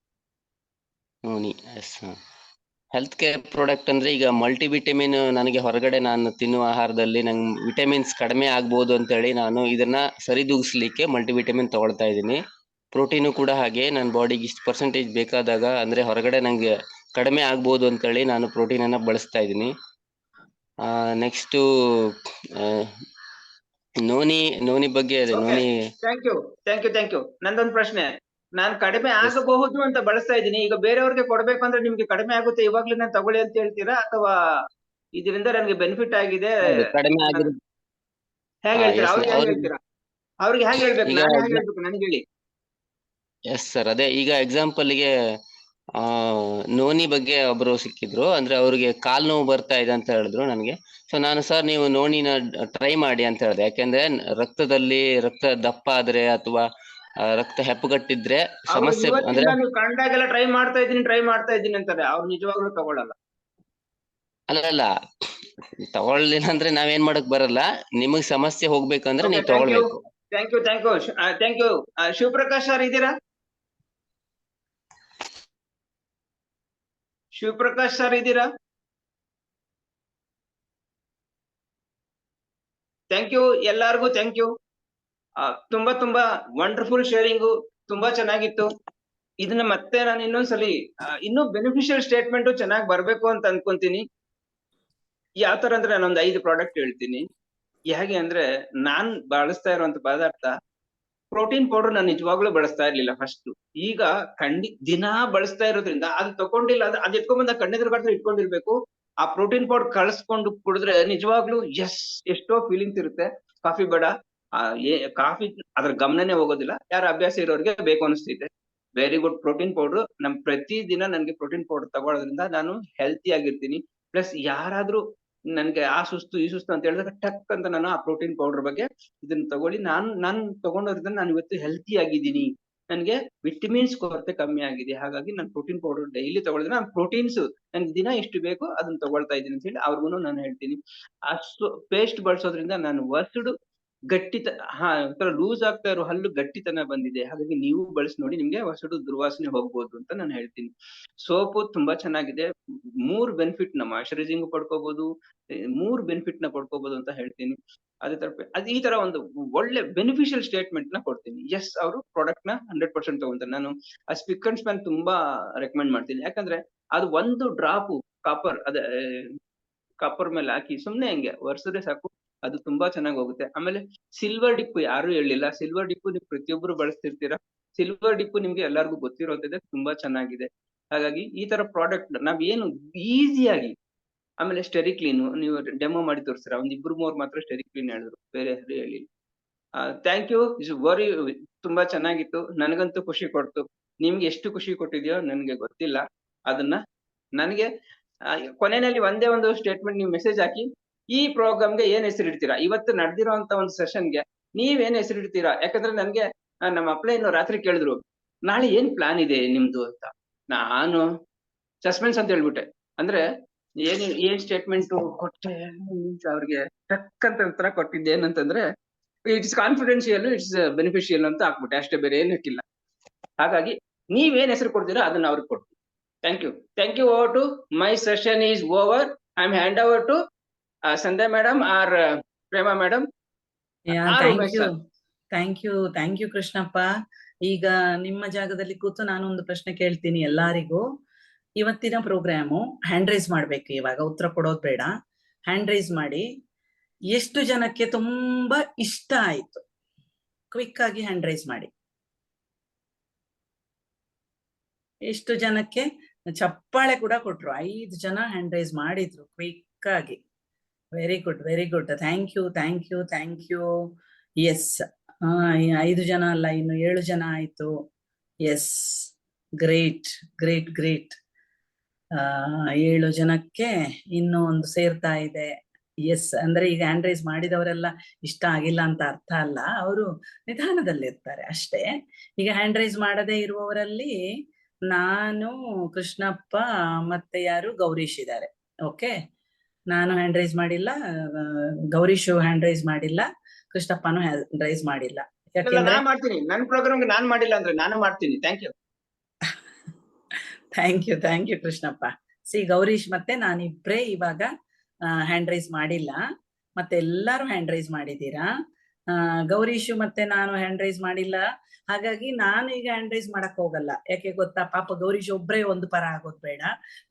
S4: ಹೆಲ್ತ್ ಕೇರ್ ಪ್ರಾಡಕ್ಟ್ ಅಂದ್ರೆ ಈಗ ಮಲ್ಟಿವಿಟಮಿನ್ ನನಗೆ ಹೊರಗಡೆ ನಾನು ತಿನ್ನುವ ಆಹಾರದಲ್ಲಿ ನಂಗೆ ವಿಟಮಿನ್ಸ್ ಕಡಿಮೆ ಆಗ್ಬೋದು ಅಂತ ಹೇಳಿ ನಾನು ಇದನ್ನ ಸರಿದೂಗಿಸ್ಲಿಕ್ಕೆ ಮಲ್ಟಿವಿಟಮಿನ್ ತಗೊಳ್ತಾ ಇದ್ದೀನಿ. ಪ್ರೋಟೀನು ಕೂಡ ಹಾಗೆ ನನ್ನ ಬಾಡಿಗೆ ಇಷ್ಟು ಪರ್ಸೆಂಟೇಜ್ ಬೇಕಾದಾಗ ಅಂದ್ರೆ ಹೊರಗಡೆ ನಂಗೆ ಕಡಿಮೆ ಆಗ್ಬೋದು ಅಂತೇಳಿ ನಾನು ಪ್ರೋಟೀನ್ ಅನ್ನ ಬಳಸ್ತಾ ಇದ್ದೀನಿ. ನೆಕ್ಸ್ಟ್ ನೋನಿ ಬಗ್ಗೆ ಅದೇ ನೋನಿ.
S2: Thank you. ನಂದೊಂದು ಪ್ರಶ್ನೆ, ನಾನ್ ಕಡಿಮೆ ಆಗಬಹುದು ಅಂತ ಬಳಸ್ತಾ ಇದ್ದೀನಿ, ಈಗ ಬೇರೆಯವ್ರಿಗೆ ಕೊಡ್ಬೇಕು ಅಂದ್ರೆ ನಿಮ್ಗೆ ಕಡಿಮೆ ಆಗುತ್ತೆ ಇವಾಗ್ಲೇ ನಾನು ತಗೊಳ್ಳಿ ಅಂತ ಹೇಳ್ತೀರಾ, ಅಥವಾ ಇದರಿಂದ ನನಗೆ ಬೆನಿಫಿಟ್ ಆಗಿದೆ
S4: ಕಡಿಮೆ ಆಗಿದೆ
S2: ಹೇಗೆ ಹೇಳ್ತೀರಾ? ಅವ್ರಿಗೆ ಹೇಗೆ ಹೇಳ್ಬೇಕು? ನಾನು ಹೇಗೆ ಹೇಳ್ಬೇಕು? ನನಗೆ ಹೇಳಿ.
S4: ಎಸ್ ಸರ್, ಅದೇ ಈಗ ಎಕ್ಸಾಂಪಲ್ಗೆ ನೋನಿ ಬಗ್ಗೆ ಒಬ್ರು ಸಿಕ್ಕಿದ್ರು, ಅಂದ್ರೆ ಅವ್ರಿಗೆ ಕಾಲ್ ನೋವು ಬರ್ತಾ ಇದೆ ಅಂತ ಹೇಳಿದ್ರು ನನಗೆ. ಸೊ ನಾನು ಸರ್ ನೀವು ನೋನಿನ ಟ್ರೈ ಮಾಡಿ ಅಂತ ಹೇಳಿದೆ, ಯಾಕೆಂದ್ರೆ ರಕ್ತ ದಪ್ಪ ಆದ್ರೆ ಅಥವಾ ರಕ್ತ ಹೆಪ್ಪುಗಟ್ಟಿದ್ರೆ ಸಮಸ್ಯೆ ಅಂದ್ರೆ
S2: ನೀವು ಕಂಡಾಗೆಲ್ಲ ಟ್ರೈ ಮಾಡ್ತಾ ಇದ್ದೀನಿ ಅಂತಾರೆ, ಅವ್ರು ನಿಜವಾಗ್ಲೂ ತಗೊಳ್ಳಲ್ಲ.
S4: ಅಲ್ಲ ತಗೊಳ್ಳಿಲ್ಲ ಅಂದ್ರೆ ನಾವೇನ್ ಮಾಡಕ್ ಬರಲ್ಲ, ನಿಮಗ್ ಸಮಸ್ಯೆ ಹೋಗ್ಬೇಕಂದ್ರೆ ನೀವು ತಗೊಳ್ಬೇಕು.
S2: Thank you. ಶಿವಪ್ರಕಾಶ್ ಸರ್ ಇದ್ದೀರಾ? ಥ್ಯಾಂಕ್ ಯು ಎಲ್ಲಾರ್ಗು. Thank you. ತುಂಬಾ ವಂಡರ್ಫುಲ್ ಶೇರಿಂಗು, ತುಂಬಾ ಚೆನ್ನಾಗಿತ್ತು. ಇದನ್ನ ಮತ್ತೆ ನಾನು ಇನ್ನೊಂದ್ಸಲಿ ಇನ್ನೂ ಬೆನಿಫಿಷಿಯಲ್ ಸ್ಟೇಟ್ಮೆಂಟ್ ಚೆನ್ನಾಗಿ ಬರ್ಬೇಕು ಅಂತ ಅನ್ಕೊಂತೀನಿ. ಯಾವ ತರ ಅಂದ್ರೆ ನಾನೊಂದು 5 ಪ್ರಾಡಕ್ಟ್ ಹೇಳ್ತೀನಿ. ಹೇಗೆ ಅಂದ್ರೆ ನಾನ್ ಬಳಸ್ತಾ ಇರುವಂತ ಪದಾರ್ಥ ಪ್ರೋಟೀನ್ ಪೌಡರ್ ನಾನು ನಿಜವಾಗ್ಲೂ ಬಳಸ್ತಾ ಇರ್ಲಿಲ್ಲ ಫಸ್ಟ್. ಈಗ ದಿನಾ ಬಳಸ್ತಾ ಇರೋದ್ರಿಂದ ಅದು ತಗೊಂಡಿಲ್ಲ ಅದು ಎತ್ಕೊಂಡ್ಬಂದ ಕಣ್ಣೆದುರುಗಡೆ ಇಟ್ಕೊಂಡಿರ್ಬೇಕು. ಆ ಪ್ರೋಟೀನ್ ಪೌಡರ್ ಕಳ್ಸ್ಕೊಂಡು ಕುಡಿದ್ರೆ ನಿಜವಾಗ್ಲೂ ಎಷ್ಟೋ ಫೀಲಿಂಗ್ಸ್ ಇರುತ್ತೆ. ಕಾಫಿ ಬೇಡ, ಕಾಫಿ ಅದ್ರ ಗಮನನೇ ಹೋಗೋದಿಲ್ಲ. ಯಾರ ಅಭ್ಯಾಸ ಇರೋರಿಗೆ ಬೇಕು ಅನಿಸ್ತೈತೆ. Very good. ಪ್ರೋಟೀನ್ ಪೌಡರ್ ಪ್ರತಿ ದಿನ ನನ್ಗೆ ಪ್ರೋಟೀನ್ ಪೌಡರ್ ತಗೊಳ್ಳೋದ್ರಿಂದ ನಾನು ಹೆಲ್ತಿ ಆಗಿರ್ತೀನಿ. ಪ್ಲಸ್ ಯಾರಾದ್ರೂ ನನ್ಗೆ ಆ ಸುಸ್ತು ಈ ಸುಸ್ತು ಅಂತ ಹೇಳಿದ್ರೆ ಟಕ್ ಅಂತ ನಾನು ಆ ಪ್ರೋಟೀನ್ ಪೌಡರ್ ಬಗ್ಗೆ ಇದನ್ನ ತಗೊಳ್ಳಿ, ನಾನು ತಗೊಂಡೋದ್ರಿಂದ ನಾನು ಇವತ್ತು ಹೆಲ್ತಿ ಆಗಿದ್ದೀನಿ, ನನ್ಗೆ ವಿಟಮಿನ್ಸ್ ಕೊರತೆ ಕಮ್ಮಿ ಆಗಿದೆ, ಹಾಗಾಗಿ ನಾನು ಪ್ರೋಟೀನ್ ಪೌಡರ್ ಡೈಲಿ ತಗೊಳಿದ್ರೆ ನಾನು ಪ್ರೋಟೀನ್ಸ್ ನನ್ಗೆ ದಿನ ಎಷ್ಟು ಬೇಕು ಅದನ್ನ ತಗೊಳ್ತಾ ಇದ್ದೀನಿ ಅಂತ ಹೇಳಿ ಅವ್ರಿಗೂ ನಾನು ಹೇಳ್ತೀನಿ. ಪೇಸ್ಟ್ ಬಳಸೋದ್ರಿಂದ ನಾನು ಒಂಥರ ಲೂಸ್ ಆಗ್ತಾ ಇರೋ ಹಲ್ಲು ಗಟ್ಟಿತನ ಬಂದಿದೆ, ಹಾಗಾಗಿ ನೀವು ಬಳಸಿ ನೋಡಿ, ನಿಮ್ಗೆ ಹೊಸಡು ದುರ್ವಾಸನೆ ಹೋಗ್ಬೋದು ಅಂತ ನಾನು ಹೇಳ್ತೀನಿ. ಸೋಪು ತುಂಬಾ ಚೆನ್ನಾಗಿದೆ. 3 ಬೆನಿಫಿಟ್ ನ ಮಾಯಿಶ್ಚರೈಸಿಂಗ್ ಪಡ್ಕೋಬಹುದು, 3 ಬೆನಿಫಿಟ್ ನ ಪಡ್ಕೋಬಹುದು ಅಂತ ಹೇಳ್ತೀನಿ. ಅದೇ ತರ ಈ ತರ ಒಂದು ಒಳ್ಳೆ ಬೆನಿಫಿಷಿಯಲ್ ಸ್ಟೇಟ್ಮೆಂಟ್ ನ ಕೊಡ್ತೀನಿ. ಎಸ್, ಅವರು ಪ್ರಾಡಕ್ಟ್ ನ 100% ತಗೊಂತಾರೆ. ನಾನು ಆ ಸ್ಪಿಕ್ ಅಂಡ್ ಸ್ಪ್ಯಾನ್ ತುಂಬಾ ರೆಕಮೆಂಡ್ ಮಾಡ್ತೀನಿ, ಯಾಕಂದ್ರೆ ಅದು ಒಂದು ಡ್ರಾಪ್ ಕಾಪರ್ ಮೇಲೆ ಹಾಕಿ ಸುಮ್ನೆ ಹಂಗೆ ಒರೆಸಿದ್ರೆ ಸಾಕು, ಅದು ತುಂಬಾ ಚೆನ್ನಾಗಿ ಹೋಗುತ್ತೆ. ಆಮೇಲೆ ಸಿಲ್ವರ್ ಡಿಪ್ ಯಾರು ಹೇಳಿಲ್ಲ, ಸಿಲ್ವರ್ ಡಿಪ್ ನೀವು ಪ್ರತಿಯೊಬ್ರು ಬಳಸ್ತಿರ್ತೀರಾ. ಸಿಲ್ವರ್ ಡಿಪ್ ನಿಮ್ಗೆ ಎಲ್ಲರಿಗೂ ಗೊತ್ತಿರೋದಿದೆ, ತುಂಬಾ ಚೆನ್ನಾಗಿದೆ. ಹಾಗಾಗಿ ಈ ತರ ಪ್ರಾಡಕ್ಟ್ ನಾವೇನು ಈಸಿಯಾಗಿ, ಆಮೇಲೆ ಸ್ಟೆರಿಕ್ಲೀನ್ ನೀವು ಡೆಮೋ ಮಾಡಿ ತೋರಿಸ್ತೀರಾ, 1-2-3 ಮಾತ್ರ ಸ್ಟೆರಿಕ್ಲೀನ್ ಹೇಳಿದ್ರು, ಬೇರೆ ಹೇಳಿಲ್ಲ. Thank you. ಇಸ್ ವೆರಿ ತುಂಬಾ ಚೆನ್ನಾಗಿತ್ತು, ನನಗಂತೂ ಖುಷಿ ಕೊಡ್ತು. ನಿಮ್ಗೆ ಎಷ್ಟು ಖುಷಿ ಕೊಟ್ಟಿದ್ಯೋ ನನ್ಗೆ ಗೊತ್ತಿಲ್ಲ. ಅದನ್ನ ನನಗೆ ಕೊನೆಯಲ್ಲಿ ಒಂದೇ ಒಂದು ಸ್ಟೇಟ್ಮೆಂಟ್ ನೀವು ಮೆಸೇಜ್ ಹಾಕಿ, ಈ ಪ್ರೋಗ್ರಾಮ್ಗೆ ಏನ್ ಹೆಸರಿಡ್ತೀರಾ, ಇವತ್ತು ನಡೆದಿರೋಂತ ಒಂದು ಸೆಷನ್ಗೆ ನೀವೇನ್ ಹೆಸರಿಡ್ತೀರಾ? ಯಾಕಂದ್ರೆ ನನ್ಗೆ ನಮ್ಮ ಅಪ್ಲೈ ರಾತ್ರಿ ಕೇಳಿದ್ರು, ನಾಳೆ ಏನ್ ಪ್ಲಾನ್ ಇದೆ ನಿಮ್ದು ಅಂತ. ನಾನು ಸಸ್ಪೆನ್ಸ್ ಅಂತ ಹೇಳ್ಬಿಟ್ಟೆ. ಅಂದ್ರೆ ಏನ್ ಸ್ಟೇಟ್ಮೆಂಟ್ ಕೊಟ್ಟೆ ಅವ್ರಿಗೆ ಟಕ್ಕಂತ ಉತ್ತರ ಕೊಟ್ಟಿದ್ದೆ. ಏನಂತಂದ್ರೆ ಇಟ್ಸ್ ಕಾನ್ಫಿಡೆನ್ಶಿಯಲ್, ಇಟ್ಸ್ ಬೆನಿಫಿಷಿಯಲ್ ಅಂತ ಹಾಕ್ಬಿಟ್ಟೆ ಅಷ್ಟೇ, ಬೇರೆ ಏನು ಇಟ್ಟಿಲ್ಲ. ಹಾಗಾಗಿ ನೀವೇನ್ ಹೆಸರು ಕೊಡ್ತೀರಾ ಅದನ್ನ ಅವ್ರಿಗೆ ಕೊಡ್ತೀವಿ. Thank you. Over to my session is over. I am hand over to Sandhya madam or Prema madam.
S8: Thank you Krishnappa. ಈಗ ನಿಮ್ಮ ಜಾಗದಲ್ಲಿ ಕೂತು ನಾನೊಂದು ಪ್ರಶ್ನೆ ಕೇಳ್ತೀನಿ ಎಲ್ಲಾರಿಗೂ. ಇವತ್ತಿನ ಪ್ರೋಗ್ರಾಮು ಹ್ಯಾಂಡ್ ರೈಸ್ ಮಾಡ್ಬೇಕು, ಇವಾಗ ಉತ್ತರ ಕೊಡೋದು ಬೇಡ, ಹ್ಯಾಂಡ್ ರೈಸ್ ಮಾಡಿ. ಎಷ್ಟು ಜನಕ್ಕೆ ತುಂಬಾ ಇಷ್ಟ ಆಯ್ತು? ಕ್ವಿಕ್ ಆಗಿ ಹ್ಯಾಂಡ್ ರೈಸ್ ಮಾಡಿ. ಎಷ್ಟು ಜನಕ್ಕೆ ಚಪ್ಪಾಳೆ ಕೂಡ ಕೊಟ್ರು? 5 ಜನ ಹ್ಯಾಂಡ್ ರೈಸ್ ಮಾಡಿದ್ರು ಕ್ವಿಕ್ ಆಗಿ. Very good. Thank you. Yes, 5 ಜನ ಅಲ್ಲ, ಇನ್ನು 7 ಜನ ಆಯ್ತು. S, great. 7 ಜನಕ್ಕೆ ಇನ್ನೂ ಒಂದು ಸೇರ್ತಾ ಇದೆ. ಎಸ್, ಅಂದ್ರೆ ಈಗ ಹ್ಯಾಂಡ್ ರೈಸ್ ಮಾಡಿದವರೆಲ್ಲ ಇಷ್ಟ ಆಗಿಲ್ಲ ಅಂತ ಅರ್ಥ ಅಲ್ಲ, ಅವರು ನಿಧಾನದಲ್ಲಿರ್ತಾರೆ ಅಷ್ಟೇ. ಈಗ ಹ್ಯಾಂಡ್ ರೈಸ್ ಮಾಡದೇ ಇರುವವರಲ್ಲಿ ನಾನು, ಕೃಷ್ಣಪ್ಪ ಮತ್ತೆ ಯಾರು, ಗೌರೀಶ್ ಇದ್ದಾರೆ. ಓಕೆ, ನಾನು ಹ್ಯಾಂಡ್ ರೈಸ್ ಮಾಡಿಲ್ಲ, ಗೌರೀಶ್ ಹ್ಯಾಂಡ್ ರೈಸ್ ಮಾಡಿಲ್ಲ, ಕೃಷ್ಣಪ್ಪನು ಹ್ಯಾಂಡ್ ರೈಸ್ ಮಾಡಿಲ್ಲ. ಯಾಕೆಂದ್ರೆ
S2: ಮಾಡ್ತೀನಿ, ನನ್ನ ಪ್ರೋಗ್ರಾಮ್ಗೆ ನಾನು ಮಾಡಿಲ್ಲ ಅಂದ್ರೆ ನಾನು ಮಾಡ್ತೀನಿ.
S8: Thank you Krishnappa. ಗೌರೀಶ್ ಮತ್ತೆ ನಾನಿಬ್ರೇ ಇವಾಗ ಹ್ಯಾಂಡ್ ರೈಸ್ ಮಾಡಿಲ್ಲ, ಮತ್ತೆ ಎಲ್ಲಾರು ಹ್ಯಾಂಡ್ ರೈಸ್ ಮಾಡಿದೀರಾ. ಗೌರೀಶು ಮತ್ತೆ ನಾನು ಹ್ಯಾಂಡ್ ರೈಸ್ ಮಾಡಿಲ್ಲ, ಹಾಗಾಗಿ ನಾನು ಈಗ ಹ್ಯಾಂಡ್ ರೈಸ್ ಮಾಡಕ್ ಹೋಗಲ್ಲ. ಯಾಕೆ ಗೊತ್ತಾ, ಪಾಪ ಗೌರೀಶ್ ಒಬ್ರೇ ಒಂದು ಪರ ಆಗೋದ್ ಬೇಡ,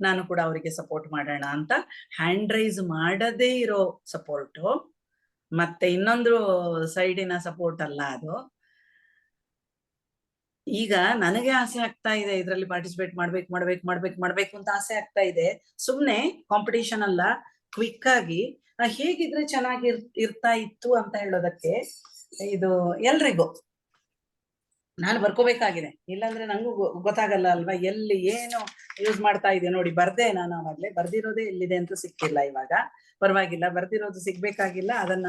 S8: ನಾನು ಕೂಡ ಅವರಿಗೆ ಸಪೋರ್ಟ್ ಮಾಡೋಣ ಅಂತ ಹ್ಯಾಂಡ್ ರೈಸ್ ಮಾಡದೇ ಇರೋ ಸಪೋರ್ಟು, ಮತ್ತೆ ಇನ್ನೊಂದು ಸೈಡಿನ ಸಪೋರ್ಟ್ ಅಲ್ಲ ಅದು. ಈಗ ನನಗೆ ಆಸೆ ಆಗ್ತಾ ಇದೆ, ಇದ್ರಲ್ಲಿ ಪಾರ್ಟಿಸಿಪೇಟ್ ಮಾಡ್ಬೇಕು ಅಂತ ಆಸೆ ಆಗ್ತಾ ಇದೆ. ಸುಮ್ನೆ ಕಾಂಪಿಟೇಷನ್ ಅಲ್ಲ, ಕ್ವಿಕ್ ಆಗಿ ಹೇಗಿದ್ರೆ ಚೆನ್ನಾಗಿ ಇರ್ತಾ ಇತ್ತು ಅಂತ ಹೇಳೋದಕ್ಕೆ ಇದು ಎಲ್ರಿಗೂ ನಾನು ಬರ್ಕೋಬೇಕಾಗಿದೆ. ಇಲ್ಲಾಂದ್ರೆ ನಂಗೂ ಗೊತ್ತಾಗಲ್ಲ ಅಲ್ವಾ, ಎಲ್ಲಿ ಏನು ಯೂಸ್ ಮಾಡ್ತಾ ಇದೆ. ನೋಡಿ, ಬರ್ದೆ ನಾನು ಅವಾಗ್ಲೇ, ಬರ್ದಿರೋದೇ ಎಲ್ಲಿದೆ ಅಂತ ಸಿಕ್ಕಿಲ್ಲ. ಇವಾಗ ಪರವಾಗಿಲ್ಲ, ಬರ್ದಿರೋದು ಸಿಗ್ಬೇಕಾಗಿಲ್ಲ, ಅದನ್ನ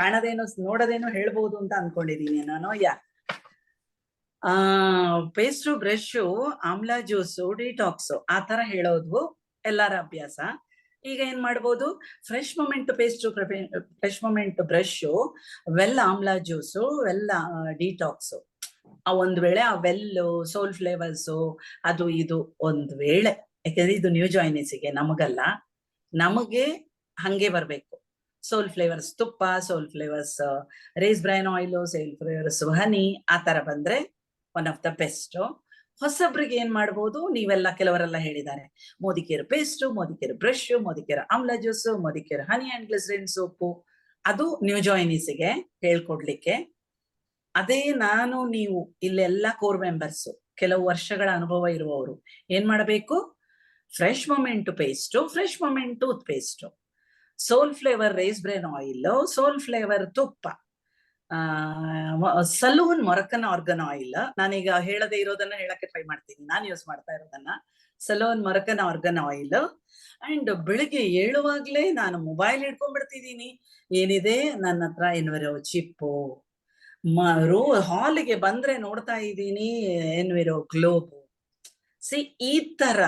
S8: ಕಾಣದೇನೋ ನೋಡದೇನೋ ಹೇಳ್ಬಹುದು ಅಂತ ಅನ್ಕೊಂಡಿದೀನಿ ನಾನು. Paste, brush, amla juice, detox ಆ ತರ ಹೇಳೋದು ಎಲ್ಲರ ಅಭ್ಯಾಸ. ಈಗ ಏನ್ ಮಾಡ್ಬೋದು, fresh moment paste, fresh moment brush, well amla juice, well detox. ಒಂದ್ ವೇಳೆ ಆ ವೆಲ್ಲು, ಸೋಲ್ ಫ್ಲೇವರ್ಸು, ಅದು ಇದು ಒಂದ್ ವೇಳೆ, ಯಾಕಂದ್ರೆ ಇದು ನ್ಯೂ ಜಾಯ್ನಿಸಿಗೆ, ನಮಗಲ್ಲ, ನಮಗೆ ಹಂಗೆ ಬರ್ಬೇಕು. ಸೋಲ್ ಫ್ಲೇವರ್ಸ್ ತುಪ್ಪ, ಸೋಲ್ ಫ್ಲೇವರ್ಸ್ ರೇಸ್ ಬ್ರೈನ್ ಆಯಿಲು, ಸೋಲ್ ಫ್ಲೇವರ್ಸ್ ಹನಿ, ಆ ತರ ಬಂದ್ರೆ ಒನ್ ಆಫ್ ದ ಬೆಸ್ಟ್. ಹೊಸಬ್ರಿಗೆ ಏನ್ ಮಾಡ್ಬೋದು, ನೀವೆಲ್ಲ ಕೆಲವರೆಲ್ಲ ಹೇಳಿದ್ದಾರೆ, Modicare paste, Modicare brush, Modicare amla juice, Modicare honey and glycerine soap. ಅದು ನ್ಯೂ ಜಾಯ್ನಿಸಿಗೆ ಹೇಳ್ಕೊಡ್ಲಿಕ್ಕೆ. ಅದೇ ನಾನು ನೀವು ಇಲ್ಲೆಲ್ಲ ಕೋರ್ ಮೆಂಬರ್ಸು, ಕೆಲವು ವರ್ಷಗಳ ಅನುಭವ ಇರುವವರು ಏನ್ ಮಾಡಬೇಕು, fresh moment paste, fresh moment tooth paste, soul flavour rice bran oil, soul flavour ತುಪ್ಪ, ಸಲೂನ್ ಮೊರಕನ್ ಆರ್ಗನ್ ಆಯಿಲ್. ನಾನೀಗ ಹೇಳದೆ ಇರೋದನ್ನ ಹೇಳಕ್ಕೆ ಟ್ರೈ ಮಾಡ್ತೀನಿ, ನಾನು ಯೂಸ್ ಮಾಡ್ತಾ ಇರೋದನ್ನ. Salon Moroccan argan oil. And ಬೆಳಿಗ್ಗೆ ಏಳುವಾಗ್ಲೇ ನಾನು ಮೊಬೈಲ್ ಹಿಡ್ಕೊಂಡ್ಬಿಡ್ತಿದ್ದೀನಿ, ಏನಿದೆ ನನ್ನ ಹತ್ರ, ಎನ್ವಿರೋ ಚಿಪ್ಪು, ಹಾಲಿಗೆ ಬಂದ್ರೆ ನೋಡ್ತಾ ಇದ್ದೀನಿ ಎನ್ವಿರೋ ಗ್ಲೋಬು. ಈ ತರ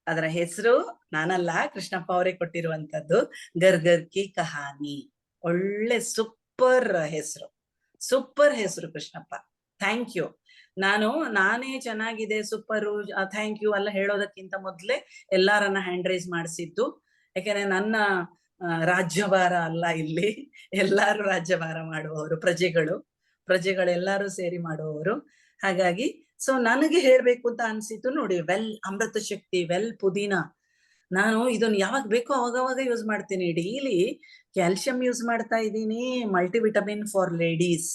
S8: ಅದರ ಹೆಸರು ನಾನಲ್ಲ, ಕೃಷ್ಣಪ್ಪ ಅವರೇ ಕೊಟ್ಟಿರುವಂತದ್ದು, ಗರ್ಗರ್ ಕಿ ಕಹಾನಿ. ಒಳ್ಳೆ ಸೂಪರ್ ಹೆಸರು ಕೃಷ್ಣಪ್ಪ. Thank you. ನಾನೇ ಚೆನ್ನಾಗಿದೆ, ಸೂಪರು, ಥ್ಯಾಂಕ್ ಯು ಎಲ್ಲ ಹೇಳೋದಕ್ಕಿಂತ ಮೊದ್ಲೇ ಎಲ್ಲಾರನ್ನ ಹ್ಯಾಂಡ್ ರೈಸ್ ಮಾಡಿಸಿದ್ದು. ಯಾಕಂದ್ರೆ ನನ್ನ ರಾಜ್ಯಭಾರ ಅಲ್ಲ ಇಲ್ಲಿ, ಎಲ್ಲಾರು ರಾಜ್ಯಭಾರ ಮಾಡುವವರು, ಪ್ರಜೆಗಳೆಲ್ಲರೂ ಸೇರಿ ಮಾಡುವವರು. ಹಾಗಾಗಿ ನನಗೆ ಹೇಳ್ಬೇಕು ಅಂತ ಅನ್ಸಿತ್ತು. ನೋಡಿ, ವೆಲ್ ಅಮೃತ ಶಕ್ತಿ, ವೆಲ್ ಪುದೀನ, ನಾನು ಇದನ್ನ ಯಾವಾಗ ಬೇಕೋ ಅವಾಗವಾಗ ಯೂಸ್ ಮಾಡ್ತೀನಿ. ಡೈಲಿ ಕ್ಯಾಲ್ಸಿಯಂ ಯೂಸ್ ಮಾಡ್ತಾ ಇದ್ದೀನಿ, ಮಲ್ಟಿವಿಟಮಿನ್ ಫಾರ್ ಲೇಡೀಸ್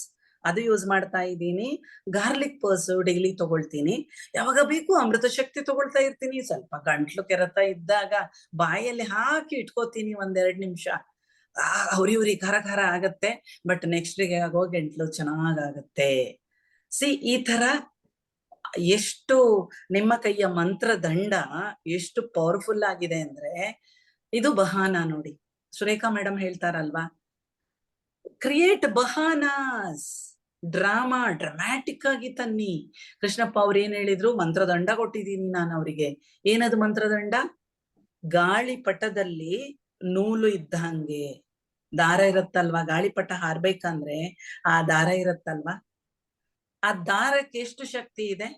S8: ಅದು ಯೂಸ್ ಮಾಡ್ತಾ ಇದ್ದೀನಿ, ಗಾರ್ಲಿಕ್ ಪರ್ಸು ಡೈಲಿ ತಗೊಳ್ತೀನಿ, ಯಾವಾಗ ಬೇಕು ಅಮೃತ ಶಕ್ತಿ ತಗೊಳ್ತಾ ಇರ್ತೀನಿ. ಸ್ವಲ್ಪ ಗಂಟ್ಲು ಕೆರೆತ ಇದ್ದಾಗ ಬಾಯಲ್ಲಿ ಹಾಕಿ ಇಟ್ಕೋತೀನಿ 1-2 ನಿಮಿಷ, ಉರಿ ಖರ ಖರ ಆಗತ್ತೆ, ಬಟ್ ನೆಕ್ಸ್ಟ್ ಡೇಗೆ ಆಗೋ ಗಂಟ್ಲು ಚೆನ್ನಾಗಾಗತ್ತೆ. ಈ ತರ ಎಷ್ಟು ನಿಮ್ಮ ಕೈಯ ಮಂತ್ರದಂಡ ಎಷ್ಟು ಪವರ್ಫುಲ್ ಆಗಿದೆ ಅಂದ್ರೆ ಇದು ಬಹಾನ ನೋಡಿ. ಸುರೇಖಾ ಮೇಡಮ್ ಹೇಳ್ತಾರಲ್ವಾ, ಕ್ರಿಯೇಟ್ ಬಹಾನಾಸ್, ಡ್ರಾಮ್ಯಾಟಿಕ್ ಆಗಿ ತನ್ನಿ. ಕೃಷ್ಣಪ್ಪ ಅವ್ರು ಏನ್ ಹೇಳಿದ್ರು, ಮಂತ್ರದಂಡ ಕೊಟ್ಟಿದ್ದೀನಿ ನಾನು ಅವರಿಗೆ. ಏನದು ಮಂತ್ರದಂಡ? ಗಾಳಿಪಟದಲ್ಲಿ ನೂಲು ಇದ್ದಂಗೆ ದಾರ ಇರತ್ತಲ್ವಾ, ಗಾಳಿಪಟ ಹಾರ್ಬೇಕಂದ್ರೆ ಆ ದಾರ ಇರತ್ತಲ್ವಾ, ಆ ದಾರಕ್ಕೆ ಎಷ್ಟು ಶಕ್ತಿ ಇದೆ?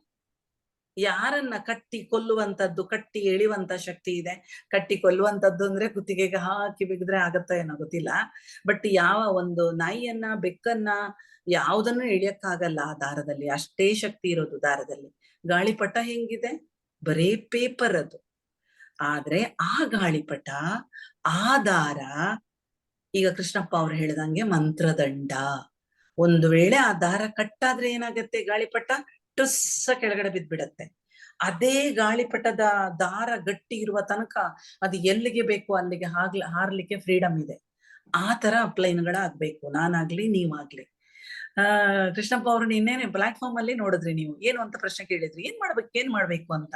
S8: ಯಾರನ್ನ ಕಟ್ಟಿ ಕೊಲ್ಲುವಂತದ್ದು, ಕಟ್ಟಿ ಎಳಿಯುವಂತ ಶಕ್ತಿ ಇದೆ. ಕಟ್ಟಿ ಕೊಲ್ಲುವಂತದ್ದು ಅಂದ್ರೆ ಕುತ್ತಿಗೆಗೆ ಹಾಕಿ ಬಿಗಿದ್ರೆ ಆಗತ್ತ ಏನೋ ಗೊತ್ತಿಲ್ಲ, ಬಟ್ ಯಾವ ಒಂದು ನಾಯಿಯನ್ನ, ಬೆಕ್ಕನ್ನ ಯಾವುದನ್ನು ಎಳಿಯಕ್ಕಾಗಲ್ಲ ಆ ದಾರದಲ್ಲಿ, ಅಷ್ಟೇ ಶಕ್ತಿ ಇರೋದು ದಾರದಲ್ಲಿ. ಗಾಳಿಪಟ ಹೆಂಗಿದೆ? ಬರೇ ಪೇಪರ್ ಅದು. ಆದ್ರೆ ಆ ಗಾಳಿಪಟ, ಆ ದಾರ, ಈಗ ಕೃಷ್ಣಪ್ಪ ಅವ್ರು ಹೇಳಿದಂಗೆ ಮಂತ್ರದಂಡ. ಒಂದು ವೇಳೆ ಆ ದಾರ ಕಟ್ಟಾದ್ರೆ ಏನಾಗತ್ತೆ? ಗಾಳಿಪಟ ಟುಸ್ಸ ಕೆಳಗಡೆ ಬಿದ್ಬಿಡತ್ತೆ. ಅದೇ ಗಾಳಿಪಟದ ದಾರ ಗಟ್ಟಿ ಇರುವ ತನಕ ಅದು ಎಲ್ಲಿಗೆ ಬೇಕು ಅಲ್ಲಿಗೆ ಹಾರ್ಲಿಕ್ಕೆ ಫ್ರೀಡಮ್ ಇದೆ. ಆ ತರ ಪ್ಲೈನ್ಗಳಾಗ್ಬೇಕು, ನಾನಾಗ್ಲಿ ನೀವಾಗ್ಲಿ. ಕೃಷ್ಣಪ್ಪ ಅವ್ರು ಇನ್ನೇನೆ ಪ್ಲಾಟ್ಫಾರ್ಮ್ ಅಲ್ಲಿ ನೋಡಿದ್ರಿ ನೀವು, ಏನು ಅಂತ ಪ್ರಶ್ನೆ ಕೇಳಿದ್ರಿ, ಏನ್ ಮಾಡ್ಬೇಕು ಅಂತ.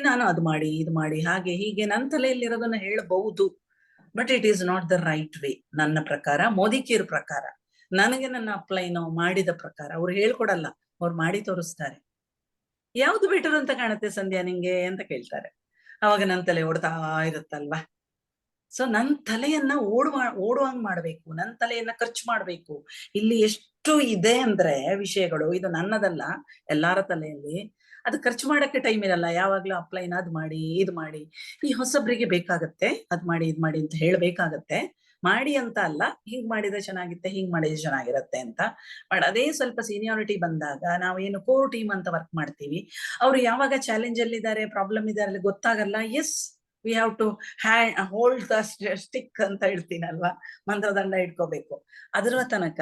S8: ನಾನು ಅದು ಮಾಡಿ, ಇದು ಮಾಡಿ, ಹಾಗೆ ಹೀಗೆ ನನ್ನ ತಲೆಯಲ್ಲಿರೋದನ್ನ ಹೇಳಬಹುದು, but it is not the right way. ನನ್ನ ಪ್ರಕಾರ, ಮೋದಿಕೇರ್ ಪ್ರಕಾರ, ನನಗೆ ನನ್ನ ಅಪ್ಲೈನ್ ಮಾಡಿದ ಪ್ರಕಾರ ಅವ್ರು ಹೇಳ್ಕೊಡಲ್ಲ, ಅವ್ರು ಮಾಡಿ ತೋರಿಸ್ತಾರೆ. ಯಾವ್ದು ಬೆಟರ್ ಅಂತ ಕಾಣುತ್ತೆ ಸಂಧ್ಯಾ ನಿಂಗೆ ಅಂತ ಕೇಳ್ತಾರೆ. ಅವಾಗ ನನ್ನ ತಲೆ ಓಡ್ತಾ ಇರುತ್ತಲ್ವಾ. ಸೊ ನನ್ ತಲೆಯನ್ನ ಓಡುವಂಗ್ ಮಾಡ್ಬೇಕು, ನನ್ನ ತಲೆಯನ್ನ ಖರ್ಚು ಮಾಡ್ಬೇಕು. ಇಲ್ಲಿ ಎಷ್ಟು ಇದೆ ಅಂದ್ರೆ ವಿಷಯಗಳು, ಇದು ನನ್ನದಲ್ಲ, ಎಲ್ಲಾರ ತಲೆಯಲ್ಲಿ. ಅದು ಖರ್ಚು ಮಾಡಕ್ಕೆ ಟೈಮ್ ಇರಲ್ಲ. ಯಾವಾಗ್ಲೂ ಅಪ್ಲೈನ್ ಅದ್ ಮಾಡಿ, ಇದು ಮಾಡಿ. ಈ ಹೊಸಬ್ರಿಗೆ ಬೇಕಾಗತ್ತೆ ಅದ್ ಮಾಡಿ, ಇದ್ ಮಾಡಿ ಅಂತ ಹೇಳ್ಬೇಕಾಗತ್ತೆ. ಮಾಡಿ ಅಂತ ಅಲ್ಲ, ಹಿಂಗ್ ಮಾಡಿದ್ರೆ ಚೆನ್ನಾಗಿತ್ತೆ, ಹಿಂಗ್ ಮಾಡಿದ್ರೆ ಚೆನ್ನಾಗಿರತ್ತೆ ಅಂತ. ಬಟ್ ಅದೇ ಸ್ವಲ್ಪ ಸೀನಿಯಾರಿಟಿ ಬಂದಾಗ ನಾವೇನು ಕೋರ್ ಟೀಮ್ ಅಂತ ವರ್ಕ್ ಮಾಡ್ತೀವಿ, ಅವ್ರು ಯಾವಾಗ ಚಾಲೆಂಜ್ ಅಲ್ಲಿ ಇದ್ದಾರೆ, ಪ್ರಾಬ್ಲಮ್ ಇದೆ ಅಲ್ಲಿ ಗೊತ್ತಾಗಲ್ಲ. Yes, we have to hold the stick ಅಂತ ಹೇಳ್ತೀನಲ್ವಾ, ಮಂತ್ರದಂಡ ಇಟ್ಕೋಬೇಕು. ಅದರ ತನಕ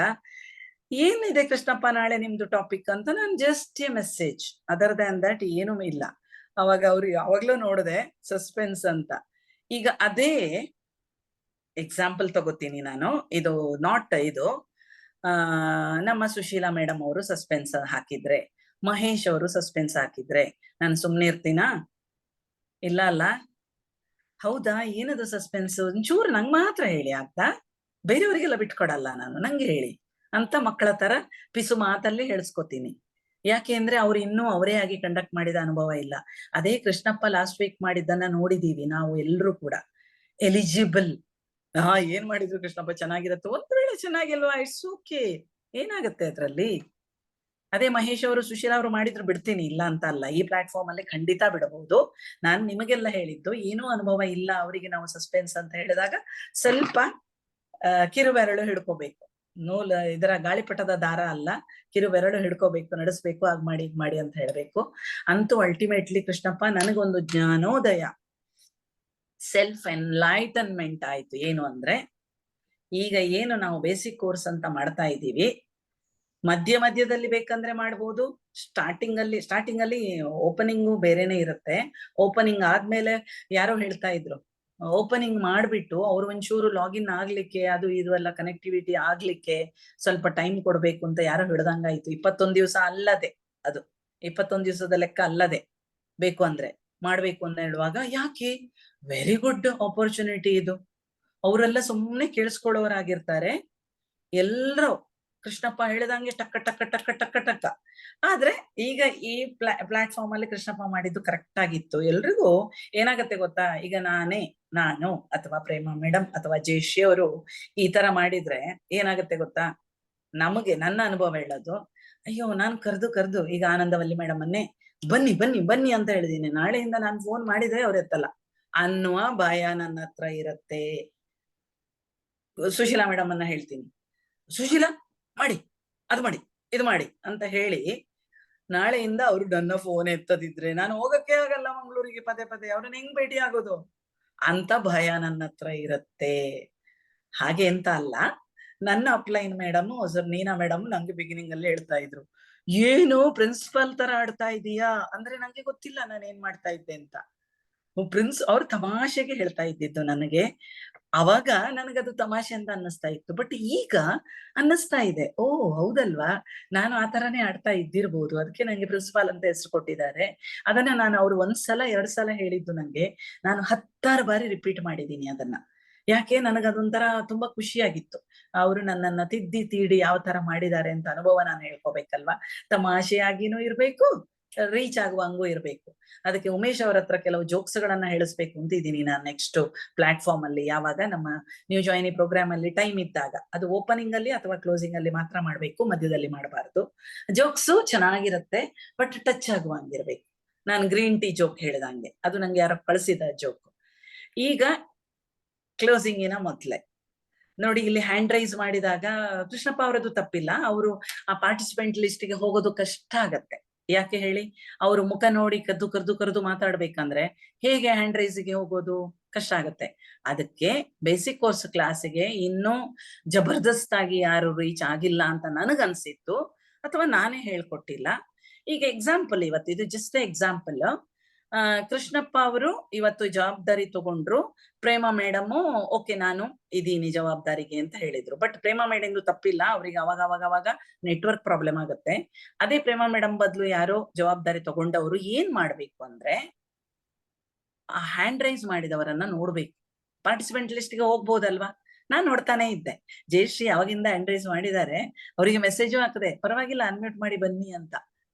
S8: ಏನಿದೆ ಕೃಷ್ಣಪ್ಪ ನಾಳೆ ನಿಮ್ದು ಟಾಪಿಕ್ ಅಂತ ನಾನು just A message, other than that ಏನೂ ಇಲ್ಲ. ಅವಾಗ ಅವ್ರು ಯಾವಾಗ್ಲೂ ನೋಡಿದೆ ಸಸ್ಪೆನ್ಸ್ ಅಂತ. ಈಗ ಅದೇ ಎಕ್ಸಾಂಪಲ್ ತಗೋತೀನಿ ನಾನು, ಇದು ನಾಟ್ ಇದು ನಮ್ಮ ಸುಶೀಲಾ ಮೇಡಮ್ ಅವರು ಸಸ್ಪೆನ್ಸ್ ಹಾಕಿದ್ರೆ, ಮಹೇಶ್ ಅವರು ಸಸ್ಪೆನ್ಸ್ ಹಾಕಿದ್ರೆ ನಾನು ಸುಮ್ನೆ ಇರ್ತೀನಾ? ಇಲ್ಲ ಅಲ್ಲ. ಹೌದಾ, ಏನದು ಸಸ್ಪೆನ್ಸ್? ಒಂಚೂರು ನಂಗೆ ಮಾತ್ರ ಹೇಳಿ ಅಂತ, ಬೇರೆಯವರಿಗೆಲ್ಲ ಬಿಟ್ಕೊಡಲ್ಲ ನಾನು, ನಂಗೆ ಹೇಳಿ ಅಂತ ಮಕ್ಕಳ ತರ ಪಿಸು ಮಾತಲ್ಲಿ ಹೇಳಿಸ್ಕೊತೀನಿ. ಯಾಕೆ ಅಂದ್ರೆ ಅವ್ರು ಇನ್ನೂ ಅವರೇ ಆಗಿ ಕಂಡಕ್ಟ್ ಮಾಡಿದ ಅನುಭವ ಇಲ್ಲ. ಅದೇ ಕೃಷ್ಣಪ್ಪ ಲಾಸ್ಟ್ ವೀಕ್ ಮಾಡಿದ್ದನ್ನ ನೋಡಿದೀವಿ ನಾವು ಎಲ್ರು ಕೂಡ. ಎಲಿಜಿಬಲ್, ಏನ್ ಮಾಡಿದ್ರು ಕೃಷ್ಣಪ್ಪ ಚೆನ್ನಾಗಿರತ್ತೆ, ಒಂದ್ ವೇಳೆ ಚೆನ್ನಾಗಿಲ್ವಾ, ಇಟ್ಸ್ ಓಕೆ, ಏನಾಗತ್ತೆ ಅದ್ರಲ್ಲಿ. ಅದೇ ಮಹೇಶ್ ಅವರು, ಸುಶೀಲಾ ಅವರು ಮಾಡಿದ್ರು ಬಿಡ್ತೀನಿ, ಇಲ್ಲ ಅಂತ ಅಲ್ಲ. ಈ ಪ್ಲಾಟ್ಫಾರ್ಮ್ ಅಲ್ಲಿ ಖಂಡಿತ ಬಿಡಬಹುದು. ನಾನ್ ನಿಮಗೆಲ್ಲ ಹೇಳಿದ್ದು, ಏನೂ ಅನುಭವ ಇಲ್ಲ ಅವರಿಗೆ ನಾವು ಸಸ್ಪೆನ್ಸ್ ಅಂತ ಹೇಳಿದಾಗ ಸ್ವಲ್ಪ ಕಿರುಬೆರಳು ಹಿಡ್ಕೋಬೇಕು, ಇದರ ಗಾಳಿಪಟದ ದಾರ ಅಲ್ಲ, ಕಿರುಬೆರಳು ಹಿಡ್ಕೋಬೇಕು, ನಡೆಸ್ಬೇಕು, ಆಗ್ ಮಾಡಿ ಇದ್ ಮಾಡಿ ಅಂತ ಹೇಳ್ಬೇಕು. ಅಂತೂ ಅಲ್ಟಿಮೇಟ್ಲಿ ಕೃಷ್ಣಪ್ಪ ನನಗೊಂದು ಜ್ಞಾನೋದಯ, ಸೆಲ್ಫ್ ಎನ್ಲೈಟನ್ಮೆಂಟ್ ಆಯ್ತು. ಏನು ಅಂದ್ರೆ, ಈಗ ಏನು ನಾವು ಬೇಸಿಕ್ ಕೋರ್ಸ್ ಅಂತ ಮಾಡ್ತಾ ಇದ್ದೀವಿ, ಮಧ್ಯದಲ್ಲಿ ಬೇಕಂದ್ರೆ ಮಾಡ್ಬೋದು. ಸ್ಟಾರ್ಟಿಂಗ್ ಅಲ್ಲಿ ಓಪನಿಂಗು ಬೇರೆನೆ ಇರುತ್ತೆ. ಓಪನಿಂಗ್ ಆದ್ಮೇಲೆ ಯಾರೋ ಹೇಳ್ತಾ ಇದ್ರು, ಓಪನಿಂಗ್ ಮಾಡ್ಬಿಟ್ಟು ಅವ್ರು ಒಂಚೂರು ಲಾಗಿನ್ ಆಗ್ಲಿಕ್ಕೆ, ಅದು ಇದು ಎಲ್ಲ ಕನೆಕ್ಟಿವಿಟಿ ಆಗ್ಲಿಕ್ಕೆ ಸ್ವಲ್ಪ ಟೈಮ್ ಕೊಡ್ಬೇಕು ಅಂತ ಯಾರೋ ಹಿಡ್ದಂಗಾಯ್ತು. 21 ದಿವಸ ಅಲ್ಲದೆ, ಅದು 21 ದಿವಸದ ಲೆಕ್ಕ ಅಲ್ಲದೆ ಬೇಕು ಅಂದ್ರೆ ಮಾಡ್ಬೇಕು ಅಂತ ಹೇಳುವಾಗ, ಯಾಕೆ ವೆರಿ ಗುಡ್ ಆಪರ್ಚುನಿಟಿ ಇದು. ಅವರೆಲ್ಲ ಸುಮ್ನೆ ಕೇಳಿಸ್ಕೊಳ್ಳೋರಾಗಿರ್ತಾರೆ. ಎಲ್ಲರೂ ಕೃಷ್ಣಪ್ಪ ಹೇಳಿದಂಗೆ ಟಕ್ಕ ಟಕ್ಕ ಟಕ್ಕ ಟಕ್ಕ ಟಕ್ಕ. ಆದ್ರೆ ಈಗ ಈ ಪ್ಲಾಟ್ಫಾರ್ಮ್ ಅಲ್ಲಿ ಕೃಷ್ಣಪ್ಪ ಮಾಡಿದ್ದು ಕರೆಕ್ಟ್ ಆಗಿತ್ತು. ಎಲ್ರಿಗೂ ಏನಾಗತ್ತೆ ಗೊತ್ತಾ, ಈಗ ನಾನು ಅಥವಾ ಪ್ರೇಮ ಮೇಡಮ್ ಅಥವಾ ಜಯಶ್ರೀ ಅವರು ಈ ತರ ಮಾಡಿದ್ರೆ ಏನಾಗತ್ತೆ ಗೊತ್ತಾ, ನಮಗೆ ನನ್ನ ಅನುಭವ ಹೇಳೋದು, ಅಯ್ಯೋ ನಾನು ಕರ್ದು ಈಗ ಆನಂದವಲ್ಲಿ ಮೇಡಮ್ ಅನ್ನೇ ಬನ್ನಿ ಬನ್ನಿ ಬನ್ನಿ ಅಂತ ಹೇಳಿದೀನಿ, ನಾಳೆಯಿಂದ ನಾನು ಫೋನ್ ಮಾಡಿದ್ರೆ ಅವ್ರ ಎತ್ತಲ್ಲ ಅನ್ನುವ ಭಯ ನನ್ನ ಹತ್ರ ಇರತ್ತೆ. ಸುಶೀಲಾ ಮೇಡಮ್ ಅನ್ನ ಹೇಳ್ತೀನಿ, ಸುಶೀಲಾ ಮಾಡಿ, ಅದು ಮಾಡಿ, ಇದು ಮಾಡಿ ಅಂತ ಹೇಳಿ, ನಾಳೆಯಿಂದ ಅವ್ರು ನನ್ನ ಫೋನ್ ಎತ್ತದಿದ್ರೆ ನಾನು ಹೋಗಕ್ಕೆ ಆಗಲ್ಲ ಮಂಗಳೂರಿಗೆ ಪದೇ ಪದೇ, ಅವ್ರನ್ನ ಹೆಂಗ್ ಭೇಟಿ ಆಗೋದು ಅಂತ ಭಯ ನನ್ನ ಹತ್ರ ಇರತ್ತೆ. ಹಾಗೆ ಅಂತ ಅಲ್ಲ, ನನ್ನ ಅಪ್ಲೈನ್ ಮೇಡಮ್ ನೀನಾ ಮೇಡಮ್ ನಂಗೆ ಬಿಗಿನಿಂಗ್ ಅಲ್ಲಿ ಹೇಳ್ತಾ ಇದ್ರು, ಏನು ಪ್ರಿನ್ಸಿಪಲ್ ತರ ಆಡ್ತಾ ಇದೀಯಾ ಅಂದ್ರೆ ನಂಗೆ ಗೊತ್ತಿಲ್ಲ ನಾನು ಏನ್ ಮಾಡ್ತಾ ಇದ್ದೆ ಅಂತ. ಅವ್ರು ತಮಾಷೆಗೆ ಹೇಳ್ತಾ ಇದ್ದಿದ್ದು ನನಗೆ. ಅವಾಗ ನನಗದು ತಮಾಷೆ ಅಂತ ಅನ್ನಿಸ್ತಾ ಇತ್ತು. ಬಟ್ ಈಗ ಅನ್ನಿಸ್ತಾ ಇದೆ, ಓ ಹೌದಲ್ವಾ, ನಾನು ಆ ತರಾನೇ ಆಡ್ತಾ ಇದ್ದಿರ್ಬೋದು, ಅದಕ್ಕೆ ನಂಗೆ ಪ್ರಿನ್ಸಿಪಾಲ್ ಅಂತ ಹೆಸರು ಕೊಟ್ಟಿದ್ದಾರೆ. ಅದನ್ನ ನಾನು ಅವ್ರು 1 ಸಲ 2 ಸಲ ಹೇಳಿದ್ದು ನಂಗೆ ನಾನು 10 ಬಾರಿ ರಿಪೀಟ್ ಮಾಡಿದ್ದೀನಿ ಅದನ್ನ. ಯಾಕೆ ನನಗದೊಂಥರ ತುಂಬಾ ಖುಷಿಯಾಗಿತ್ತು. ಅವರು ನನ್ನನ್ನ ತಿದ್ದಿ ತೀಡಿ ಯಾವ ತರ ಮಾಡಿದ್ದಾರೆ ಅಂತ ಅನುಭವ ನಾನು ಹೇಳ್ಕೋಬೇಕಲ್ವಾ. ತಮಾಷೆಯಾಗಿನೂ ಇರ್ಬೇಕು, ರೀಚ್ ಆಗುವಂಗೂ ಇರ್ಬೇಕು. ಅದಕ್ಕೆ ಉಮೇಶ್ ಅವ್ರ ಹತ್ರ ಕೆಲವು ಜೋಕ್ಸ್ ಗಳನ್ನ ಹೇಳಿಸ್ಬೇಕು ಅಂತಿದ್ದೀನಿ ನಾನು ನೆಕ್ಸ್ಟ್ ಪ್ಲಾಟ್ಫಾರ್ಮ್ ಅಲ್ಲಿ. ಯಾವಾಗ ನಮ್ಮ ನ್ಯೂ ಜಾಯಿನಿ ಪ್ರೋಗ್ರಾಮ್ ಅಲ್ಲಿ ಟೈಮ್ ಇದ್ದಾಗ, ಅದು ಓಪನಿಂಗ್ ಅಲ್ಲಿ ಅಥವಾ ಕ್ಲೋಸಿಂಗ್ ಅಲ್ಲಿ ಮಾತ್ರ ಮಾಡ್ಬೇಕು, ಮಧ್ಯದಲ್ಲಿ ಮಾಡಬಾರ್ದು. ಜೋಕ್ಸು ಚೆನ್ನಾಗಿರುತ್ತೆ, ಬಟ್ ಟಚ್ ಆಗುವಂಗಿರ್ಬೇಕು. ನಾನು ಗ್ರೀನ್ ಟೀ ಜೋಕ್ ಹೇಳ್ದಂಗೆ, ಅದು ನಂಗೆ ಯಾರೋ ಕಳಿಸಿದ ಜೋಕ್. ಈಗ ಕ್ಲೋಸಿಂಗಿನ ಮೊದ್ಲೆ ನೋಡಿ, ಇಲ್ಲಿ ಹ್ಯಾಂಡ್ ರೈಸ್ ಮಾಡಿದಾಗ ಕೃಷ್ಣಪ್ಪ ಅವರದ್ದು ತಪ್ಪಿಲ್ಲ. ಅವರು ಆ ಪಾರ್ಟಿಸಿಪೆಂಟ್ ಲಿಸ್ಟ್ಗೆ ಹೋಗೋದು ಕಷ್ಟ ಆಗತ್ತೆ. ಯಾಕೆ ಹೇಳಿ, ಅವರು ಮುಖ ನೋಡಿ ಕರೆದು ಮಾತಾಡ್ಬೇಕಂದ್ರೆ ಹೇಗೆ ಹ್ಯಾಂಡ್ ರೈಸ್ಗೆ ಹೋಗೋದು ಕಷ್ಟ ಆಗತ್ತೆ. ಅದಕ್ಕೆ ಬೇಸಿಕ್ ಕೋರ್ಸ್ ಕ್ಲಾಸಿಗೆ ಇನ್ನೂ ಜಬರ್ದಸ್ತ್ ಆಗಿ ಯಾರು ರೀಚ್ ಆಗಿಲ್ಲ ಅಂತ ನನಗನ್ಸಿತ್ತು, ಅಥವಾ ನಾನೇ ಹೇಳ್ಕೊಟ್ಟಿಲ್ಲ. ಈಗ ಎಕ್ಸಾಂಪಲ್, ಇವತ್ತು ಇದು ಜಸ್ಟ್ ಎಕ್ಸಾಂಪಲ್. ಕೃಷ್ಣಪ್ಪ ಅವರು ಇವತ್ತು ಜವಾಬ್ದಾರಿ ತಗೊಂಡ್ರು. ಪ್ರೇಮಾ ಮೇಡಮ್ ಓಕೆ ನಾನು ಇದೀನಿ ಜವಾಬ್ದಾರಿಗೆ ಅಂತ ಹೇಳಿದ್ರು. ಬಟ್ ಪ್ರೇಮಾ ಮೇಡಮ್ ತಪ್ಪಿಲ್ಲ, ಅವ್ರಿಗೆ ಅವಾಗ ನೆಟ್ವರ್ಕ್ ಪ್ರಾಬ್ಲಮ್ ಆಗುತ್ತೆ. ಅದೇ ಪ್ರೇಮಾ ಮೇಡಮ್ ಬದಲು ಯಾರೋ ಜವಾಬ್ದಾರಿ ತಗೊಂಡವರು ಏನ್ ಮಾಡ್ಬೇಕು ಅಂದ್ರೆ, ಆ ಹ್ಯಾಂಡ್ ರೈಸ್ ಮಾಡಿದವರನ್ನ ನೋಡ್ಬೇಕು. ಪಾರ್ಟಿಸಿಪೆಂಟ್ ಲಿಸ್ಟ್ಗೆ ಹೋಗ್ಬೋದಲ್ವಾ. ನಾನ್ ನೋಡ್ತಾನೆ ಇದ್ದೆ, ಜಯಶ್ರೀ ಅವಾಗಿಂದ ಹ್ಯಾಂಡ್ ರೈಸ್ ಮಾಡಿದ್ದಾರೆ, ಅವರಿಗೆ ಮೆಸೇಜು ಹಾಕದೆ ಪರವಾಗಿಲ್ಲ ಅನ್ಮ್ಯೂಟ್ ಮಾಡಿ ಬನ್ನಿ ಅಂತ.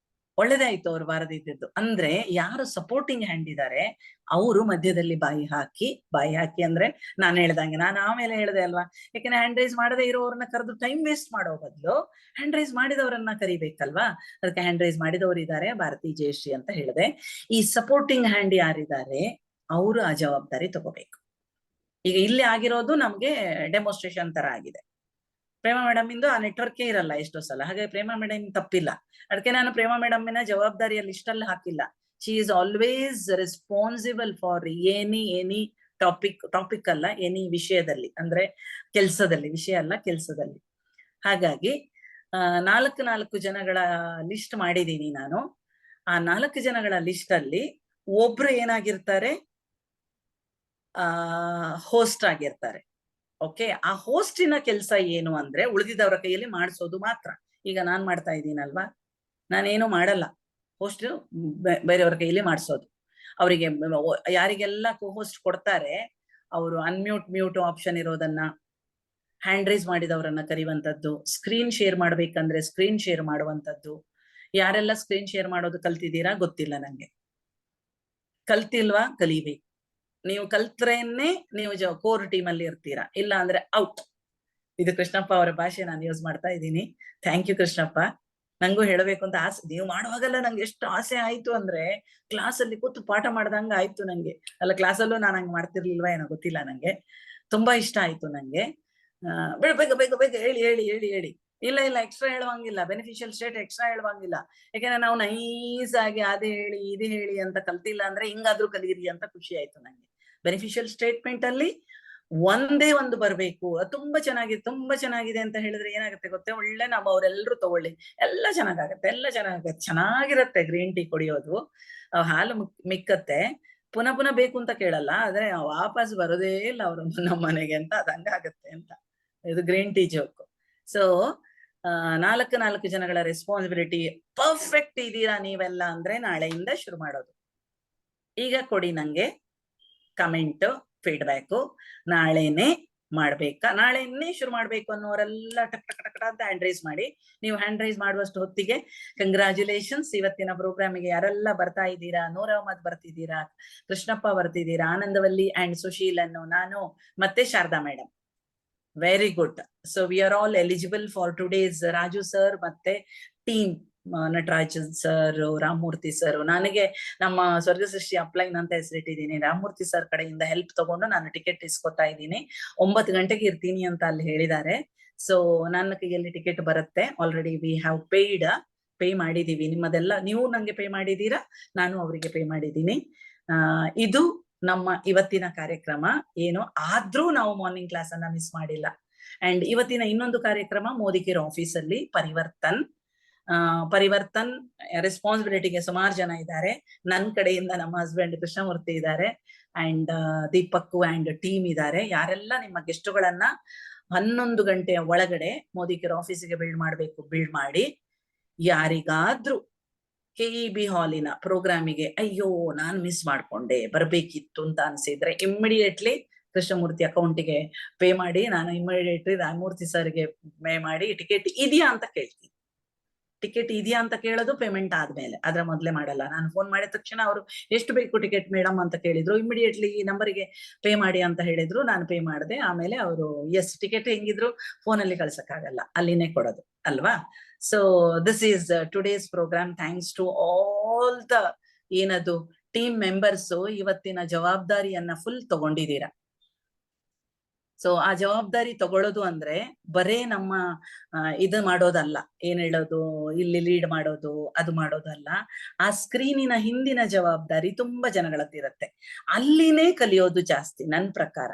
S8: ಒಳ್ಳೇದಾಯ್ತು ಅವ್ರು ಬಾರದಿದ್ದು. ಅಂದ್ರೆ ಯಾರು ಸಪೋರ್ಟಿಂಗ್ ಹ್ಯಾಂಡ್ ಇದ್ದಾರೆ ಅವರು ಮಧ್ಯದಲ್ಲಿ ಬಾಯಿ ಹಾಕಿ ಅಂದ್ರೆ ನಾನು ಹೇಳ್ದಂಗೆ, ನಾನು ಆಮೇಲೆ ಹೇಳ್ದೆ ಅಲ್ವಾ, ಯಾಕಂದ್ರೆ ಹ್ಯಾಂಡ್ ರೈಸ್ ಮಾಡದೇ ಇರೋರನ್ನ ಕರೆದು ಟೈಮ್ ವೇಸ್ಟ್ ಮಾಡೋ ಬದಲು ಹ್ಯಾಂಡ್ ರೈಸ್ ಮಾಡಿದವರನ್ನ ಕರಿಬೇಕಲ್ವಾ. ಅದಕ್ಕೆ ಹ್ಯಾಂಡ್ ರೈಸ್ ಮಾಡಿದವರು ಇದ್ದಾರೆ, ಭಾರತಿ ಜಯಶ್ರೀ ಅಂತ ಹೇಳಿದೆ. ಈ ಸಪೋರ್ಟಿಂಗ್ ಹ್ಯಾಂಡ್ ಯಾರಿದ್ದಾರೆ ಅವರು ಆ ಜವಾಬ್ದಾರಿ ತಗೋಬೇಕು. ಈಗ ಇಲ್ಲಿ ಆಗಿರೋದು ನಮ್ಗೆ ಡೆಮೋನ್ಸ್ಟ್ರೇಷನ್ ತರ ಆಗಿದೆ. ಪ್ರೇಮಾ ಮೇಡಮ್ ಇಂದು ಆ ನೆಟ್ವರ್ಕೇ ಇರಲ್ಲ ಎಷ್ಟೋ ಸಲ, ಹಾಗೆ ಪ್ರೇಮಾ ಮೇಡಮ್ ತಪ್ಪಿಲ್ಲ. ಅದಕ್ಕೆ ನಾನು ಪ್ರೇಮಾ ಮೇಡಮ್ನ ಜವಾಬ್ದಾರಿಯ ಲಿಸ್ಟ್ ಅಲ್ಲಿ ಹಾಕಿಲ್ಲ. She is always responsible for any topic ಅಲ್ಲ, ಎನಿ ವಿಷಯದಲ್ಲಿ, ಅಂದ್ರೆ ಕೆಲ್ಸದಲ್ಲಿ, ವಿಷಯ ಅಲ್ಲ ಕೆಲ್ಸದಲ್ಲಿ. ಹಾಗಾಗಿ 4 ಜನಗಳ ಲಿಸ್ಟ್ ಮಾಡಿದೀನಿ ನಾನು. ಆ 4 ಜನಗಳ ಲಿಸ್ಟ್ ಅಲ್ಲಿ ಒಬ್ರು ಏನಾಗಿರ್ತಾರೆ, ಹೋಸ್ಟ್ ಆಗಿರ್ತಾರೆ. ಓಕೆ, ಆ ಹೋಸ್ಟಿನ ಕೆಲಸ ಏನು ಅಂದ್ರೆ ಉಳಿದಿದ್ದವರ ಕೈಯಲ್ಲಿ ಮಾಡಿಸೋದು ಮಾತ್ರ. ಈಗ ನಾನ್ ಮಾಡ್ತಾ ಇದ್ದೀನಲ್ವಾ, ನಾನೇನು ಮಾಡಲ್ಲ, ಹೋಸ್ಟ್ ಬೇರೆಯವರ ಕೈಯಲ್ಲಿ ಮಾಡಿಸೋದು. ಅವರಿಗೆ ಯಾರಿಗೆಲ್ಲ ಹೋಸ್ಟ್ ಕೊಡ್ತಾರೆ ಅವರು ಮ್ಯೂಟ್ ಆಪ್ಷನ್ ಇರೋದನ್ನ, ಹ್ಯಾಂಡ್ ರೈಸ್ ಮಾಡಿದವರನ್ನ ಕರೆಯುವಂತದ್ದು, ಸ್ಕ್ರೀನ್ ಶೇರ್ ಮಾಡ್ಬೇಕಂದ್ರೆ ಸ್ಕ್ರೀನ್ ಶೇರ್ ಮಾಡುವಂತದ್ದು. ಯಾರೆಲ್ಲ ಸ್ಕ್ರೀನ್ ಶೇರ್ ಮಾಡೋದು ಕಲ್ತಿದ್ದೀರಾ ಗೊತ್ತಿಲ್ಲ ನಂಗೆ. ಕಲ್ತಿಲ್ವಾ, ಕಲಿಬೇಕು. ನೀವು ಕಲ್ತ್ರೇನೆ ನೀವು ಕೋರ್ ಟೀಮ್ ಅಲ್ಲಿ ಇರ್ತೀರಾ, ಇಲ್ಲ ಅಂದ್ರೆ ಔಟ್. ಇದು ಕೃಷ್ಣಪ್ಪ ಅವರ ಭಾಷೆ ನಾನು ಯೂಸ್ ಮಾಡ್ತಾ ಇದ್ದೀನಿ. Thank you Krishnappa. ನಂಗೂ ಹೇಳಬೇಕು ಅಂತ ಆಸೆ, ನೀವು ಮಾಡುವಾಗೆಲ್ಲ ನಂಗೆ ಎಷ್ಟು ಆಸೆ ಆಯ್ತು ಅಂದ್ರೆ ಕ್ಲಾಸ್ ಅಲ್ಲಿ ಕೂತು ಪಾಠ ಮಾಡ್ದಂಗ ಆಯ್ತು ನಂಗೆ. ಅಲ್ಲ, ಕ್ಲಾಸಲ್ಲೂ ನಾನು ಹಂಗ್ ಮಾಡ್ತಿರ್ಲಿಲ್ವಾ ಏನೋ ಗೊತ್ತಿಲ್ಲ, ನಂಗೆ ತುಂಬಾ ಇಷ್ಟ ಆಯ್ತು ನಂಗೆ. ಬೇಗ ಹೇಳಿ. ಇಲ್ಲ ಎಕ್ಸ್ಟ್ರಾ ಹೇಳುವಂಗಿಲ್ಲ, ಬೆನಿಫಿಷಿಯಲ್ ಸ್ಟೇಟ್ ಎಕ್ಸ್ಟ್ರಾ ಹೇಳುವಂಗಿಲ್ಲ. ಯಾಕೆಂದ್ರೆ ನಾವು ನೈಸ್ ಆಗಿ ಅದೇ ಹೇಳಿ ಇದು ಹೇಳಿ ಅಂತ ಕಲ್ತಿಲ್ಲ ಅಂದ್ರೆ ಹಿಂಗಾದ್ರೂ ಕಲೀರಿ ಅಂತ ಖುಷಿ ಆಯ್ತು ನಂಗೆ. ಬೆನಿಫಿಷಿಯಲ್ ಸ್ಟೇಟ್ಮೆಂಟ್ ಅಲ್ಲಿ ಒಂದೇ ಒಂದು ಬರ್ಬೇಕು. ತುಂಬಾ ಚೆನ್ನಾಗಿದೆ ಅಂತ ಹೇಳಿದ್ರೆ ಏನಾಗುತ್ತೆ ಗೊತ್ತೇ, ಒಳ್ಳೆ ನಾವು ಅವರೆಲ್ಲರೂ ತಗೊಳ್ಳಿ, ಎಲ್ಲ ಚೆನ್ನಾಗತ್ತೆ, ಚೆನ್ನಾಗಿರತ್ತೆ. ಗ್ರೀನ್ ಟೀ ಕುಡಿಯೋದು, ಹಾಲು ಮಿಕ್ಕತ್ತೆ, ಪುನಃ ಬೇಕು ಅಂತ ಕೇಳಲ್ಲ, ಆದ್ರೆ ವಾಪಸ್ ಬರೋದೇ ಇಲ್ಲ ಅವರು ನಮ್ಮ ಮನೆಗೆ ಅಂತ, ಅದಂಗಾಗತ್ತೆ ಅಂತ. ಇದು ಗ್ರೀನ್ ಟೀ ಜೋಕ್. ಸೊ 4 ಜನಗಳ ರೆಸ್ಪಾನ್ಸಿಬಿಲಿಟಿ. ಪರ್ಫೆಕ್ಟ್ ಇದೀರಾ ನೀವೆಲ್ಲ ಅಂದ್ರೆ ನಾಳೆಯಿಂದ ಶುರು ಮಾಡೋದು. ಈಗ ಕೊಡಿ ನಂಗೆ ಕಮೆಂಟ್, ಫೀಡ್ಬ್ಯಾಕ್. ನಾಳೆನೆ ಶುರು ಮಾಡ್ಬೇಕು ಅನ್ನೋರೆಲ್ಲ ಟಕ್ ಅಂತ ಹ್ಯಾಂಡ್ ರೈಸ್ ಮಾಡಿ. ನೀವು ಹ್ಯಾಂಡ್ ರೈಸ್ ಮಾಡುವಷ್ಟು ಹೊತ್ತಿಗೆ ಕಂಗ್ರಾಚುಲೇಷನ್ಸ್. ಇವತ್ತಿನ ಪ್ರೋಗ್ರಾಮಿಗೆ ಯಾರೆಲ್ಲ ಬರ್ತಾ ಇದ್ದೀರಾ, ನೂರ್ ಅಹಮದ್ ಬರ್ತಿದ್ದೀರಾ, ಕೃಷ್ಣಪ್ಪ ಬರ್ತಿದ್ದೀರಾ, ಆನಂದವಲ್ಲಿ ಅಂಡ್ ಸುಶೀಲ್ ಅನ್ನು, ನಾನು ಮತ್ತೆ Sharada madam. Very good. So we are all eligible for today's Raju sir ಮತ್ತೆ team, Natarajan sir, Ramamurthy sir. ನನಗೆ ನಮ್ಮ ಸ್ವರ್ಗ ಸೃಷ್ಟಿ ಅಪ್ಲೈನ್ ಅಂತ ಹೆಸರಿಟ್ಟಿದ್ದೀನಿ. ರಾಮಮೂರ್ತಿ ಸರ್ ಕಡೆಯಿಂದ ಹೆಲ್ಪ್ ತಗೊಂಡು ನಾನು ಟಿಕೆಟ್ ಇಸ್ಕೊತಾ ಇದ್ದೀನಿ. 9 ಗಂಟೆಗೆ ಇರ್ತೀನಿ ಅಂತ ಅಲ್ಲಿ ಹೇಳಿದ್ದಾರೆ. ಸೊ ನನ್ನ ಕೈಯಲ್ಲಿ ಟಿಕೆಟ್ ಬರುತ್ತೆ. ಆಲ್ರೆಡಿ ವಿ ಹ್ಯಾವ್ ಪೇ ಮಾಡಿದೀವಿ. ನಿಮ್ಮದೆಲ್ಲ ನೀವು ನಂಗೆ ಪೇ ಮಾಡಿದೀರಾ, ನಾನು ಅವರಿಗೆ ಪೇ ಮಾಡಿದ್ದೀನಿ. ಇದು ನಮ್ಮ ಇವತ್ತಿನ ಕಾರ್ಯಕ್ರಮ. ಏನು ಆದ್ರೂ ನಾವು ಮಾರ್ನಿಂಗ್ ಕ್ಲಾಸ್ ಅನ್ನ ಮಿಸ್ ಮಾಡಿಲ್ಲ. ಅಂಡ್ ಇವತ್ತಿನ ಇನ್ನೊಂದು ಕಾರ್ಯಕ್ರಮ ಮೋದಿಕೇರ್ ಆಫೀಸ್ ಅಲ್ಲಿ ಪರಿವರ್ತನ್. ಪರಿವರ್ತನ್ ರೆಸ್ಪಾನ್ಸಿಬಿಲಿಟಿಗೆ ಸುಮಾರು ಜನ ಇದ್ದಾರೆ. ನನ್ ಕಡೆಯಿಂದ ನಮ್ಮ ಹಸ್ಬೆಂಡ್ ಕೃಷ್ಣಮೂರ್ತಿ ಇದ್ದಾರೆ, ಅಂಡ್ ದೀಪಕ್ ಅಂಡ್ ಟೀಮ್ ಇದ್ದಾರೆ. ಯಾರೆಲ್ಲ ನಿಮ್ಮ ಗೆಸ್ಟ್ಗಳನ್ನ 11 ಗಂಟೆಯ ಒಳಗಡೆ ಮೋದಿಕೇರ್ ಆಫೀಸಿಗೆ ಬಿಲ್ಡ್ ಮಾಡಿ, ಯಾರಿಗಾದ್ರೂ KEB ಹಾಲಿನ ಪ್ರೋಗ್ರಾಮಿಗೆ ಅಯ್ಯೋ ನಾನ್ ಮಿಸ್ ಮಾಡ್ಕೊಂಡೆ ಬರ್ಬೇಕಿತ್ತು ಅಂತ ಅನ್ಸಿದ್ರೆ ಇಮ್ಮಿಡಿಯೇಟ್ಲಿ ಕೃಷ್ಣಮೂರ್ತಿ ಅಕೌಂಟಿಗೆ ಪೇ ಮಾಡಿ, ನಾನು ಇಮ್ಮಿಡಿಯೇಟ್ಲಿ ರಾಮಮೂರ್ತಿ ಸರ್ಗೆ ಪೇ ಮಾಡಿ ಟಿಕೆಟ್ ಇದೆಯಾ ಅಂತ ಕೇಳ್ತೀನಿ. ಟಿಕೆಟ್ ಇದೆಯಾ ಅಂತ ಕೇಳೋದು ಪೇಮೆಂಟ್ ಆದ್ಮೇಲೆ, ಅದ್ರ ಮೊದ್ಲೇ ಮಾಡಲ್ಲ. ನಾನು ಫೋನ್ ಮಾಡಿದ ತಕ್ಷಣ ಅವರು ಎಷ್ಟು ಬೇಕು ಟಿಕೆಟ್ ಮೇಡಮ್ ಅಂತ ಕೇಳಿದ್ರು, ಇಮಿಡಿಯೇಟ್ಲಿ ಈ ನಂಬರಿಗೆ ಪೇ ಮಾಡಿ ಅಂತ ಹೇಳಿದ್ರು, ನಾನು ಪೇ ಮಾಡಿದೆ. ಆಮೇಲೆ ಅವರು ಎಸ್ ಟಿಕೆಟ್ ಹೆಂಗಿದ್ರು ಫೋನಲ್ಲಿ ಕಳ್ಸಕ್ಕಾಗಲ್ಲ, ಅಲ್ಲಿನೇ ಕೊಡೋದು ಅಲ್ವಾ. So this is today's programme. Thanks to all the ಏನದು ಟೀಮ್ ಮೆಂಬರ್ಸ್. ಇವತ್ತಿನ ಜವಾಬ್ದಾರಿಯನ್ನ ಫುಲ್ ತಗೊಂಡಿದ್ದೀರಾ. ಸೊ ಆ ಜವಾಬ್ದಾರಿ ತಗೊಳ್ಳೋದು ಅಂದ್ರೆ ಬರೇ ನಮ್ಮ ಇದು ಮಾಡೋದಲ್ಲ, ಏನ್ ಹೇಳೋದು ಇಲ್ಲಿ ಲೀಡ್ ಮಾಡೋದು ಅದು ಮಾಡೋದಲ್ಲ. ಆ ಸ್ಕ್ರೀನಿನ ಹಿಂದಿನ ಜವಾಬ್ದಾರಿ ತುಂಬಾ ಜನಗಳದ್ದಿರತ್ತೆ, ಅಲ್ಲಿನೇ ಕಲಿಯೋದು ಜಾಸ್ತಿ ನನ್ ಪ್ರಕಾರ.